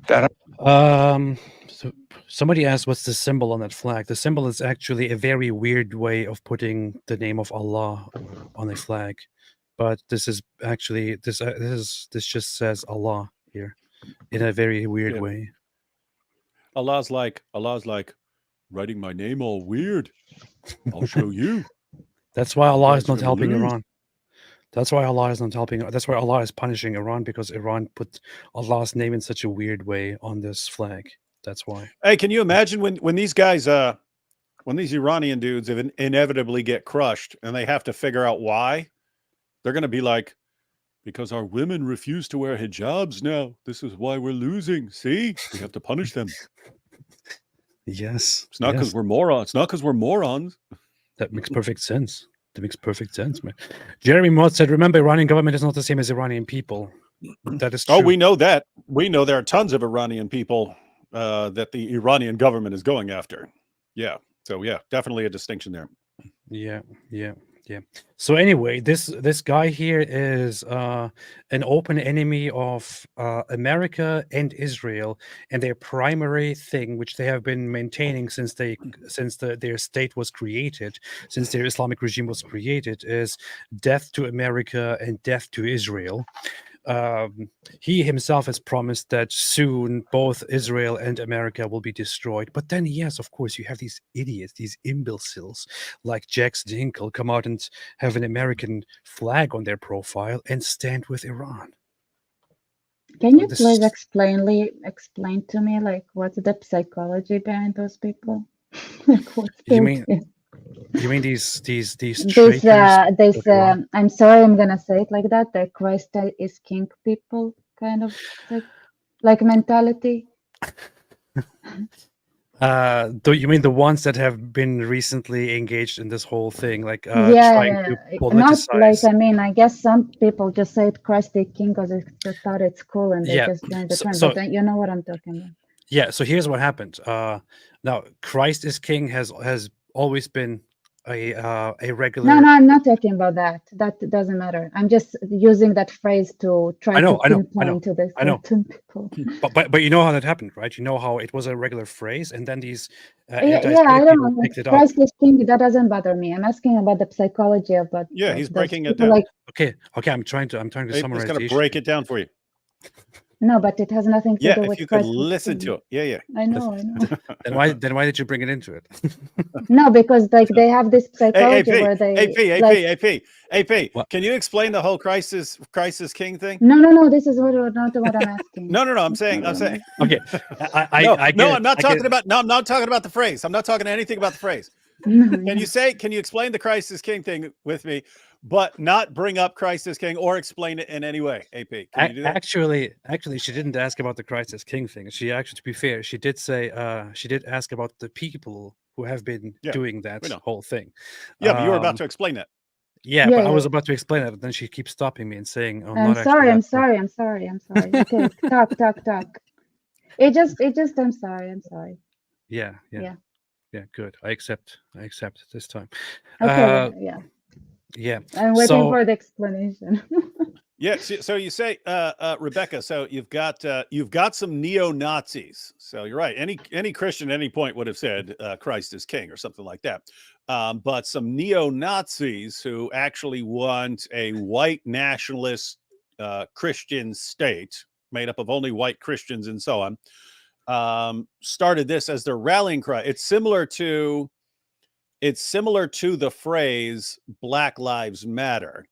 در So somebody asked, "What's the symbol on that flag?" The symbol is actually a very weird way of putting the name of Allah on a flag, but this is actually this just says Allah here in a very weird Yeah. way. Allah's like writing my name all weird. I'll show you. That's why Allah is guys not are helping loose. Iran. That's why Allah is not helping. That's why Allah is punishing Iran, because Iran put Allah's name in such a weird way on this flag. That's why. Hey, can you imagine when these guys when these Iranian dudes inevitably get crushed and they have to figure out why? They're going to be like, because our women refuse to wear hijabs now. This is why we're losing. See, we have to punish them. Yes, It's not because yes, we're morons. It's not because we're morons. that makes perfect sense. That makes perfect sense, man. Jeremy Mott said, "Remember, Iranian government is not the same as Iranian people." That is true. Oh, we know that. We know there are tons of Iranian people that the Iranian government is going after. Yeah. So yeah, definitely a distinction there. Yeah, yeah, yeah. So anyway, this guy here is an open enemy of America and Israel, and their primary thing, which they have been maintaining since their state was created, since their Islamic regime was created, is death to America and death to Israel. He himself has promised that soon both Israel and America will be destroyed. But then, yes, of course, you have these idiots, these imbeciles like Jax Dinkle come out and have an American flag on their profile and stand with Iran. Can you This please is- explain to me like what's the psychology behind those people? Like what's You their mean deal? You mean these this traitors of Iran? I'm sorry, I'm gonna say it like that. The Christ is king people kind of like mentality. Do you mean the ones that have been recently engaged in this whole thing, like Yeah, trying to not like politicize? I mean, I guess some people just say it Christ is king because they thought it's cool and they Yeah, just joined the so- trend. so- But then you know what I'm talking about. Yeah, so here's what happened. Now, Christ is king has always been a regular. No, I'm not talking about that. That doesn't matter. I'm just using that phrase to try I know, to I know, pinpoint to the I know. certain people. But you know how that happened, right? You know how it was a regular phrase, and then these Yeah, I anti-Semitic don't people know. picked it up. Christ is king. That doesn't bother me. I'm asking about the psychology of what. Yeah, like, he's those breaking it people, down. Like, Okay, I'm trying to He's summarize going the to issue. break it down for you. no, but it has nothing to Yeah, do if with you could Christ. is listen king. to it. Yeah, yeah. I know. Then why did you bring it into it? No, because like they have this Hey, psychology where they like, AP. What? Can you explain the whole crisis king thing? no. This is not what I'm asking. No. I'm saying. Okay, No, I get no, it, I'm not I get talking it. about. No, I'm not talking about the phrase. I'm not talking anything about the phrase. No, Can you explain the crisis king thing with me, but not bring up crisis king or explain it in any way? AP, can you do that? Actually, she didn't ask about the crisis king thing. She actually, to be fair, she did say she did ask about the people who have been Yeah, doing that we know. whole thing. Yeah, but you were about Um, to explain that. Yeah, Yeah, but I was yeah. about to explain it, but then she keeps stopping me and saying, "Oh, I'm not actually sorry. that I'm part." sorry. I'm sorry. I'm sorry. Okay, talk. It just. I'm sorry. I'm sorry. Yeah. Yeah. Good. I accept this time. Okay. Yeah. Yeah. I'm waiting So for the explanation. Yeah. So you say, Rebecca. So you've got some neo-Nazis. So you're right. Any Christian at any point would have said Christ is king or something like that. But some neo-Nazis who actually want a white nationalist Christian state made up of only white Christians and so on, started this as their rallying cry. It's similar to the phrase Black Lives Matter,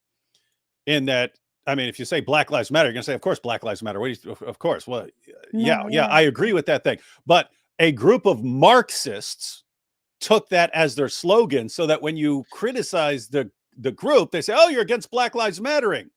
in that, I mean, if you say Black Lives Matter, you're gonna say, of course, Black Lives Matter. Of course. Well, yeah, yeah. I agree with that thing. But a group of Marxists took that as their slogan, so that when you criticize the group, they say, "Oh, you're against Black Lives Mattering."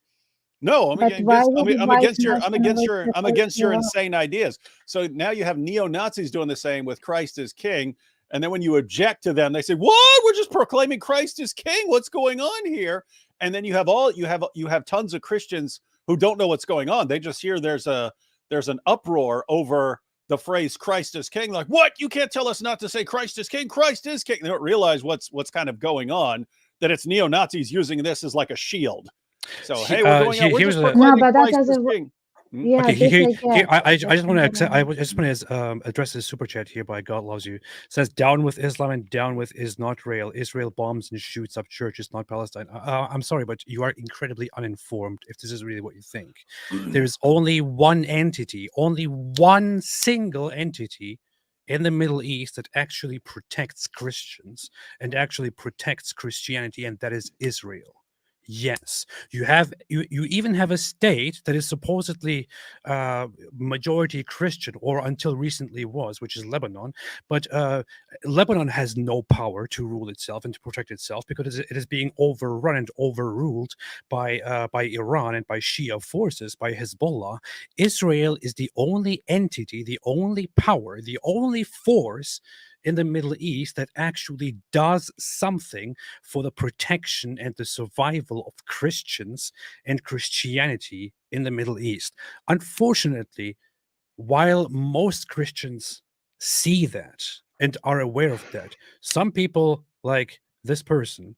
No, I'm But against, why would I'm white against your nationalists insane support ideas. So now you have neo-Nazis doing the same with Christ as king, And then when you object to them, they say, "What? We're just proclaiming Christ is king. What's going on here?" And then you have tons of Christians who don't know what's going on. They just hear there's an uproar over the phrase "Christ is king." Like, what? You can't tell us not to say Christ is king. Christ is king. They don't realize what's kind of going on. That it's neo-Nazis using this as like a shield. So hey, we're going out. We're just proclaiming Christ is king. Yeah, Okay, this I get. I just want to accept. I just want to address this super chat here by God Loves You. It says, "Down with Islam and down with is not real. Israel bombs and shoots up churches, not Palestine." I'm sorry, but you are incredibly uninformed. If this is really what you think, there is only one entity, only one single entity in the Middle East that actually protects Christians and actually protects Christianity, and that is Israel. Yes, you even have a state that is supposedly majority Christian, or until recently was, which is Lebanon. But Lebanon has no power to rule itself and to protect itself because it is being overrun and overruled by Iran and by Shia forces, by Hezbollah. Israel is the only entity, the only power, the only force in the Middle East that actually does something for the protection and the survival of Christians and Christianity in the Middle East. Unfortunately, while most Christians see that and are aware of that, some people, like this person,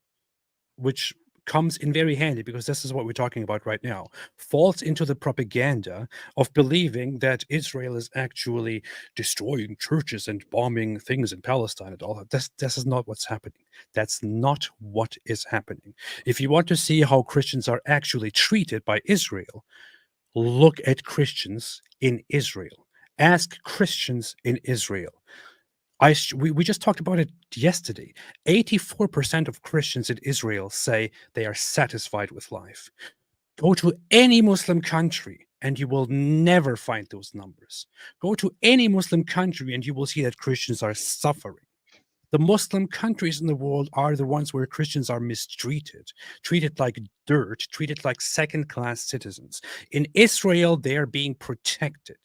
which comes in very handy because this is what we're talking about right now, falls into the propaganda of believing that Israel is actually destroying churches and bombing things in Palestine and all that. This is not what's happening. That's not what is happening. If you want to see how Christians are actually treated by Israel, look at Christians in Israel. Ask Christians in Israel. We just talked about it yesterday. 84% of Christians in Israel say they are satisfied with life. Go to any Muslim country and you will never find those numbers. Go to any Muslim country and you will see that Christians are suffering. The Muslim countries in the world are the ones where Christians are mistreated, treated like dirt, treated like second-class citizens. In Israel, they are being protected,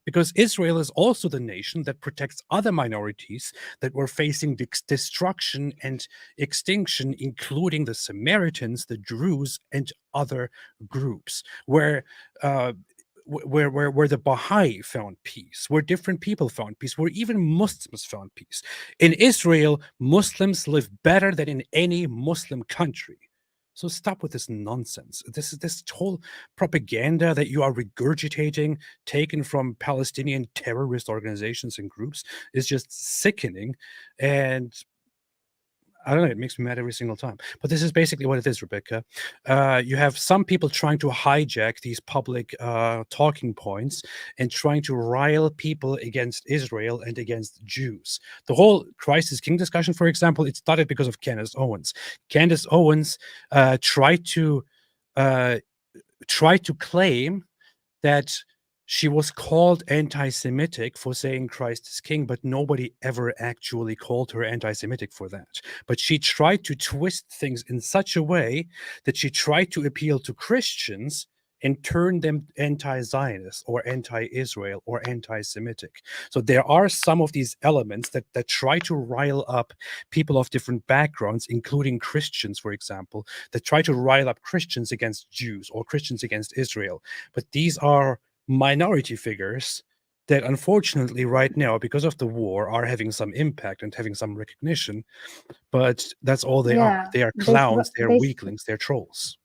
because Israel is also the nation that protects other minorities that were facing destruction and extinction, including the Samaritans, the Druze, and other groups, where the Baha'i found peace, where different people found peace, where even Muslims found peace. In Israel, Muslims live better than in any Muslim country. So stop with this nonsense. This whole propaganda that you are regurgitating, taken from Palestinian terrorist organizations and groups, is just sickening. And I don't know, it makes me mad every single time. But this is basically what it is, Rebecca. You have some people trying to hijack these public talking points and trying to rile people against Israel and against Jews. The whole Christ is King discussion, for example, it started because of Candace Owens. Candace Owens tried to claim that she was called anti-Semitic for saying Christ is king, but nobody ever actually called her anti-Semitic for that. But she tried to twist things in such a way that she tried to appeal to Christians and turn them anti-Zionist or anti-Israel or anti-Semitic. So there are some of these elements that try to rile up people of different backgrounds, including Christians, for example, that try to rile up Christians against Jews or Christians against Israel. But these are minority figures that unfortunately right now, because of the war, are having some impact and having some recognition, but that's all they are. They are clowns, they are weaklings, they're trolls.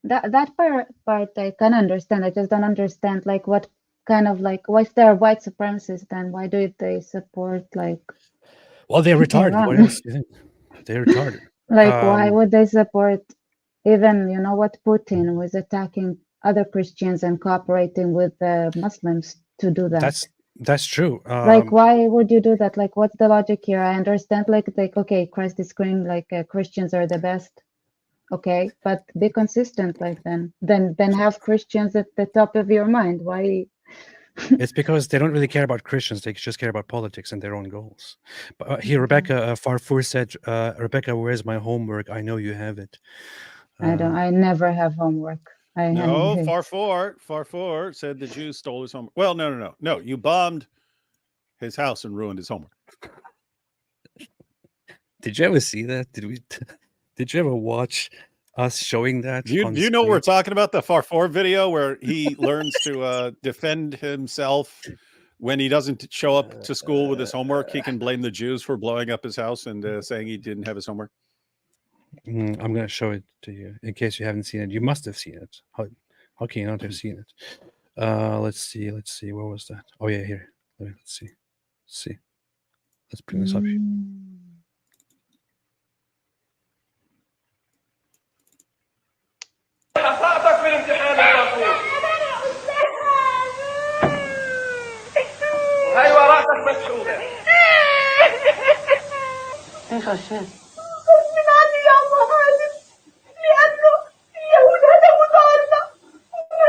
That part I can understand. I just don't understand, like, what kind of, like, why they're white supremacists then? Why do they support, like, well, they're retarded. Iran? What else do you think? They're retarded. Like, why would they support, even, you know what, Putin was attacking other Christians and cooperating with the Muslims to do that? That's true. Like, why would you do that? Like, what's the logic here? I understand, like okay, Christ is king, like Christians are the best. Okay, but be consistent, like then have Christians at the top of your mind. Why? It's because they don't really care about Christians. They just care about politics and their own goals. But here, Rebecca Farfour said, Rebecca, where's my homework? I know you have it. I never have homework. No, Farfour said the Jews stole his homework. Well, no. You bombed his house and ruined his homework. Did you ever see that? Did you ever watch us showing that? Do you know what we're talking about? The Farfour video where he learns to defend himself when he doesn't show up to school with his homework. He can blame the Jews for blowing up his house and saying he didn't have his homework. I'm going to show it to you in case you haven't seen it. You must have seen it. How can you not have seen it? Let's see. Where was that? Oh yeah, here. Let's see. Let's bring this up here. حصلتك في الامتحان الفرفور. هاي ورقتك مسحوبة. ايش عشان؟ من عندي يا الله هذا لأنه اليهود هدموا دارنا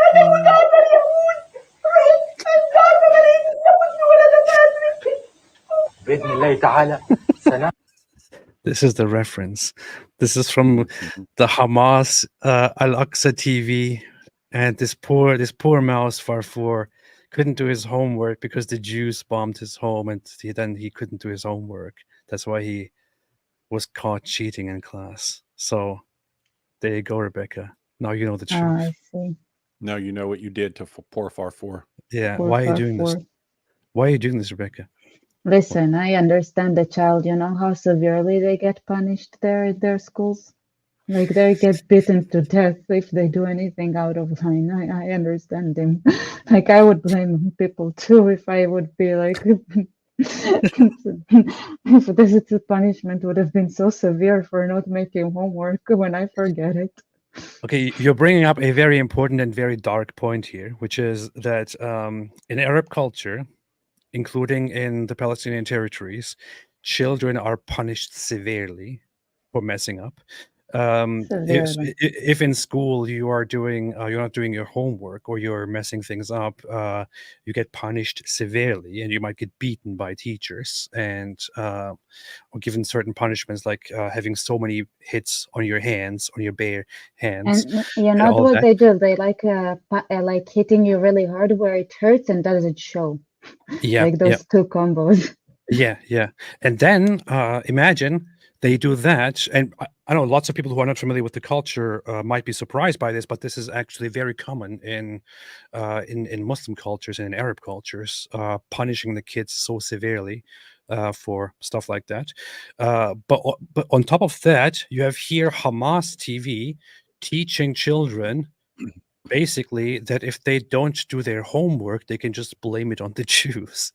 هدموا دارنا اليهود دارنا غريب يسوي ولد بإذن الله تعالى This is the reference. This is from the Hamas Al-Aqsa TV, and this poor mouse Farfour couldn't do his homework because the Jews bombed his home, and then he couldn't do his homework. That's why he was caught cheating in class. So there you go, Rebecca. Now you know the truth. I see. Now you know what you did to poor Farfour. Yeah. Poor Why are you doing this? Farfour. Why are you doing this, Rebecca? Listen, I understand the child. You know how severely they get punished there at their schools? Like they get beaten to death if they do anything out of line. I understand them. Like I would blame people too if I would be like, if this punishment would have been so severe for not making homework when I forget it. Okay, you're bringing up a very important and very dark point here, which is that in Arab culture, including in the Palestinian territories, children are punished severely for messing up. If in school you are doing, you're not doing your homework or you're messing things up, you get punished severely, and you might get beaten by teachers and or given certain punishments like having so many hits on your hands, on your bare hands. And you know what they do? They like hitting you really hard where it hurts and doesn't show. Yeah, like those two combos. Yeah. And then imagine they do that, and I know lots of people who are not familiar with the culture might be surprised by this, but this is actually very common in Muslim cultures and in Arab cultures, punishing the kids so severely for stuff like that. But on top of that, you have here Hamas TV teaching children basically that if they don't do their homework, they can just blame it on the Jews.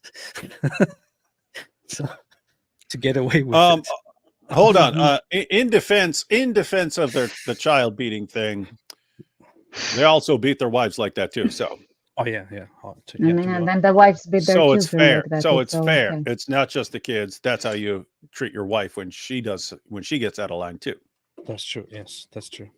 So, to get away with it. Hold on. In defense of the child beating thing, they also beat their wives like that too. So. Oh yeah. And then the wives beat their children. So it's fair. Like that. So it's fair. Okay. It's not just the kids. That's how you treat your wife when she gets out of line too. That's true. Yes, that's true.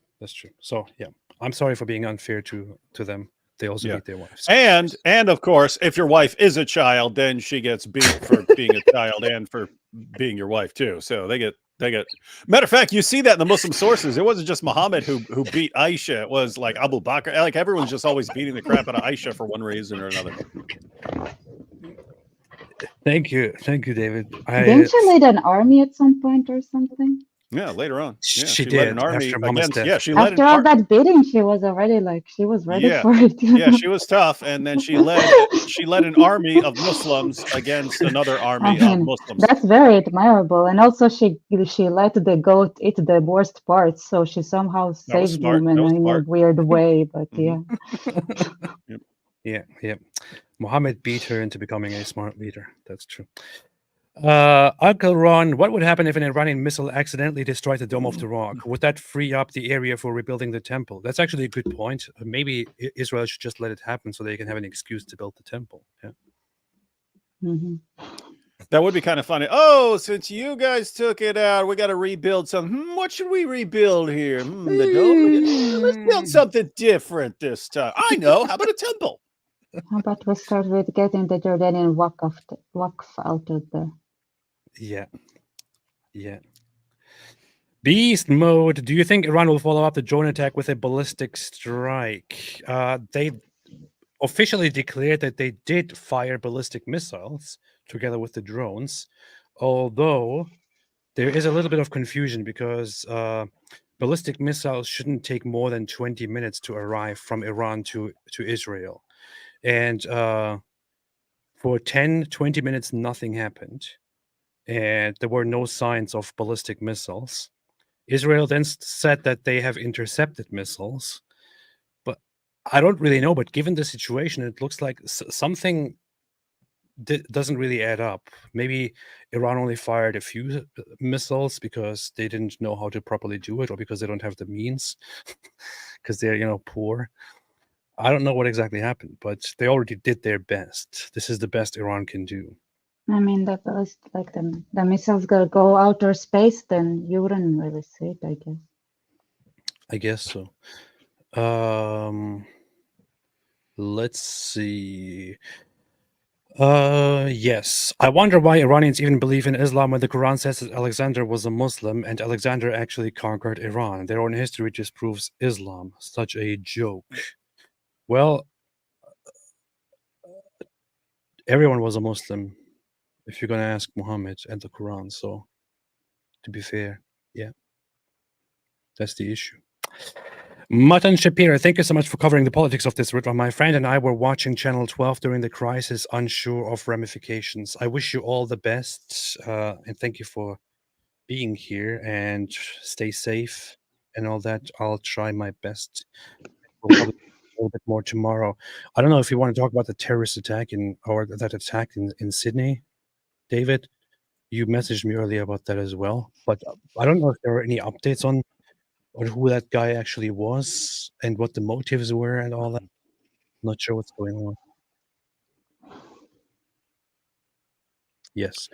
So yeah, I'm sorry for being unfair to them. They also beat their wives. And of course, if your wife is a child, then she gets beat for being a child and for being your wife too. So they get. Matter of fact, you see that in the Muslim sources. It wasn't just Muhammad who beat Aisha. It was like Abu Bakr. Like everyone's just always beating the crap out of Aisha for one reason or another. Thank you, David. Didn't she lead an army at some point or something? Yeah, later on. Yeah, she led did an army after Muhammad's against. death. Yeah, she led After all that beating, she was already ready for it. Yeah, she was tough, and then she led an army of Muslims against another army of Muslims. That's very admirable, and also she let the goat eat the worst parts, so she somehow saved him in a weird way. But yeah. Muhammad beat her into becoming a smart leader. That's true. Uncle Ron, what would happen if an Iranian missile accidentally destroyed the Dome of the Rock? Would that free up the area for rebuilding the temple? That's actually a good point. Maybe Israel should just let it happen so they can have an excuse to build the temple. Yeah. Mm-hmm. That would be kind of funny. Oh, since you guys took it out, we got to rebuild something. What should we rebuild here? The dome? Let's build something different this time. I know. How about a temple? How about we start with getting the Jordanian Waqf out of there? Yeah. Beast mode. Do you think Iran will follow up the drone attack with a ballistic strike? They officially declared that they did fire ballistic missiles together with the drones, although there is a little bit of confusion because ballistic missiles shouldn't take more than 20 minutes to arrive from Iran to Israel. And for 10, 20 minutes, nothing happened. And there were no signs of ballistic missiles. Israel then said that they have intercepted missiles. But I don't really know. But given the situation, it looks like something doesn't really add up. Maybe Iran only fired a few missiles because they didn't know how to properly do it, or because they don't have the means, because they're poor. I don't know what exactly happened, but they already did their best. This is the best Iran can do. I mean, the missiles go outer space, then you wouldn't really see it, I guess. I guess so. Let's see. Yes. I wonder why Iranians even believe in Islam when the Quran says that Alexander was a Muslim and Alexander actually conquered Iran. Their own history disproves Islam. Such a joke. Well, everyone was a Muslim, if you're going to ask Muhammad and the Quran. So, to be fair, yeah, that's the issue. Matan Shapira, thank you so much for covering the politics of this, Ritva. My friend and I were watching Channel 12 during the crisis, unsure of ramifications. I wish you all the best, and thank you for being here, and stay safe and all that. I'll try my best. We'll probably a little bit more tomorrow. I don't know if you want to talk about the terrorist attack or that attack in Sydney, David. You messaged me earlier about that as well, but I don't know if there are any updates on who that guy actually was and what the motives were and all that. I'm not sure what's going on. Yes.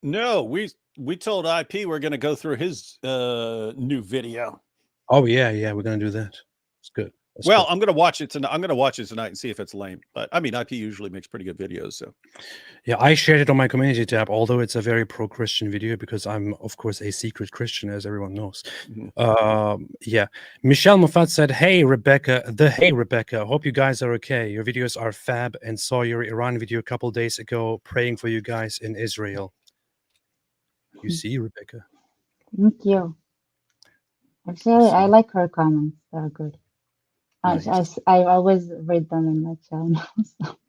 No, we told IP we're going to go through his new video. Oh yeah, we're going to do that. It's good. That's well, good. I'm going to watch it tonight. I'm going to watch it tonight and see if it's lame. But I mean, IP usually makes pretty good videos. So yeah, I shared it on my community tab, although it's a very pro-Christian video because I'm, of course, a secret Christian, as everyone knows. Yeah. Michelle Moffat said, Hey, Rebecca. Hope you guys are okay. Your videos are fab and saw your Iran video a couple days ago, praying for you guys in Israel. You see, Rebecca. Thank you. Actually, I like her comments. They're good. Nice. I always read them in my channel. So.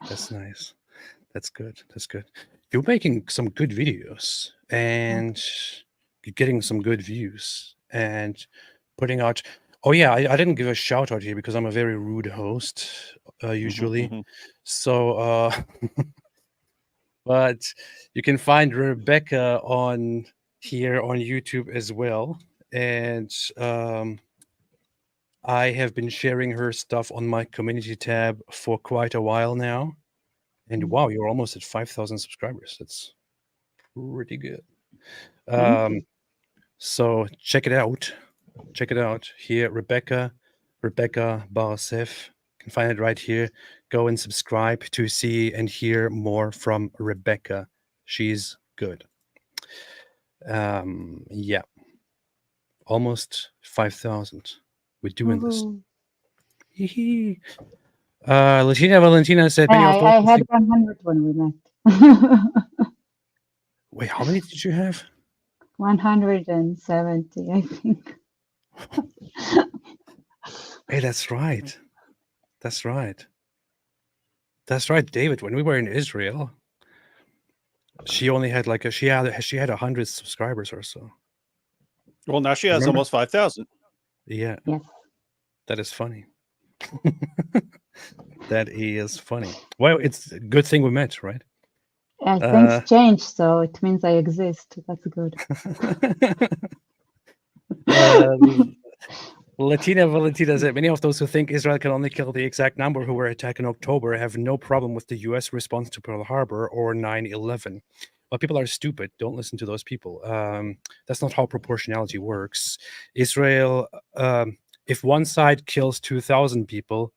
That's nice. That's good. That's good. You're making some good videos and you're getting some good views and putting out. Oh yeah, I didn't give a shout out here because I'm a very rude host usually. So, but you can find Rebecca on here on YouTube as well, and I have been sharing her stuff on my community tab for quite a while now. And wow, you're almost at 5,000 subscribers. That's pretty good. So check it out. Check it out here, Rebecca Barsef. You can find it right here. Go and subscribe to see and hear more from Rebecca. She's good. Yeah. Almost 5,000. We're doing this. Latina Valentina said, I had 100 when we met. Wait, how many did you have? 170, I think. Hey, that's right. That's right. That's right, David. When we were in Israel, she only had she had 100 subscribers or so. Well, now she has almost 5,000. Yeah. Yes. That is funny. That is funny. Well, it's a good thing we met, right? Things change, so it means I exist. That's good. Latina Valentina said, many of those who think Israel can only kill the exact number who were attacked in October have no problem with the U.S. response to Pearl Harbor or 9/11. Well, people are stupid. Don't listen to those people. That's not how proportionality works. Israel, if one side kills 2,000 people,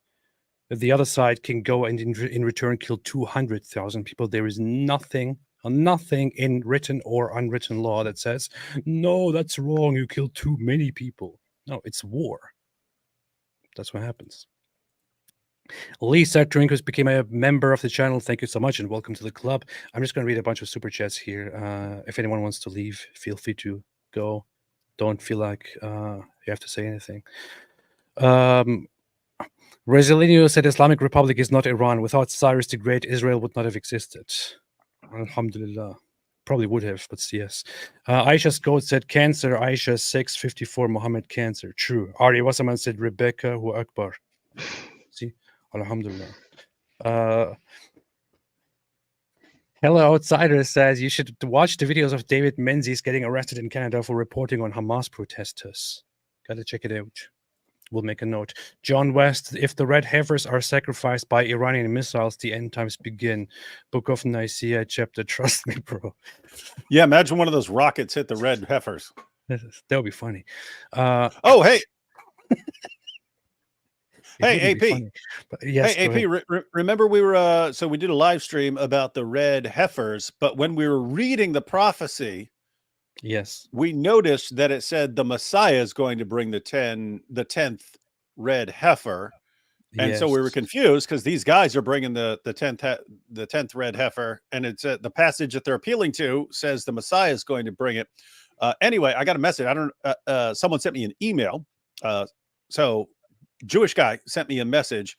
the other side can go and in return kill 200,000 people. There is nothing in written or unwritten law that says, no, that's wrong. You killed too many people. No, it's war. That's what happens. Lisa Trinkus became a member of the channel. Thank you so much and welcome to the club. I'm just going to read a bunch of super chats here. If anyone wants to leave, feel free to go. Don't feel like you have to say anything. Resilino said Islamic Republic is not Iran. Without Cyrus the Great, Israel would not have existed. Alhamdulillah. Probably would have, but yes. Aisha's Goat said cancer. Aisha 654 Muhammad cancer. True. Ari Wasserman said Rebecca Hu Akbar. See? Alhamdulillah. Hello Outsider says you should watch the videos of David Menzies getting arrested in Canada for reporting on Hamas protesters. Gotta check it out. We'll make a note. John West, if the red heifers are sacrificed by Iranian missiles, the end times begin. Book of Nicaea chapter. Trust me, bro. Yeah, imagine one of those rockets hit the red heifers. That would be funny. Oh, hey. Hey, AP. Yes, hey, AP, remember we were, so we did a live stream about the red heifers, but when we were reading the prophecy, yes, we noticed that it said the Messiah is going to bring the 10th red heifer. And so we were confused because these guys are bringing the 10th red heifer. And it's the passage that they're appealing to says the Messiah is going to bring it. Anyway, I got a message. Someone sent me an email. So Jewish guy sent me a message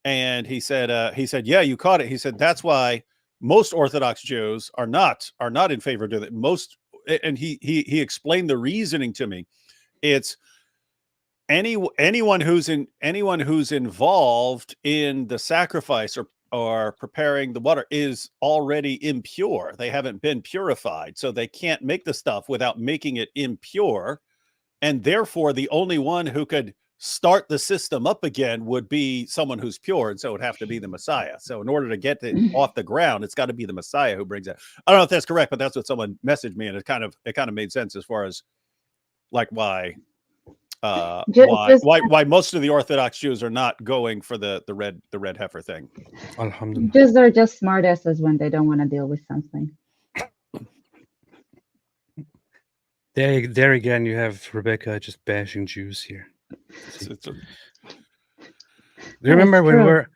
and he said, yeah, you caught it. He said, that's why most Orthodox Jews are not in favor of it. And he explained the reasoning to me. It's anyone who's involved in the sacrifice or preparing the water is already impure. They haven't been purified, so they can't make the stuff without making it impure. And therefore, the only one who could start the system up again would be someone who's pure, and so it would have to be the Messiah. So in order to get it off the ground, it's got to be the Messiah who brings it. I don't know if that's correct, but that's what someone messaged me, and it kind of made sense as far as like why most of the Orthodox Jews are not going for the red heifer thing. Alhamdulillah. Jews are just smartasses when they don't want to deal with something. There again, you have Rebecca just bashing Jews here. Remember when we were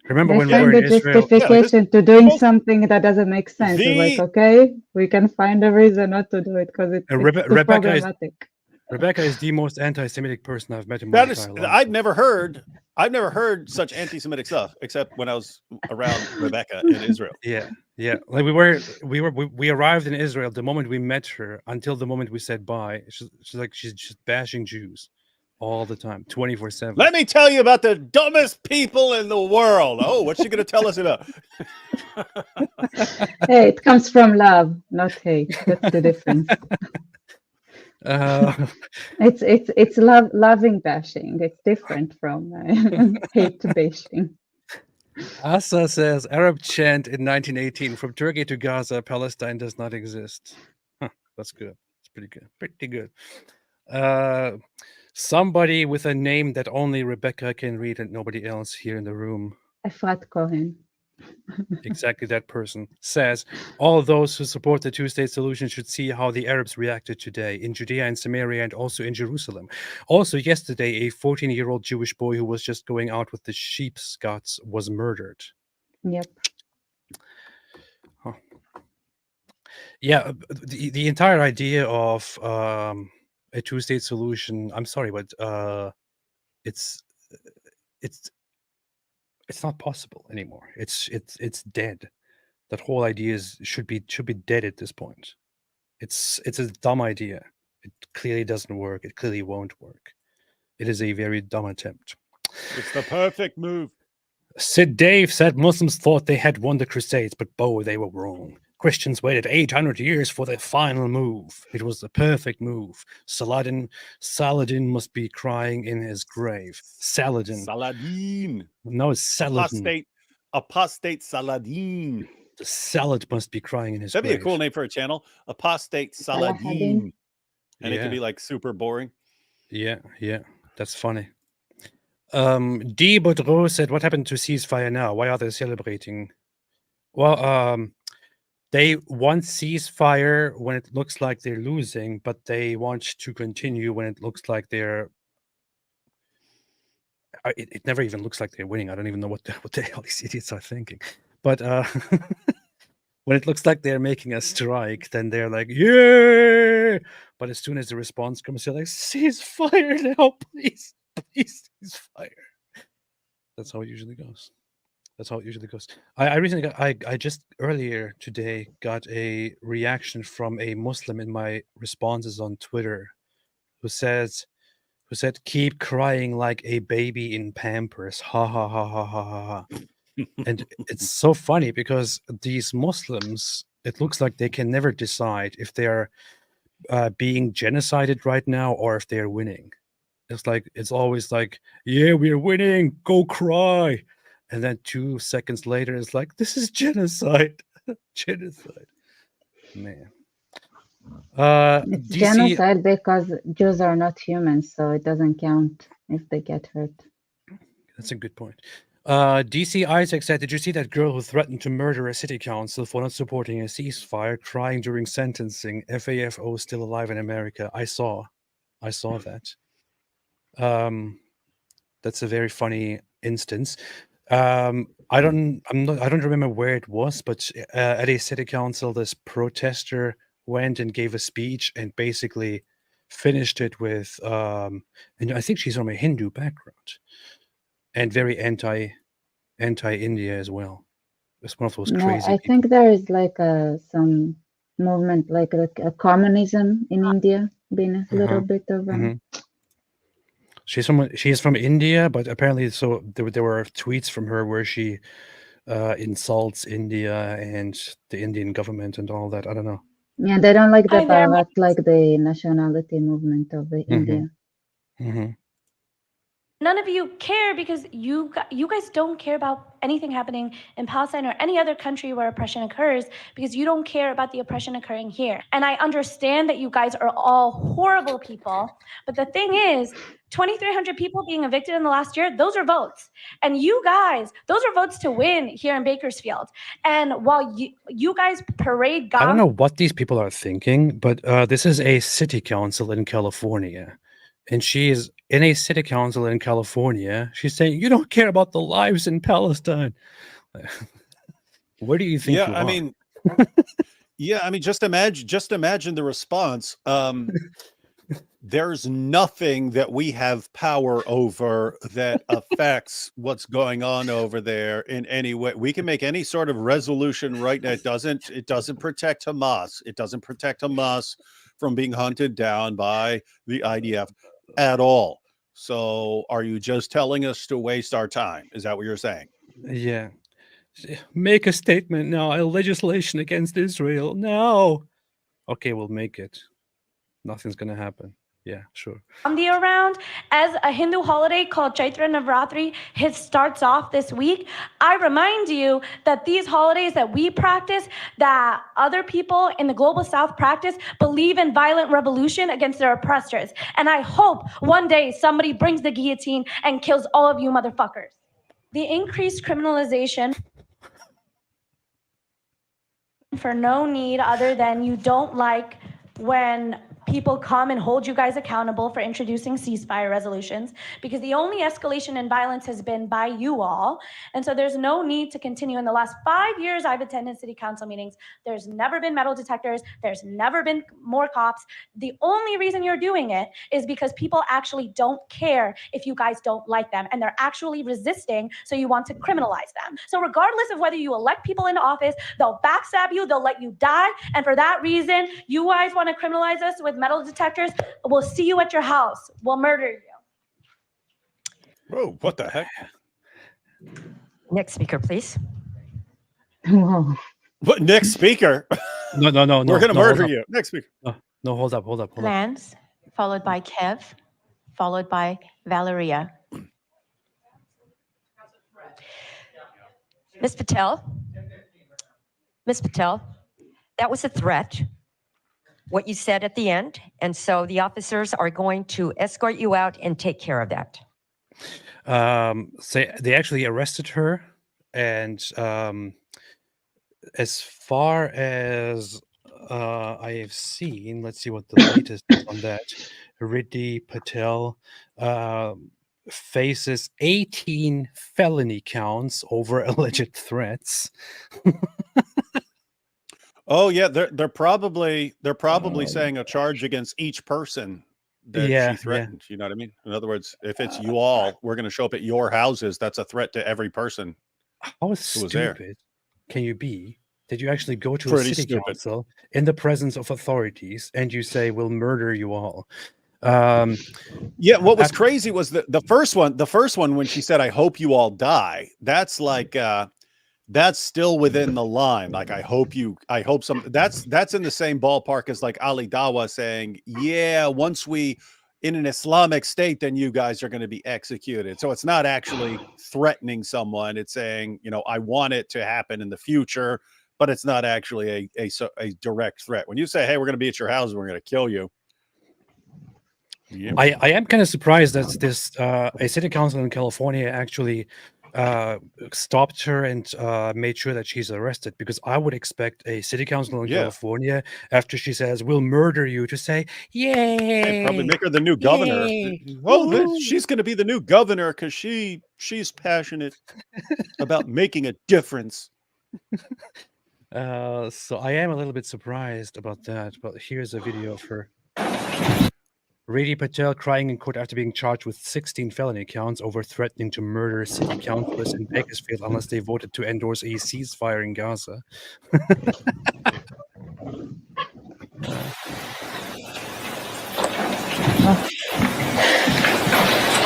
in Israel? Justification to doing something that doesn't make sense. Like, okay, we can find a reason not to do it because it's problematic. Rebecca is the most anti-Semitic person I've met in my entire life. I've never heard such anti-Semitic stuff except when I was around Rebecca in Israel. Yeah. Like we arrived in Israel the moment we met her until the moment we said bye. She's just bashing Jews all the time, 24/7. Let me tell you about the dumbest people in the world. Oh, what's she going to tell us about? Hey, it comes from love, not hate. That's the difference. It's loving bashing. It's different from hate bashing. Asa says Arab chant in 1918 from Turkey to Gaza, Palestine does not exist. Huh, that's good. It's pretty good. Somebody with a name that only Rebecca can read and nobody else here in the room. Efrat Cohen. Exactly that person says all those who support the two-state solution should see how the Arabs reacted today in Judea and Samaria and also in Jerusalem. Also yesterday, a 14-year-old Jewish boy who was just going out with the sheep's guts was murdered. Yep. Huh. Yeah, the entire idea of a two-state solution, I'm sorry, but it's not possible anymore. It's dead. That whole idea should be dead at this point. It's a dumb idea. It clearly doesn't work. It clearly won't work. It is a very dumb attempt. It's the perfect move. Sid Dave said Muslims thought they had won the Crusades, but they were wrong. Christians waited 800 years for their final move. It was the perfect move. Saladin must be crying in his grave. Saladin. No, it's Saladin. Apostate Saladin. The salad must be crying in his grave. That'd be a cool name for a channel. Apostate Saladin. And it could be like super boring. Yeah. That's funny. D. Baudreau said, what happened to ceasefire now? Why are they celebrating? Well, they want ceasefire when it looks like they're losing, but they want to continue when it looks like they're it never even looks like they're winning. I don't even know what the hell these idiots are thinking. But when it looks like they're making a strike, then they're like, yeah. But as soon as the response comes, they're like, ceasefire now, please, please, ceasefire. That's how it usually goes. I recently I just earlier today got a reaction from a Muslim in my responses on Twitter who said, keep crying like a baby in Pampers. Ha ha ha ha ha ha ha. And it's so funny because these Muslims, it looks like they can never decide if they are being genocided right now or if they're winning. It's always like, yeah, we're winning, go cry. And then 2 seconds later, it's like, this is genocide. Genocide. Man. It's DC, genocide because Jews are not humans, so it doesn't count if they get hurt. that's a good point. DC Isaac said, did you see that girl who threatened to murder a city council for not supporting a ceasefire, crying during sentencing? FAFO still alive in America. I saw that. That's a very funny instance. I don't remember where it was, but at a city council, this protester went and gave a speech and basically finished it with, and I think she's from a Hindu background and very anti-India as well. It's one of those No, crazy I people. think there is like some movement, like a communism in India, being a little bit of Mhm. She's from India, but apparently, so there were tweets from her where she insults India and the Indian government and all that. I don't know. yeah, they don't like the Hi there, Bharat, like the nationality movement of the India. Mm-hmm. None of you care because you guys don't care about anything happening in Palestine or any other country where oppression occurs because you don't care about the oppression occurring here. And I understand that you guys are all horrible people, but the thing is, 2,300 people being evicted in the last year, those are votes. And you guys, those are votes to win here in Bakersfield. And while you guys parade I don't guns, know what these people are thinking, but this is a city council in California. And she is in a city council in California. She's saying, you don't care about the lives in Palestine. Where do you think you are? I mean, just imagine the response. There's nothing that we have power over that affects what's going on over there in any way. We can make any sort of resolution right now. It doesn't protect Hamas. It doesn't protect Hamas from being hunted down by the IDF at all. So are you just telling us to waste our time? Is that what you're saying? Yeah. Make a statement now. A legislation against Israel. No. Okay, we'll make it. Nothing's going to happen. Yeah, sure. around as a Hindu holiday called Chaitra Navratri. It starts off this week. I remind you that these holidays that we practice, that other people in the global south practice, believe in violent revolution against their oppressors. And I hope one day somebody brings the guillotine and kills all of you motherfuckers. The increased criminalization for no need other than you don't like when people come and hold you guys accountable for introducing ceasefire resolutions, because the only escalation in violence has been by you all. And so there's no need to continue. In the last 5 years I've attended city council meetings, there's never been metal detectors. There's never been more cops. The only reason you're doing it is because people actually don't care if you guys don't like them, and they're actually resisting. So you want to criminalize them. So regardless of whether you elect people into office, they'll backstab you, they'll let you die. And for that reason, you guys want to criminalize us with metal detectors? We'll see you at your house. We'll murder you. Whoa, what the heck? Next speaker, please. Whoa. What, next speaker? No. We're going to murder you. Next speaker. No, hold up. Lance, followed by Kev, followed by Valeria. Ms. Patel, that was a threat, what you said at the end. And so the officers are going to escort you out and take care of that. So they actually arrested her, and as far as I have seen, let's see what the latest is on that. Riddhi Patel, faces 18 felony counts over alleged threats. Oh yeah, they're probably saying a charge against each person that Yeah, she yeah. threatened. You know what I mean? In other words, if it's you all, we're going to show up at your houses. That's a threat to every person How who was there. stupid can you be? Did you actually go to a Pretty city stupid. council in the presence of authorities and you say, we'll murder you all? Yeah, what was That- crazy was the first one when she said, "I hope you all die." That's like that's still within the line. Like, I hope some. That's in the same ballpark as like Ali Dawa saying, "Yeah, once we in an Islamic state, then you guys are going to be executed." So it's not actually threatening someone. It's saying, you know, I want it to happen in the future, but it's not actually a direct threat. When you say, "Hey, we're going to be at your house and we're going to kill you," yeah. I am kind of surprised that this a city council in California actually stopped her and made sure that she's arrested, because I would expect a city council in Yeah. California, after she says we'll murder you, to say, yay, Hey, probably make her the new governor. yay, Oh, woo." she's going to be the new governor because she's passionate about making a difference. So I am a little bit surprised about that, but here's a video of her. Redi Patel crying in court after being charged with 16 felony counts over threatening to murder city councilors in Bakersfield unless they voted to endorse a ceasefire in Gaza.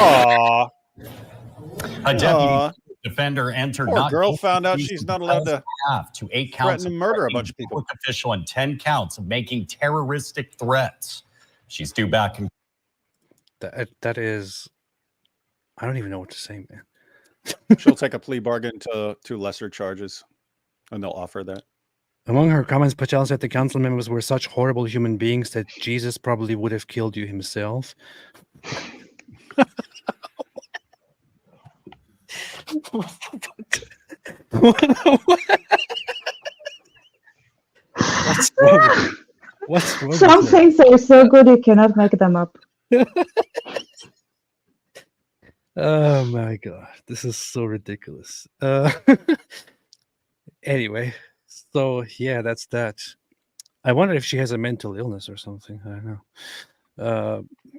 Aw, A deputy aw. defender entered Poor not girl guilty found out pleas she's to not allowed to 12.5 to 8 counts threaten of to murder a threatening bunch of people. public official and 10 counts of making terroristic threats. She's due back in That is, I don't even know what to say, man. She'll take a plea bargain to lesser charges, and they'll offer that. Among her comments, Patel said the council members were such horrible human beings that Jesus probably would have killed you himself. What's wrong? What's wrong? Some things are so good you cannot make them up. Oh my god, this is so ridiculous. Anyway, so yeah, that's that. I wonder if she has a mental illness or something. I don't know.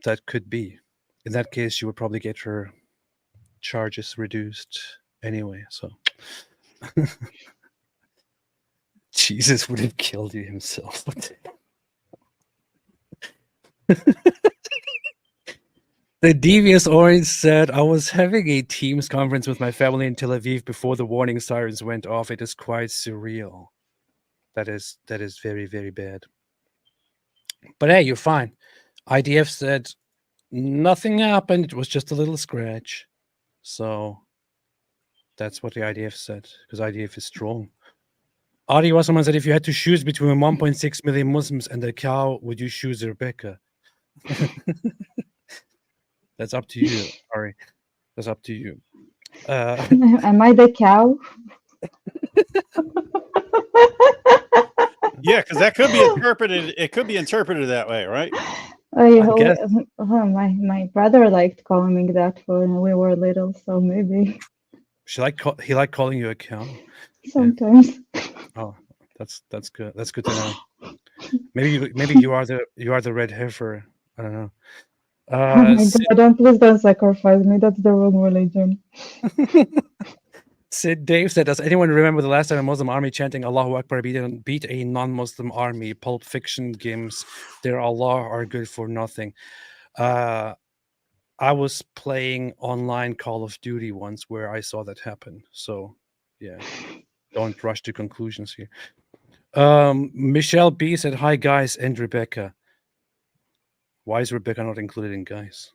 That could be. In that case, she would probably get her charges reduced anyway. So Jesus would have killed you himself. The Devious Orange said, I was having a Teams conference with my family in Tel Aviv before the warning sirens went off. It is quite surreal. That is very, very bad. But hey, you're fine. IDF said nothing happened. It was just a little scratch. So that's what the IDF said, because IDF is strong. Adi Wasserman said, if you had to choose between 1.6 million Muslims and a cow, would you choose Rebecca? That's up to you, Ari. That's up to you. Am I the cow? Yeah, because that could be interpreted. It could be interpreted that way, right? guess. My brother liked calling me that when we were little, so maybe He liked calling you a cow. sometimes. Oh, that's good. That's good to know. Maybe you are the red heifer. I don't know. Oh my God, please don't sacrifice me. That's the wrong religion. Sid Dave said, does anyone remember the last time a Muslim army chanting Allahu Akbar beat a non-Muslim army? Pulp Fiction games, their Allah are good for nothing. I was playing online Call of Duty once where I saw that happen. So, yeah, don't rush to conclusions here. Michelle B said, hi, guys, and Rebecca. Why is Rebecca not included in guys?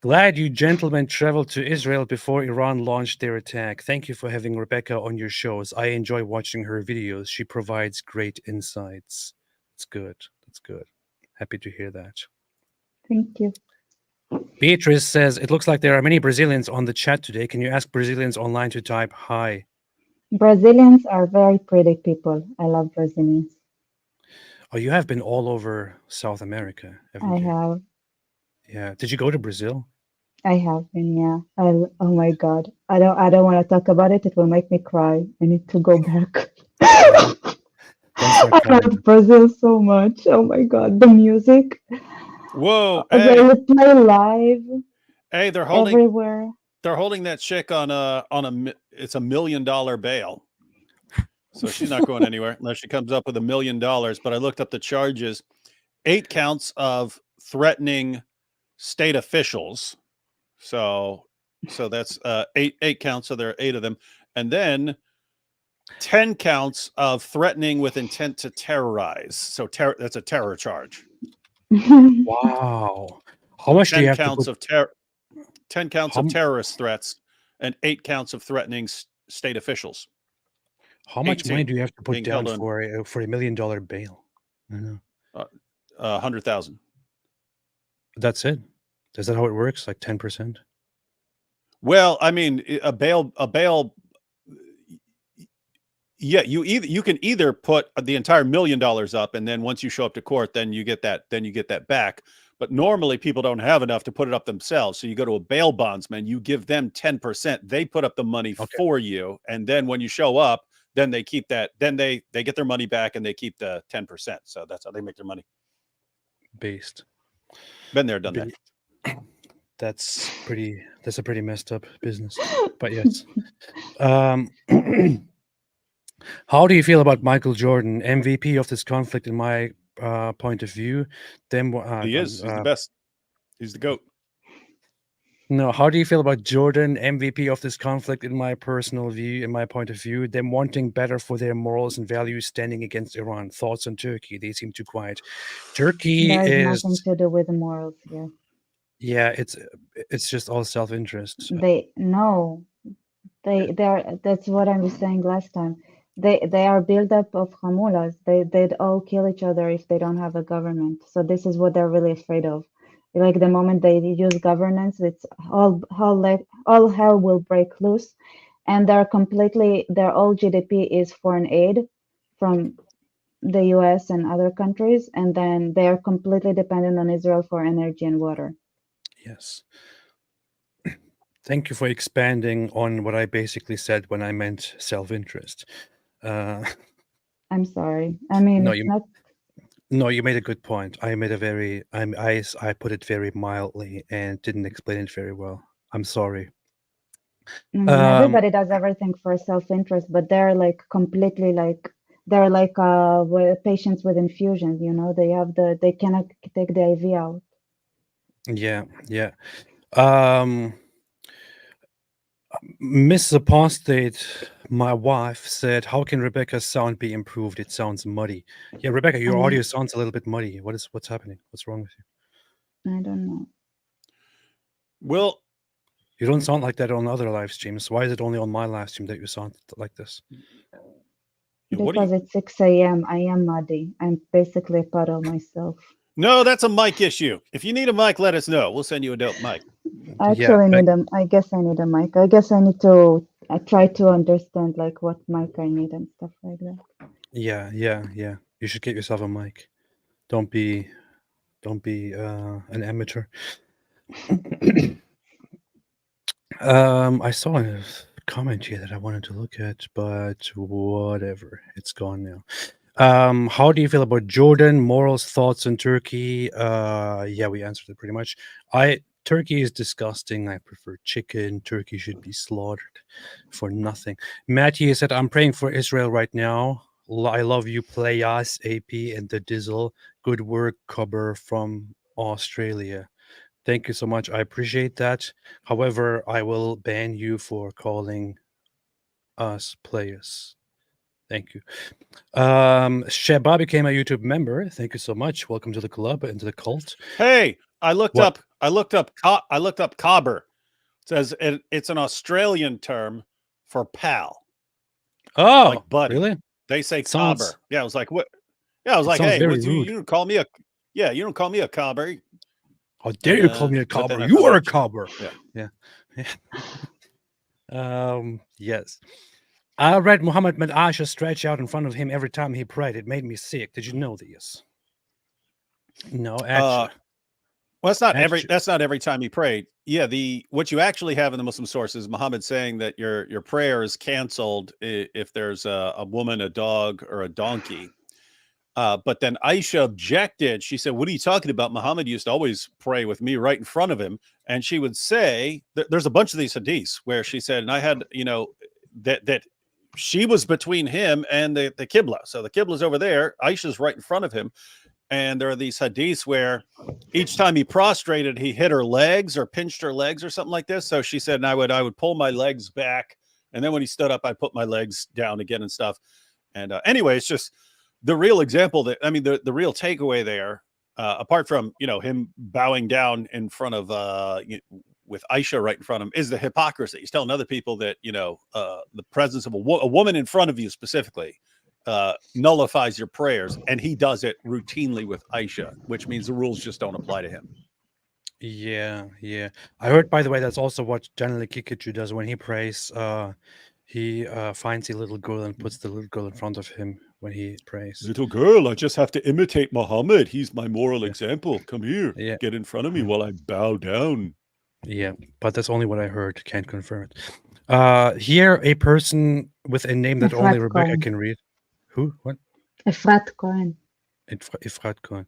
Glad you gentlemen traveled to Israel before Iran launched their attack. Thank you for having Rebecca on your shows. I enjoy watching her videos. She provides great insights. It's good. That's good. Happy to hear that. Thank you. Beatrice says, it looks like there are many Brazilians on the chat today. Can you ask Brazilians online to type hi? Brazilians are very pretty people. I love Brazilians. Oh, you have been all over South America, haven't I you? have. Yeah. Did you go to Brazil? I have been, yeah. Oh my God. I don't want to talk about it. It will make me cry. I need to go back. Don't start I crying. love Brazil so much. Oh my God. The music. Whoa, They hey, will play live hey, everywhere. they're holding that chick on it's $1 million bail. So she's not going anywhere unless she comes up with $1 million. But I looked up the charges: 8 counts of threatening state officials. So that's eight counts. So there are 8 of them, and then 10 counts of threatening with intent to terrorize. So that's a terror charge. Wow. How much do 10 you have counts to of 10 counts of terrorist threats and 8 counts of threatening state officials. How much money 18 do you have to put being down held on for $1 million bail? I know. 100,000. That's it. Is that how it works? Like 10%? Well, I mean, a bail. Yeah, you can either put the entire $1 million up, and then once you show up to court, then you get that back. But normally people don't have enough to put it up themselves. So you go to a bail bondsman, you give them 10%. They put up the money for you, and then when you show up, then they keep that. Then they get their money back, and they keep the 10%. So that's how they make their money. Based. Been there, done that. That's a pretty messed up business. But yes. How do you feel about Michael Jordan, MVP of this conflict in my point of view? Then He is. He's the best. He's the GOAT. No, how do you feel about Jordan, MVP of this conflict in my personal view, in my point of view, them wanting better for their morals and values standing against Iran? Thoughts on Turkey? They seem too quiet. Turkey There is is nothing to do with the morals here. yeah, it's just all self-interest. They that's what I was saying last time. They are built up of hamulas. They'd all kill each other if they don't have a government. So this is what they're really afraid of. Like the moment they use governance, it's all hell will break loose, and their all GDP is foreign aid from the US and other countries, and then they are completely dependent on Israel for energy and water. Yes. Thank you for expanding on what I basically said when I meant self-interest. I'm sorry. I mean, No, it's not. No, you made a good point. I made a very I put it very mildly and didn't explain it very well. I'm sorry. I mean, everybody does everything for self-interest, but they're like completely like they're like patients with infusions. You know, they cannot take the IV out. Yeah, yeah. Miss Apostate, my wife, said, "How can Rebecca's sound be improved? It sounds muddy." Yeah, Rebecca, your audio sounds a little bit muddy. What's happening? What's wrong with you? I don't know. Well, you don't sound like that on other live streams. Why is it only on my live stream that you sound like this? Because it's 6 a.m. I am muddy. I'm basically a puddle myself. No, that's a mic issue. If you need a mic, let us know. We'll send you a dope mic. I actually need them. I guess I need a mic. I guess I need to try to understand like what mic I need and stuff like that. Yeah. You should get yourself a mic. Don't be an amateur. I saw a comment here that I wanted to look at, but whatever. It's gone now. How do you feel about Jordan? Morals, thoughts on Turkey? Yeah, we answered it pretty much. Turkey is disgusting. I prefer chicken. Turkey should be slaughtered for nothing. Matty said, "I'm praying for Israel right now. I love you, Playas, AP, and the Dizzle. Good work, Cubber from Australia." Thank you so much. I appreciate that. However, I will ban you for calling us players. Thank you. Sheba became a YouTube member. Thank you so much. Welcome to the club and to the cult. Hey, I looked up cobber. It says it's an Australian term for pal. Oh, like buddy. Really? They say cobber. Yeah, I was like, what? Yeah, I was like, hey, you don't call me a you don't call me a cobber. How dare you call me a cobber? You are a cobber. Yeah. Yes. I read Muhammad Aisha stretch out in front of him every time he prayed. It made me sick. Did you know this? No, actually. Well, Actu- that's not every time he prayed. Yeah, what you actually have in the Muslim sources, Muhammad saying that your prayer is canceled if there's a woman, a dog, or a donkey. But then Aisha objected. She said, "What are you talking about? Muhammad used to always pray with me right in front of him." And she would say, there's a bunch of these hadiths where she said, and I had, that she was between him and the Qibla. So the Qibla's over there. Aisha's right in front of him. And there are these hadiths where each time he prostrated, he hit her legs or pinched her legs or something like this. So she said, and I would pull my legs back. And then when he stood up, I'd put my legs down again and stuff. And anyway, it's just the real example the real takeaway there, apart from, him bowing down in front of, with Aisha right in front of him, is the hypocrisy. He's telling other people that, the presence of a woman in front of you specifically nullifies your prayers, and he does it routinely with Aisha, which means the rules just don't apply to him. Yeah. I heard, by the way, that's also what generally Kikuchu does when he prays. He finds a little girl and puts the little girl in front of him when he prays. Little girl, I just have to imitate Muhammad. He's my moral example. Come here, Yeah. get in front of me while I bow down. Yeah, but that's only what I heard. Can't confirm it. Here, a person with a name that only Efrat Rebecca Cohen. can read. Who? What? Efrat Cohen. Efrat Cohen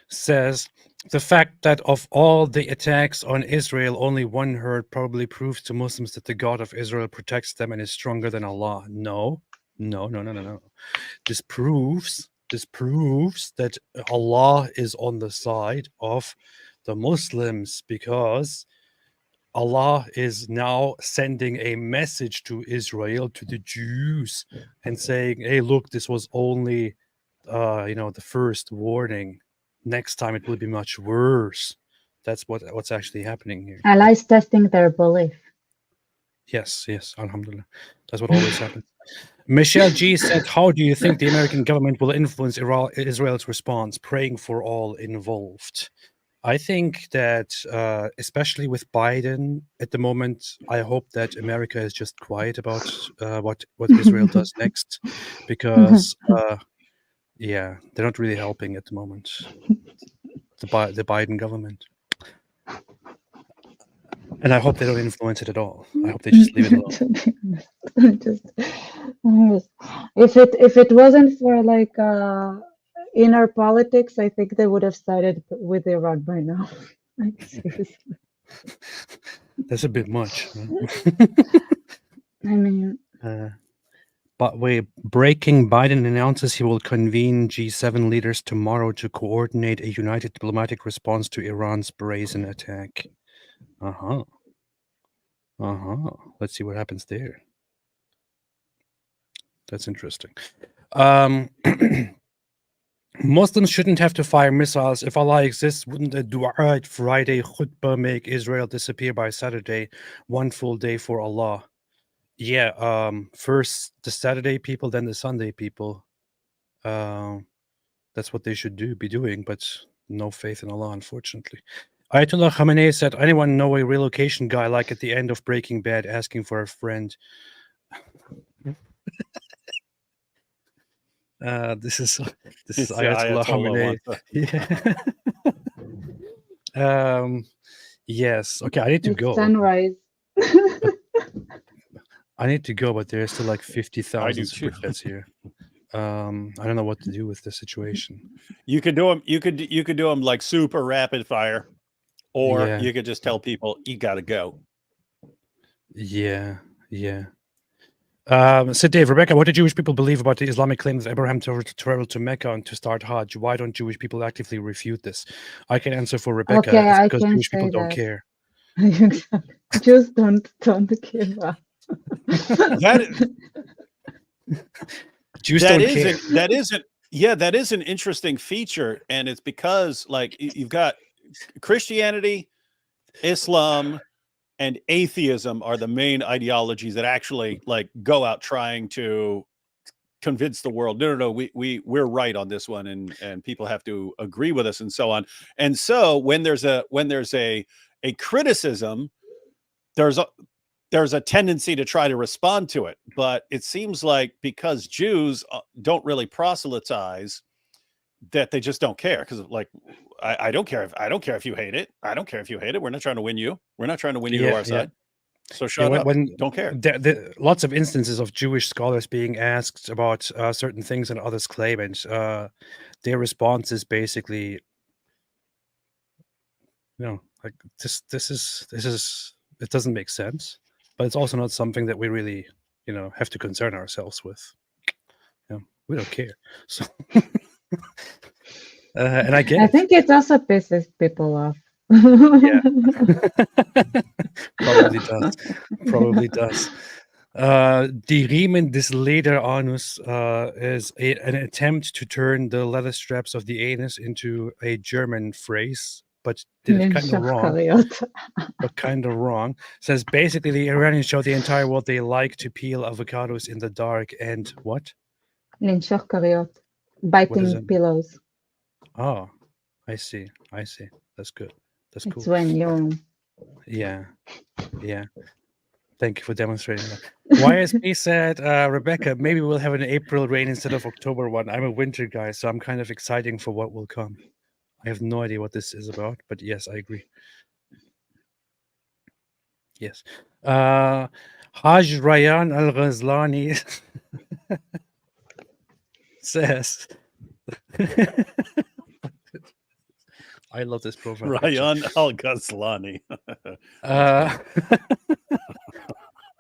says, the fact that of all the attacks on Israel, only one hurt probably proves to Muslims that the God of Israel protects them and is stronger than Allah. No. This proves that Allah is on the side of the Muslims, because Allah is now sending a message to Israel, to the Jews, and saying, hey, look, this was only the first warning. Next time it will be much worse. That's what's actually happening here. Allah is testing their belief. Yes, alhamdulillah. That's what always happens. Michelle G said, how do you think the American government will influence Israel's response? Praying for all involved. I think that, especially with Biden at the moment, I hope that America is just quiet about what Israel does next, because they're not really helping at the moment. The Biden government. And I hope they don't influence it at all. I hope they just leave it alone. If it wasn't for inner politics, I think they would have started with Iran by now. Like, seriously. That's a bit much. I mean, but wait, breaking: Biden announces he will convene G7 leaders tomorrow to coordinate a united diplomatic response to Iran's brazen attack. Let's see what happens there. That's interesting. Muslims shouldn't have to fire missiles. If Allah exists, wouldn't a dua Friday khutbah make Israel disappear by Saturday? One full day for Allah. Yeah, first the Saturday people, then the Sunday people. That's what they should be doing, but no faith in Allah, unfortunately. Ayatollah Khamenei said, anyone know a relocation guy like at the end of Breaking Bad asking for a friend? This is Ayatollah Khamenei. Yeah. Yes. Okay, I need to go. Sunrise. I need to go, but there's still like 50,000 too. super chats here. I don't know what to do with the situation. You could do them. You could do them like super rapid fire, or you could just tell people you got to go. Yeah. So Dave, Rebecca, what do Jewish people believe about the Islamic claim that Abraham traveled to Mecca and to start Hajj? Why don't Jewish people actively refute this? I can answer for Rebecca. Okay, it's I because can Jewish people say don't that. care. Just don't give up. Jews don't care. That is an interesting feature, and it's because like you've got Christianity, Islam, and atheism are the main ideologies that actually like go out trying to convince the world. No, we're right on this one, and people have to agree with us and so on. And so when there's a criticism, there's a tendency to try to respond to it. But it seems like because Jews don't really proselytize, that they just don't care because, like, I don't care if you hate it. I don't care if you hate it. We're not trying to win you. We're not trying to win you to our side. So shut up. Don't care. There lots of instances of Jewish scholars being asked about certain things and others claim, and their response is basically, like this is it doesn't make sense, but it's also not something that we really have to concern ourselves with. We don't care. So and I get I think it also pisses people off. Yeah. Probably does. Die Riemen des Lederanus is an attempt to turn the leather straps of the anus into a German phrase, but did it kind of wrong. Says basically the Iranians show the entire world they like to peel avocados in the dark and what? Linshach kariot. Biting pillows. Oh, I see. That's good. That's cool. It's when you... Yeah. Thank you for demonstrating that. YSP said, Rebecca, maybe we'll have an April rain instead of October one. I'm a winter guy, so I'm kind of exciting for what will come. I have no idea what this is about, but yes, I agree. Yes. Haj Rayan Al-Ghazlani says... I love this profile. Ryan Al-Ghazlani.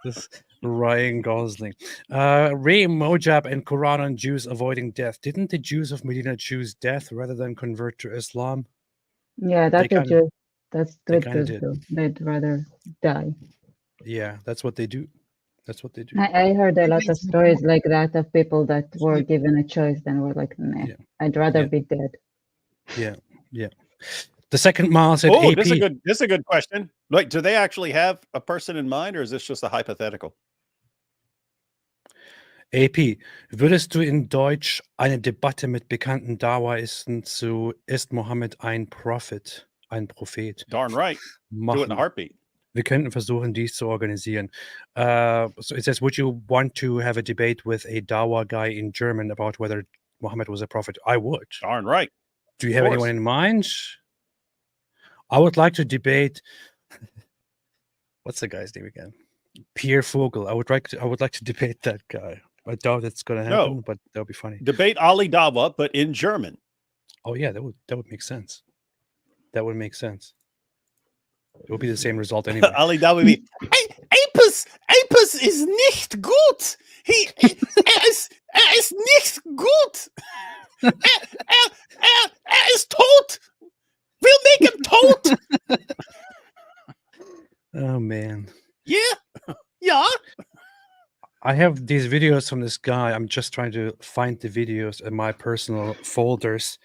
This Ryan Gosling. Ray Mojab and Quran on Jews avoiding death. Didn't the Jews of Medina choose death rather than convert to Islam? Yeah, that's what Jews. That's what kinda Jews do. They'd rather die. Yeah, that's what they do. I heard a lot of stories like that of people that were given a choice and were like, nah, I'd rather be dead. Yeah. The second mile said, "Oh, AP, this is a good question. Like, do they actually have a person in mind, or is this just a hypothetical?" AP, würdest du in Deutsch eine Debatte mit bekannten Dawaisten zu ist Mohammed ein Prophet? Darn right. Do it in a heartbeat. Wir könnten versuchen, dies zu organisieren. So it says, would you want to have a debate with a Dawa guy in German about whether Muhammad was a prophet? I would. Darn right. Do you have anyone in mind? I would like to debate. What's the guy's name again? Pierre Vogel. I would like to debate that guy. I doubt it's going to happen, but that would be funny. Debate Ali Dawa, but in German. Oh yeah, that would make sense. That would make sense. It would be the same result anyway. Ali Dawa would be, Apis is nicht gut. Er ist nicht gut. Ist tot. We'll make him tot. Oh man. Yeah. I have these videos from this guy. I'm just trying to find the videos in my personal folders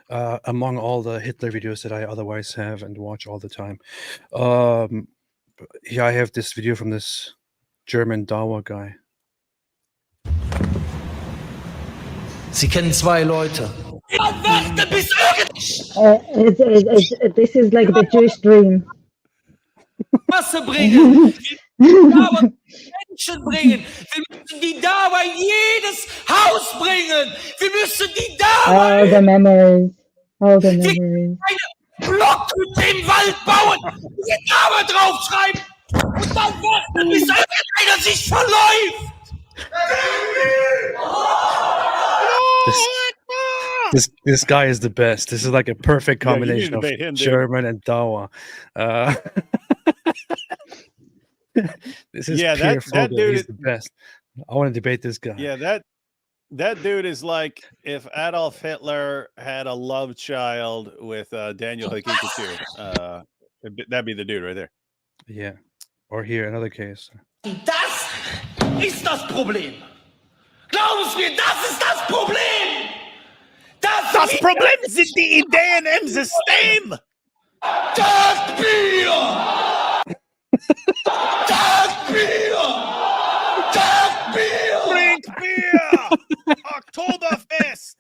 among all the Hitler videos that I otherwise have and watch all the time. Here I have this video from this German Dawa guy. Sie kennen zwei Leute. This is like the Jewish dream. Masse bringen. Menschen bringen. Wir müssen die Dawa in jedes Haus bringen. Wir müssen die Dawa. All the memories. Einen Blockhütte im Wald bauen. Die Dawa draufschreiben. Und dann warten, bis einer sich verläuft. This guy is the best. This is like a perfect combination of German and Dawa. This is Pierre Vogel. He's the best. I want to debate this guy. Yeah, that dude is like if Adolf Hitler had a love child with Daniel Hikikatu. That'd be the dude right there. Yeah. Or here, another case. Das ist das Problem. Glauben Sie mir, das ist das Problem. Das Problem sind die Ideen im System. Das Bier. Das Bier. Das Bier. Drink beer. Oktoberfest.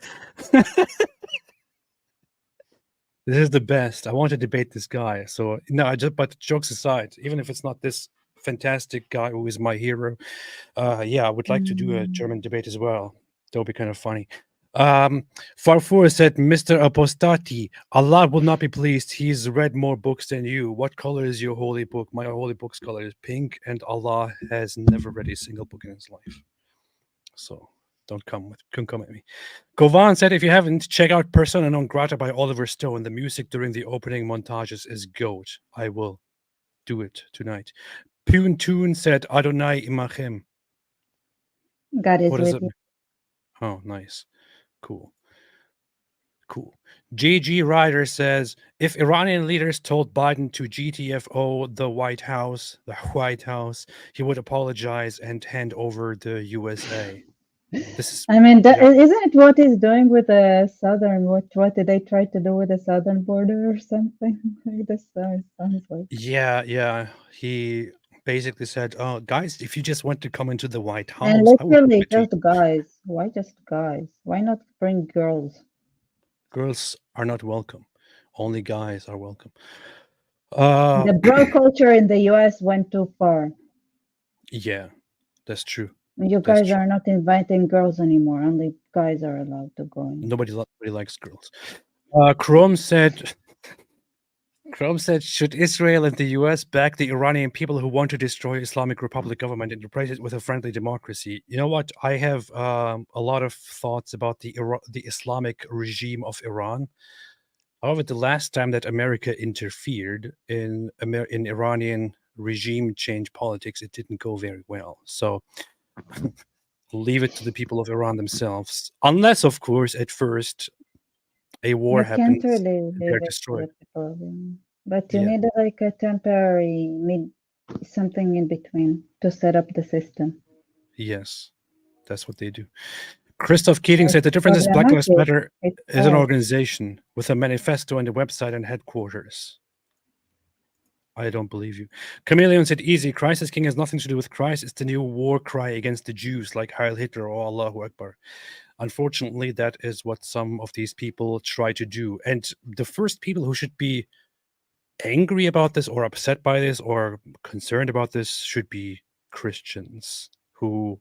This is the best. I want to debate this guy. So but jokes aside, even if it's not this fantastic guy who is my hero, I would like to do a German debate as well. That would be kind of funny. Farfour said, Mr. Apostati, Allah will not be pleased. He's read more books than you. What color is your holy book? My holy book's color is pink, and Allah has never read a single book in his life. So don't come at me. Govan said, if you haven't, check out Persona Non Grata by Oliver Stone. The music during the opening montages is goat. I will do it tonight. Pune Toon said, Adonai Imachem. God is What is with it? you. Oh, nice. Cool. GG Ryder says, if Iranian leaders told Biden to GTFO the White House, he would apologize and hand over the USA. This is, I mean, isn't it what he's doing with the southern? What did they try to do with the southern border or something? Like this sounds like. Yeah. He basically said, "Oh, guys, if you just want to come into the White House, And I will literally permit you." just guys. Why just guys? Why not bring girls? Girls are not welcome. Only guys are welcome. The bro culture in the US went too far. Yeah, that's true. You That's guys true. are not inviting girls anymore. Only guys are allowed to go in. Nobody likes girls. Chrome said, should Israel and the US back the Iranian people who want to destroy Islamic Republic government and replace it with a friendly democracy? You know what? I have a lot of thoughts about the Islamic regime of Iran. However, the last time that America interfered in Iranian regime change politics, it didn't go very well. So leave it to the people of Iran themselves. Unless, of course, at first a war You happens can't really and leave they're it to destroyed. the people, but you Yeah. need like a temporary something in between to set up the system. Yes, that's what they do. Christoph Keating said the difference is Black Lives problematic. Matter It's is an hard. organization with a manifesto and a website and headquarters. I don't believe you. Chameleon said, easy. Christ is King has nothing to do with Christ. It's the new war cry against the Jews, like Heil Hitler or Allahu Akbar. Unfortunately, that is what some of these people try to do. And the first people who should be angry about this or upset by this or concerned about this should be Christians who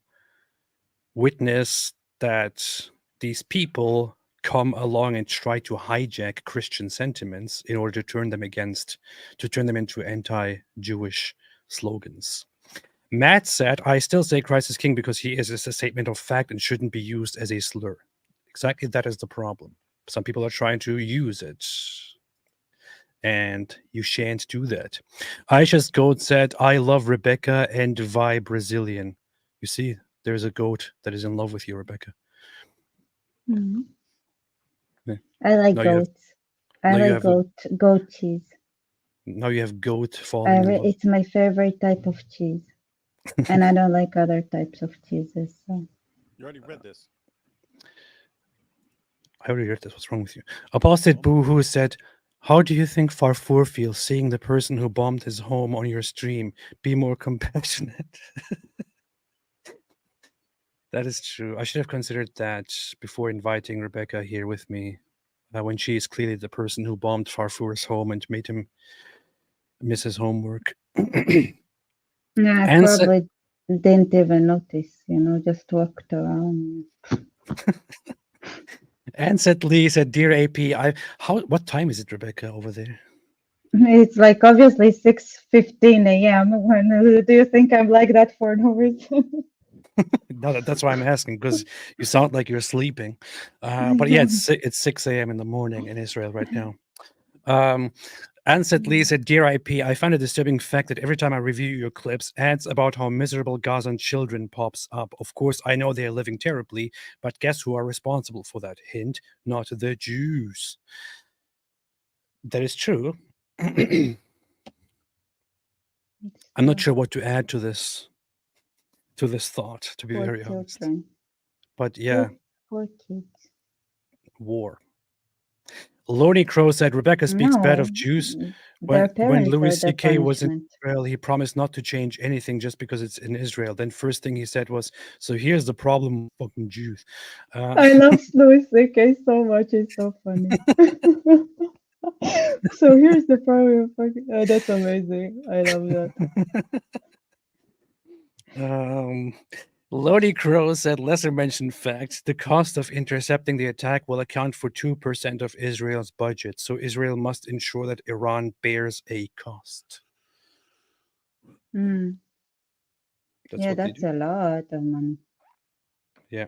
witness that these people come along and try to hijack Christian sentiments in order to turn them into anti-Jewish slogans. Matt said, I still say Christ is King because he is a statement of fact and shouldn't be used as a slur. Exactly, that is the problem. Some people are trying to use it, and you shan't do that. Aisha's goat said, I love Rebecca and Vi Brazilian. You see, there's a goat that is in love with you, Rebecca. Mhm. Yeah. I like Now you have- goats. I now you like have goat cheese. Now you have goat falling in love. It's my favorite type of cheese, and I don't like other types of cheeses. So. You already read this. I already heard this. What's wrong with you? Apostate Boo-hoo said, how do you think Farfour feels seeing the person who bombed his home on your stream? Be more compassionate. That is true. I should have considered that before inviting Rebecca here with me, when she is clearly the person who bombed Farfour's home and made him miss his homework. Yeah, I And sa- probably didn't even notice. Just walked around. Ansett Lee said, "Dear AP, what time is it, Rebecca, over there?" It's like obviously 6:15 a.m. When do you think I'm like that for no reason? No, that's why I'm asking, because you sound like you're sleeping. But yeah, it's 6 a.m. in the morning in Israel right now. Ansett Lee said, "Dear IP, I find a disturbing fact that every time I review your clips, ads about how miserable Gazan children pops up. Of course, I know they are living terribly, but guess who are responsible for that? Hint, not the Jews." That is true. I'm not sure what to add to this thought, to be Poor very honest. children. But yeah, Poor kids. war. Loney Crow said, Rebecca speaks bad of No, Jews. their When parents Louis are the C.K. was in punishment. Israel, he promised not to change anything just because it's in Israel. Then first thing he said was, so here's the problem, fucking Jews. I love Louis C.K. so much. It's so funny. So here's the problem. That's amazing. I love that. Lodi Crow said, lesser mentioned fact, the cost of intercepting the attack will account for 2% of Israel's budget. So Israel must ensure that Iran bears a cost. Mm. That's Yeah, what they that's do. a lot of money. Yeah,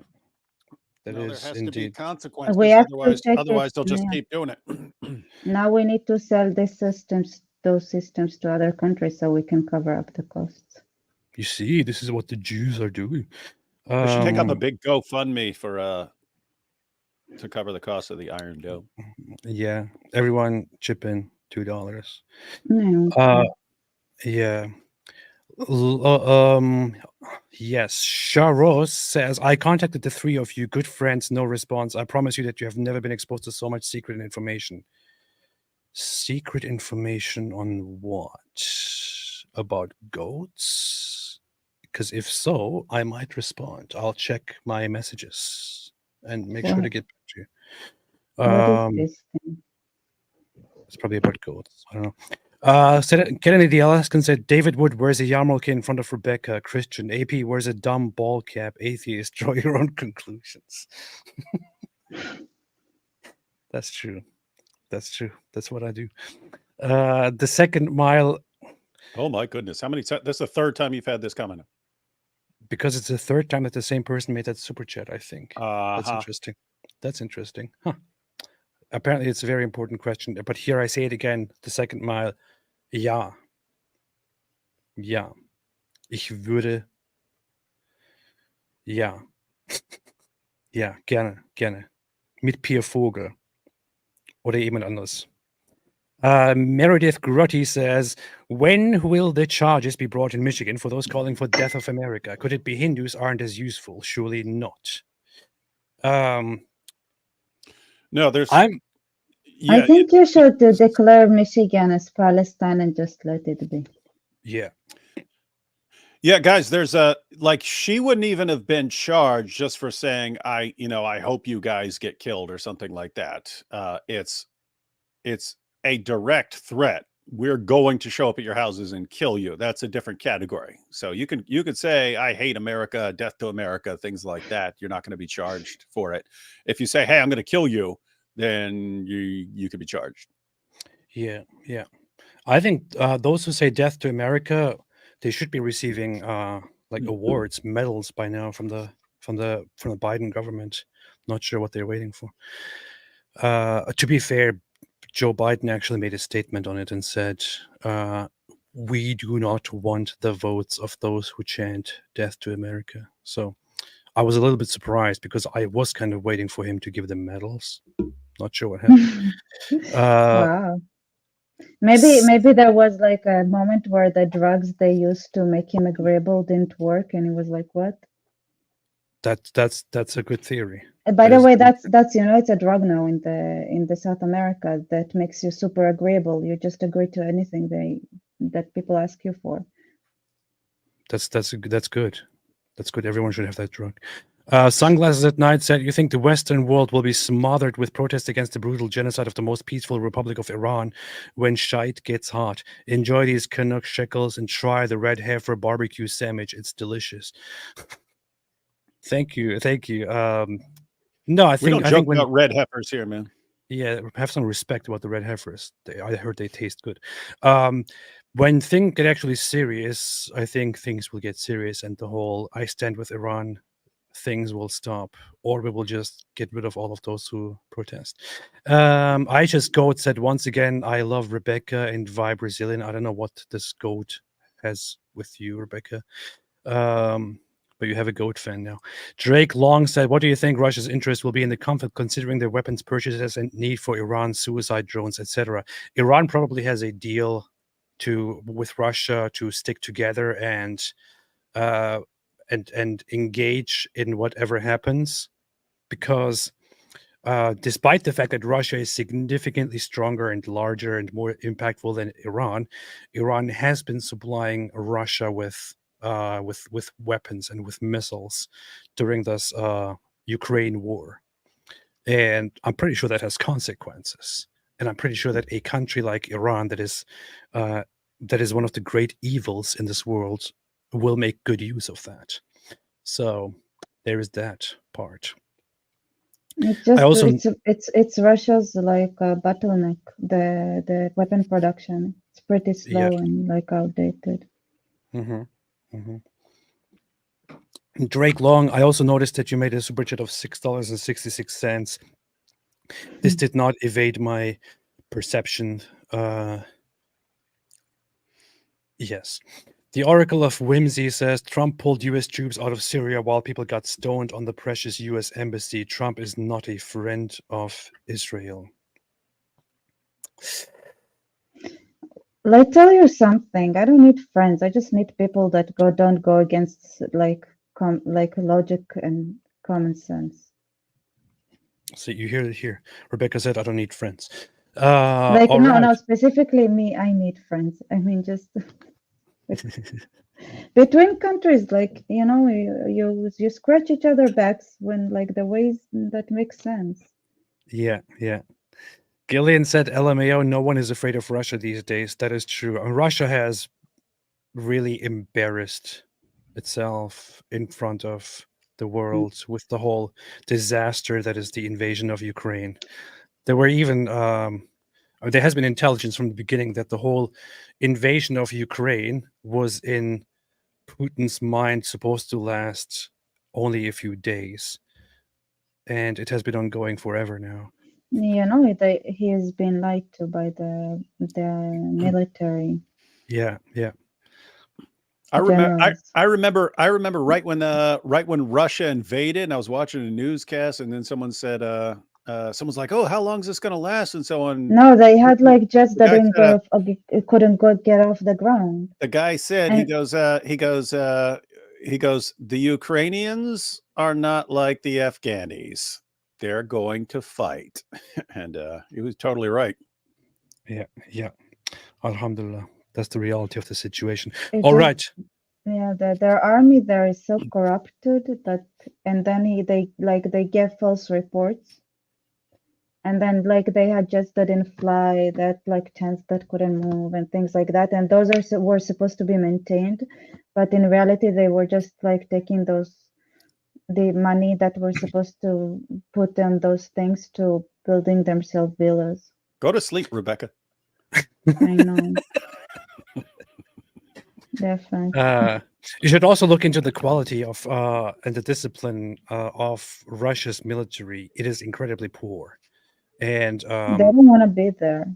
that Well, there is has to be indeed. consequences. We have to Otherwise, check otherwise it. they'll just Yeah. keep doing it. Now we need to sell those systems to other countries so we can cover up the costs. You see, this is what the Jews are doing. We should take up a big GoFundMe for to cover the cost of the Iron Dome. Yeah, everyone chip in $2. No. Yeah. Yes. Sharos says, I contacted the three of you, good friends, no response. I promise you that you have never been exposed to so much secret information. Secret information on what? About goats? Because if so, I might respond. I'll check my messages and make sure to What? get back to you. What is this thing? It's probably about goats. I don't know. Kennedy the Alaskan said, David Wood wears a yarmulke in front of Rebecca. Christian. AP wears a dumb ball cap. Atheist. Draw your own conclusions. That's true. That's true. That's what I do. The second mile. Oh my goodness! How many times? This is the third time you've had this comment. Because it's the third time that the same person made that super chat, I think. That's interesting. That's interesting. Huh. Apparently, it's a very important question. But here I say it again. The second mile. Ja. Ja. Ich würde. Ja. Ja, gerne, gerne. Mit Pierre Vogel. Oder jemand anderes. Meredith Grotti says, when will the charges be brought in Michigan for those calling for death of America? Could it be Hindus aren't as useful? Surely not. No, there's. I think you should declare Michigan as Palestine and just let it be. Yeah. Yeah, guys, there's like she wouldn't even have been charged just for saying I hope you guys get killed or something like that. It's a direct threat. We're going to show up at your houses and kill you. That's a different category. So you could say I hate America, death to America, things like that. You're not going to be charged for it. If you say, hey, I'm going to kill you, then you could be charged. Yeah, yeah. I think those who say death to America, they should be receiving like awards, medals by now from the Biden government. Not sure what they're waiting for. To be fair, Joe Biden actually made a statement on it and said, we do not want the votes of those who chant death to America. So I was a little bit surprised because I was kind of waiting for him to give them medals. Not sure what happened. Wow. Maybe there was like a moment where the drugs they used to make him agreeable didn't work and he was like, what? That's a good theory. By the way, that's it's a drug now in the South America that makes you super agreeable. You just agree to anything that people ask you for. That's good. That's good. Everyone should have that drug. Sunglasses at Night said, you think the Western world will be smothered with protests against the brutal genocide of the most peaceful Republic of Iran when shite gets hot? Enjoy these Canuck shekels and try the red heifer barbecue sandwich. It's delicious. Thank you. No, I think about red heifers here, man. Yeah, have some respect about the red heifers. I heard they taste good. When things get actually serious, I think things will get serious, and the whole "I stand with Iran" things will stop, or we will just get rid of all of those who protest. I just goat said once again, I love Rebecca and Vi Brazilian. I don't know what this goat has with you, Rebecca. But you have a goat fan now. Drake Long said, what do you think Russia's interest will be in the conflict, considering their weapons purchases and need for Iran's suicide drones, etc.? Iran probably has a deal with Russia to stick together and engage in whatever happens, because despite the fact that Russia is significantly stronger and larger and more impactful than Iran has been supplying Russia with weapons and with missiles during this Ukraine war, and I'm pretty sure that has consequences. And I'm pretty sure that a country like Iran, that is one of the great evils in this world, will make good use of that. So there is that part. It's just also- it's Russia's like bottleneck, the weapon production. It's pretty slow and like outdated. Drake Long, I also noticed that you made a super chat of $6.66. This did not evade my perception. Yes. The Oracle of Whimsy says Trump pulled US troops out of Syria while people got stoned on the precious US embassy. Trump is not a friend of Israel. Well, I tell you something. I don't need friends. I just need people that don't go against like logic and common sense. So you hear it here. Rebecca said, I don't need friends. Like all no, right. no, specifically me. I need friends. I mean, just between countries, like you scratch each other backs when like the ways that make sense. Yeah. Gillian said, LMAO, no one is afraid of Russia these days. That is true. And Russia has really embarrassed itself in front of the world with the whole disaster that is the invasion of Ukraine. There were even there has been intelligence from the beginning that the whole invasion of Ukraine was in Putin's mind supposed to last only a few days, and it has been ongoing forever now. He has been lied to by the military. Yeah. I remember. Generals. I remember right when Russia invaded, and I was watching a newscast, and then someone said, someone's like, "Oh, how long is this going to last?" And so on. No, they had like jets The that guy couldn't get off the ground. The guy said, he goes, the Ukrainians are not like the Afghanis. They're going to fight. And he was totally right. Yeah. Alhamdulillah. That's the reality of the situation. It All just- right. Yeah, their army there is so corrupted that, and then they gave false reports, and then like they had jets that didn't fly, that like tents that couldn't move and things like that, and those were supposed to be maintained, but in reality they were just like taking the money that were supposed to put on those things to building themselves villas. Go to sleep, Rebecca. I know. Definitely. You should also look into the quality of and the discipline of Russia's military. It is incredibly poor, and They don't want to be there.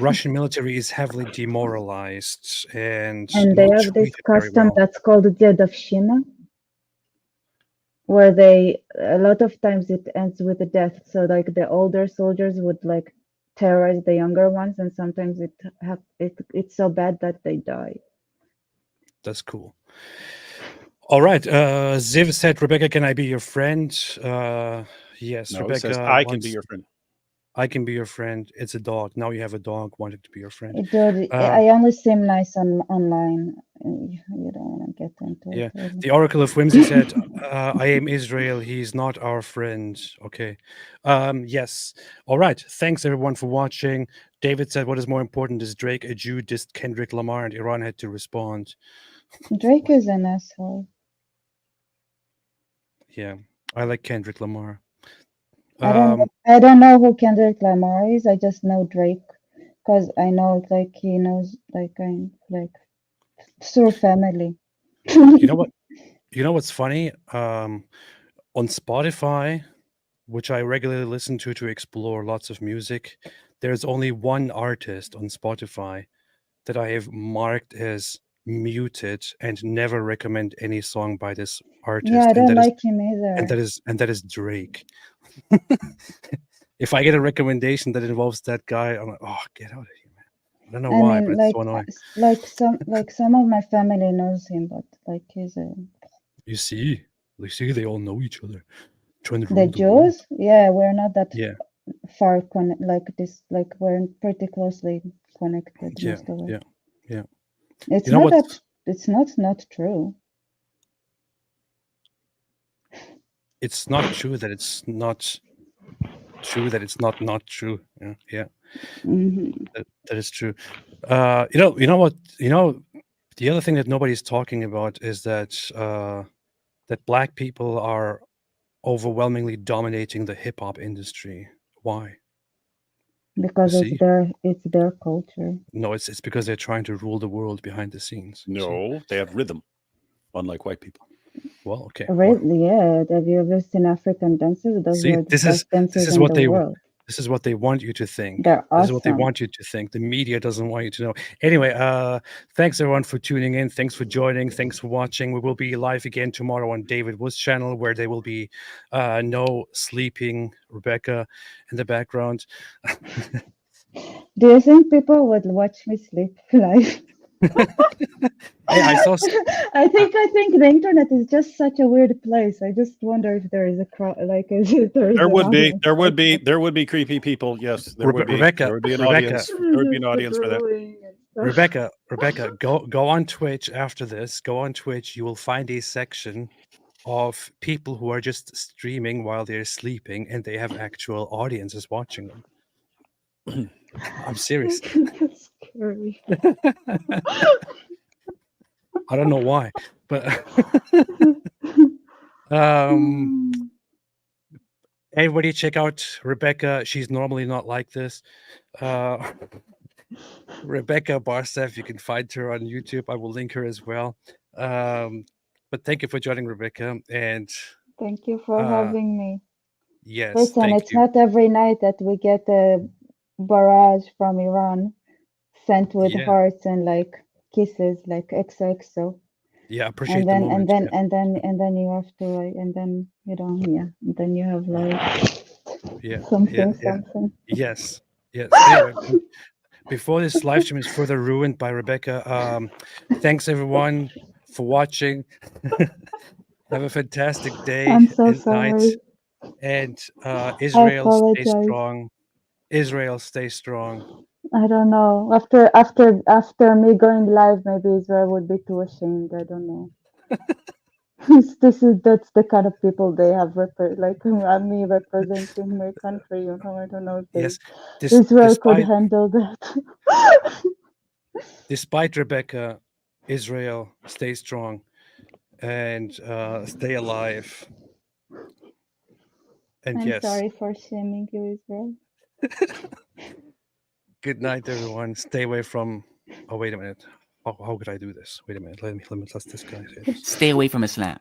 Russian military is heavily demoralized and And they not have this treated very custom well. that's called Dedovshchina, where a lot of times it ends with a death. So like the older soldiers would like terrorize the younger ones, and sometimes it's so bad that they die. That's cool. All right. Ziv said, Rebecca, can I be your friend? Yes, No, Rebecca. it says, I can be wants- your friend. I can be your friend. It's a dog. Now you have a dog wanting to be your friend. Dude, I only seem nice online. You don't want to get into Yeah. it. really. The Oracle of Whimsy said, I am Israel. He's not our friend. Okay. Yes. All right. Thanks, everyone, for watching. David said, what is more important? Is Drake a Jew? Dissed Kendrick Lamar, and Iran had to respond. Drake is an asshole. Yeah. I like Kendrick Lamar. I don't know who Kendrick Lamar is. I just know Drake because I know like he knows like Sur family. You know what? You know what's funny? On Spotify, which I regularly listen to explore lots of music, there's only one artist on Spotify that I have marked as muted and never recommend any song by this artist. Yeah, I and don't that is- like him either. and that is Drake. If I get a recommendation that involves that guy, I'm like, oh, get out of here, man. I don't know why, but it's so annoying. like some of my family knows him, but like he's You see, they all know each other. Trying to the rule the world. Jews. Yeah, we're not that Yeah, far like this. Like we're pretty closely connected. yeah, most of us. yeah. It's You know not what? that. It's not true. It's not true that it's not true that it's not true. Yeah. Mhm. That is true. You know what? The other thing that nobody's talking about is that that black people are overwhelmingly dominating the hip hop industry. Why? Because See? it's their culture. No, it's because they're trying to rule the world behind the scenes. See? No, they have rhythm, unlike white people. Well, okay. Really, yeah. Have you ever seen African dancers? Those See, are the this best dancers in what the they world. this is what they want you to think. They're This is what they awesome. want you to think. The media doesn't want you to know. Anyway, thanks everyone for tuning in. Thanks for joining. Thanks for watching. We will be live again tomorrow on David Wood's channel, where there will be no sleeping Rebecca in the background. Do you think people would watch me sleep live? I saw. I think the internet is just such a weird place. I just wonder if there is a crowd, like is it, there is There an would be, audience there would like be, that. there would be creepy people. Yes, there would be. Rebecca, There would be an Rebecca. audience. There would be an audience for that. Drawing and stuff. Rebecca, go on Twitch after this. Go on Twitch. You will find a section of people who are just streaming while they're sleeping, and they have actual audiences watching them. I'm serious. That's scary. I don't know why, but everybody check out Rebecca. She's normally not like this. Rebecca Barstev, you can find her on YouTube. I will link her as well. But thank you for joining, Rebecca. And Thank you for having me. yes, Listen, thank it's you. not every night that we get a barrage from Iran sent with Yeah. hearts and like kisses, like XOXO. Yeah, I appreciate And the then moment. and then yeah. and then you have to like, and then you don't, yeah, and then you have like Yeah, something. Yes. Anyway, before this live stream is further ruined by Rebecca, thanks everyone for watching. Have a fantastic day I'm so and night. sorry. And Israel, stay apologize. strong. Israel, stay strong. I don't know. After me going live, maybe Israel would be too ashamed. I don't know. That's the kind of people they have like me representing my country. You know, I don't know if Yes, Israel could handle that. despite Rebecca, Israel, stay strong and stay alive. And I'm yes, sorry for shaming you, Israel. good night, everyone. Stay away from. Oh, wait a minute. How could I do this? Wait a minute. Let me test this guy. Stay away from Islam.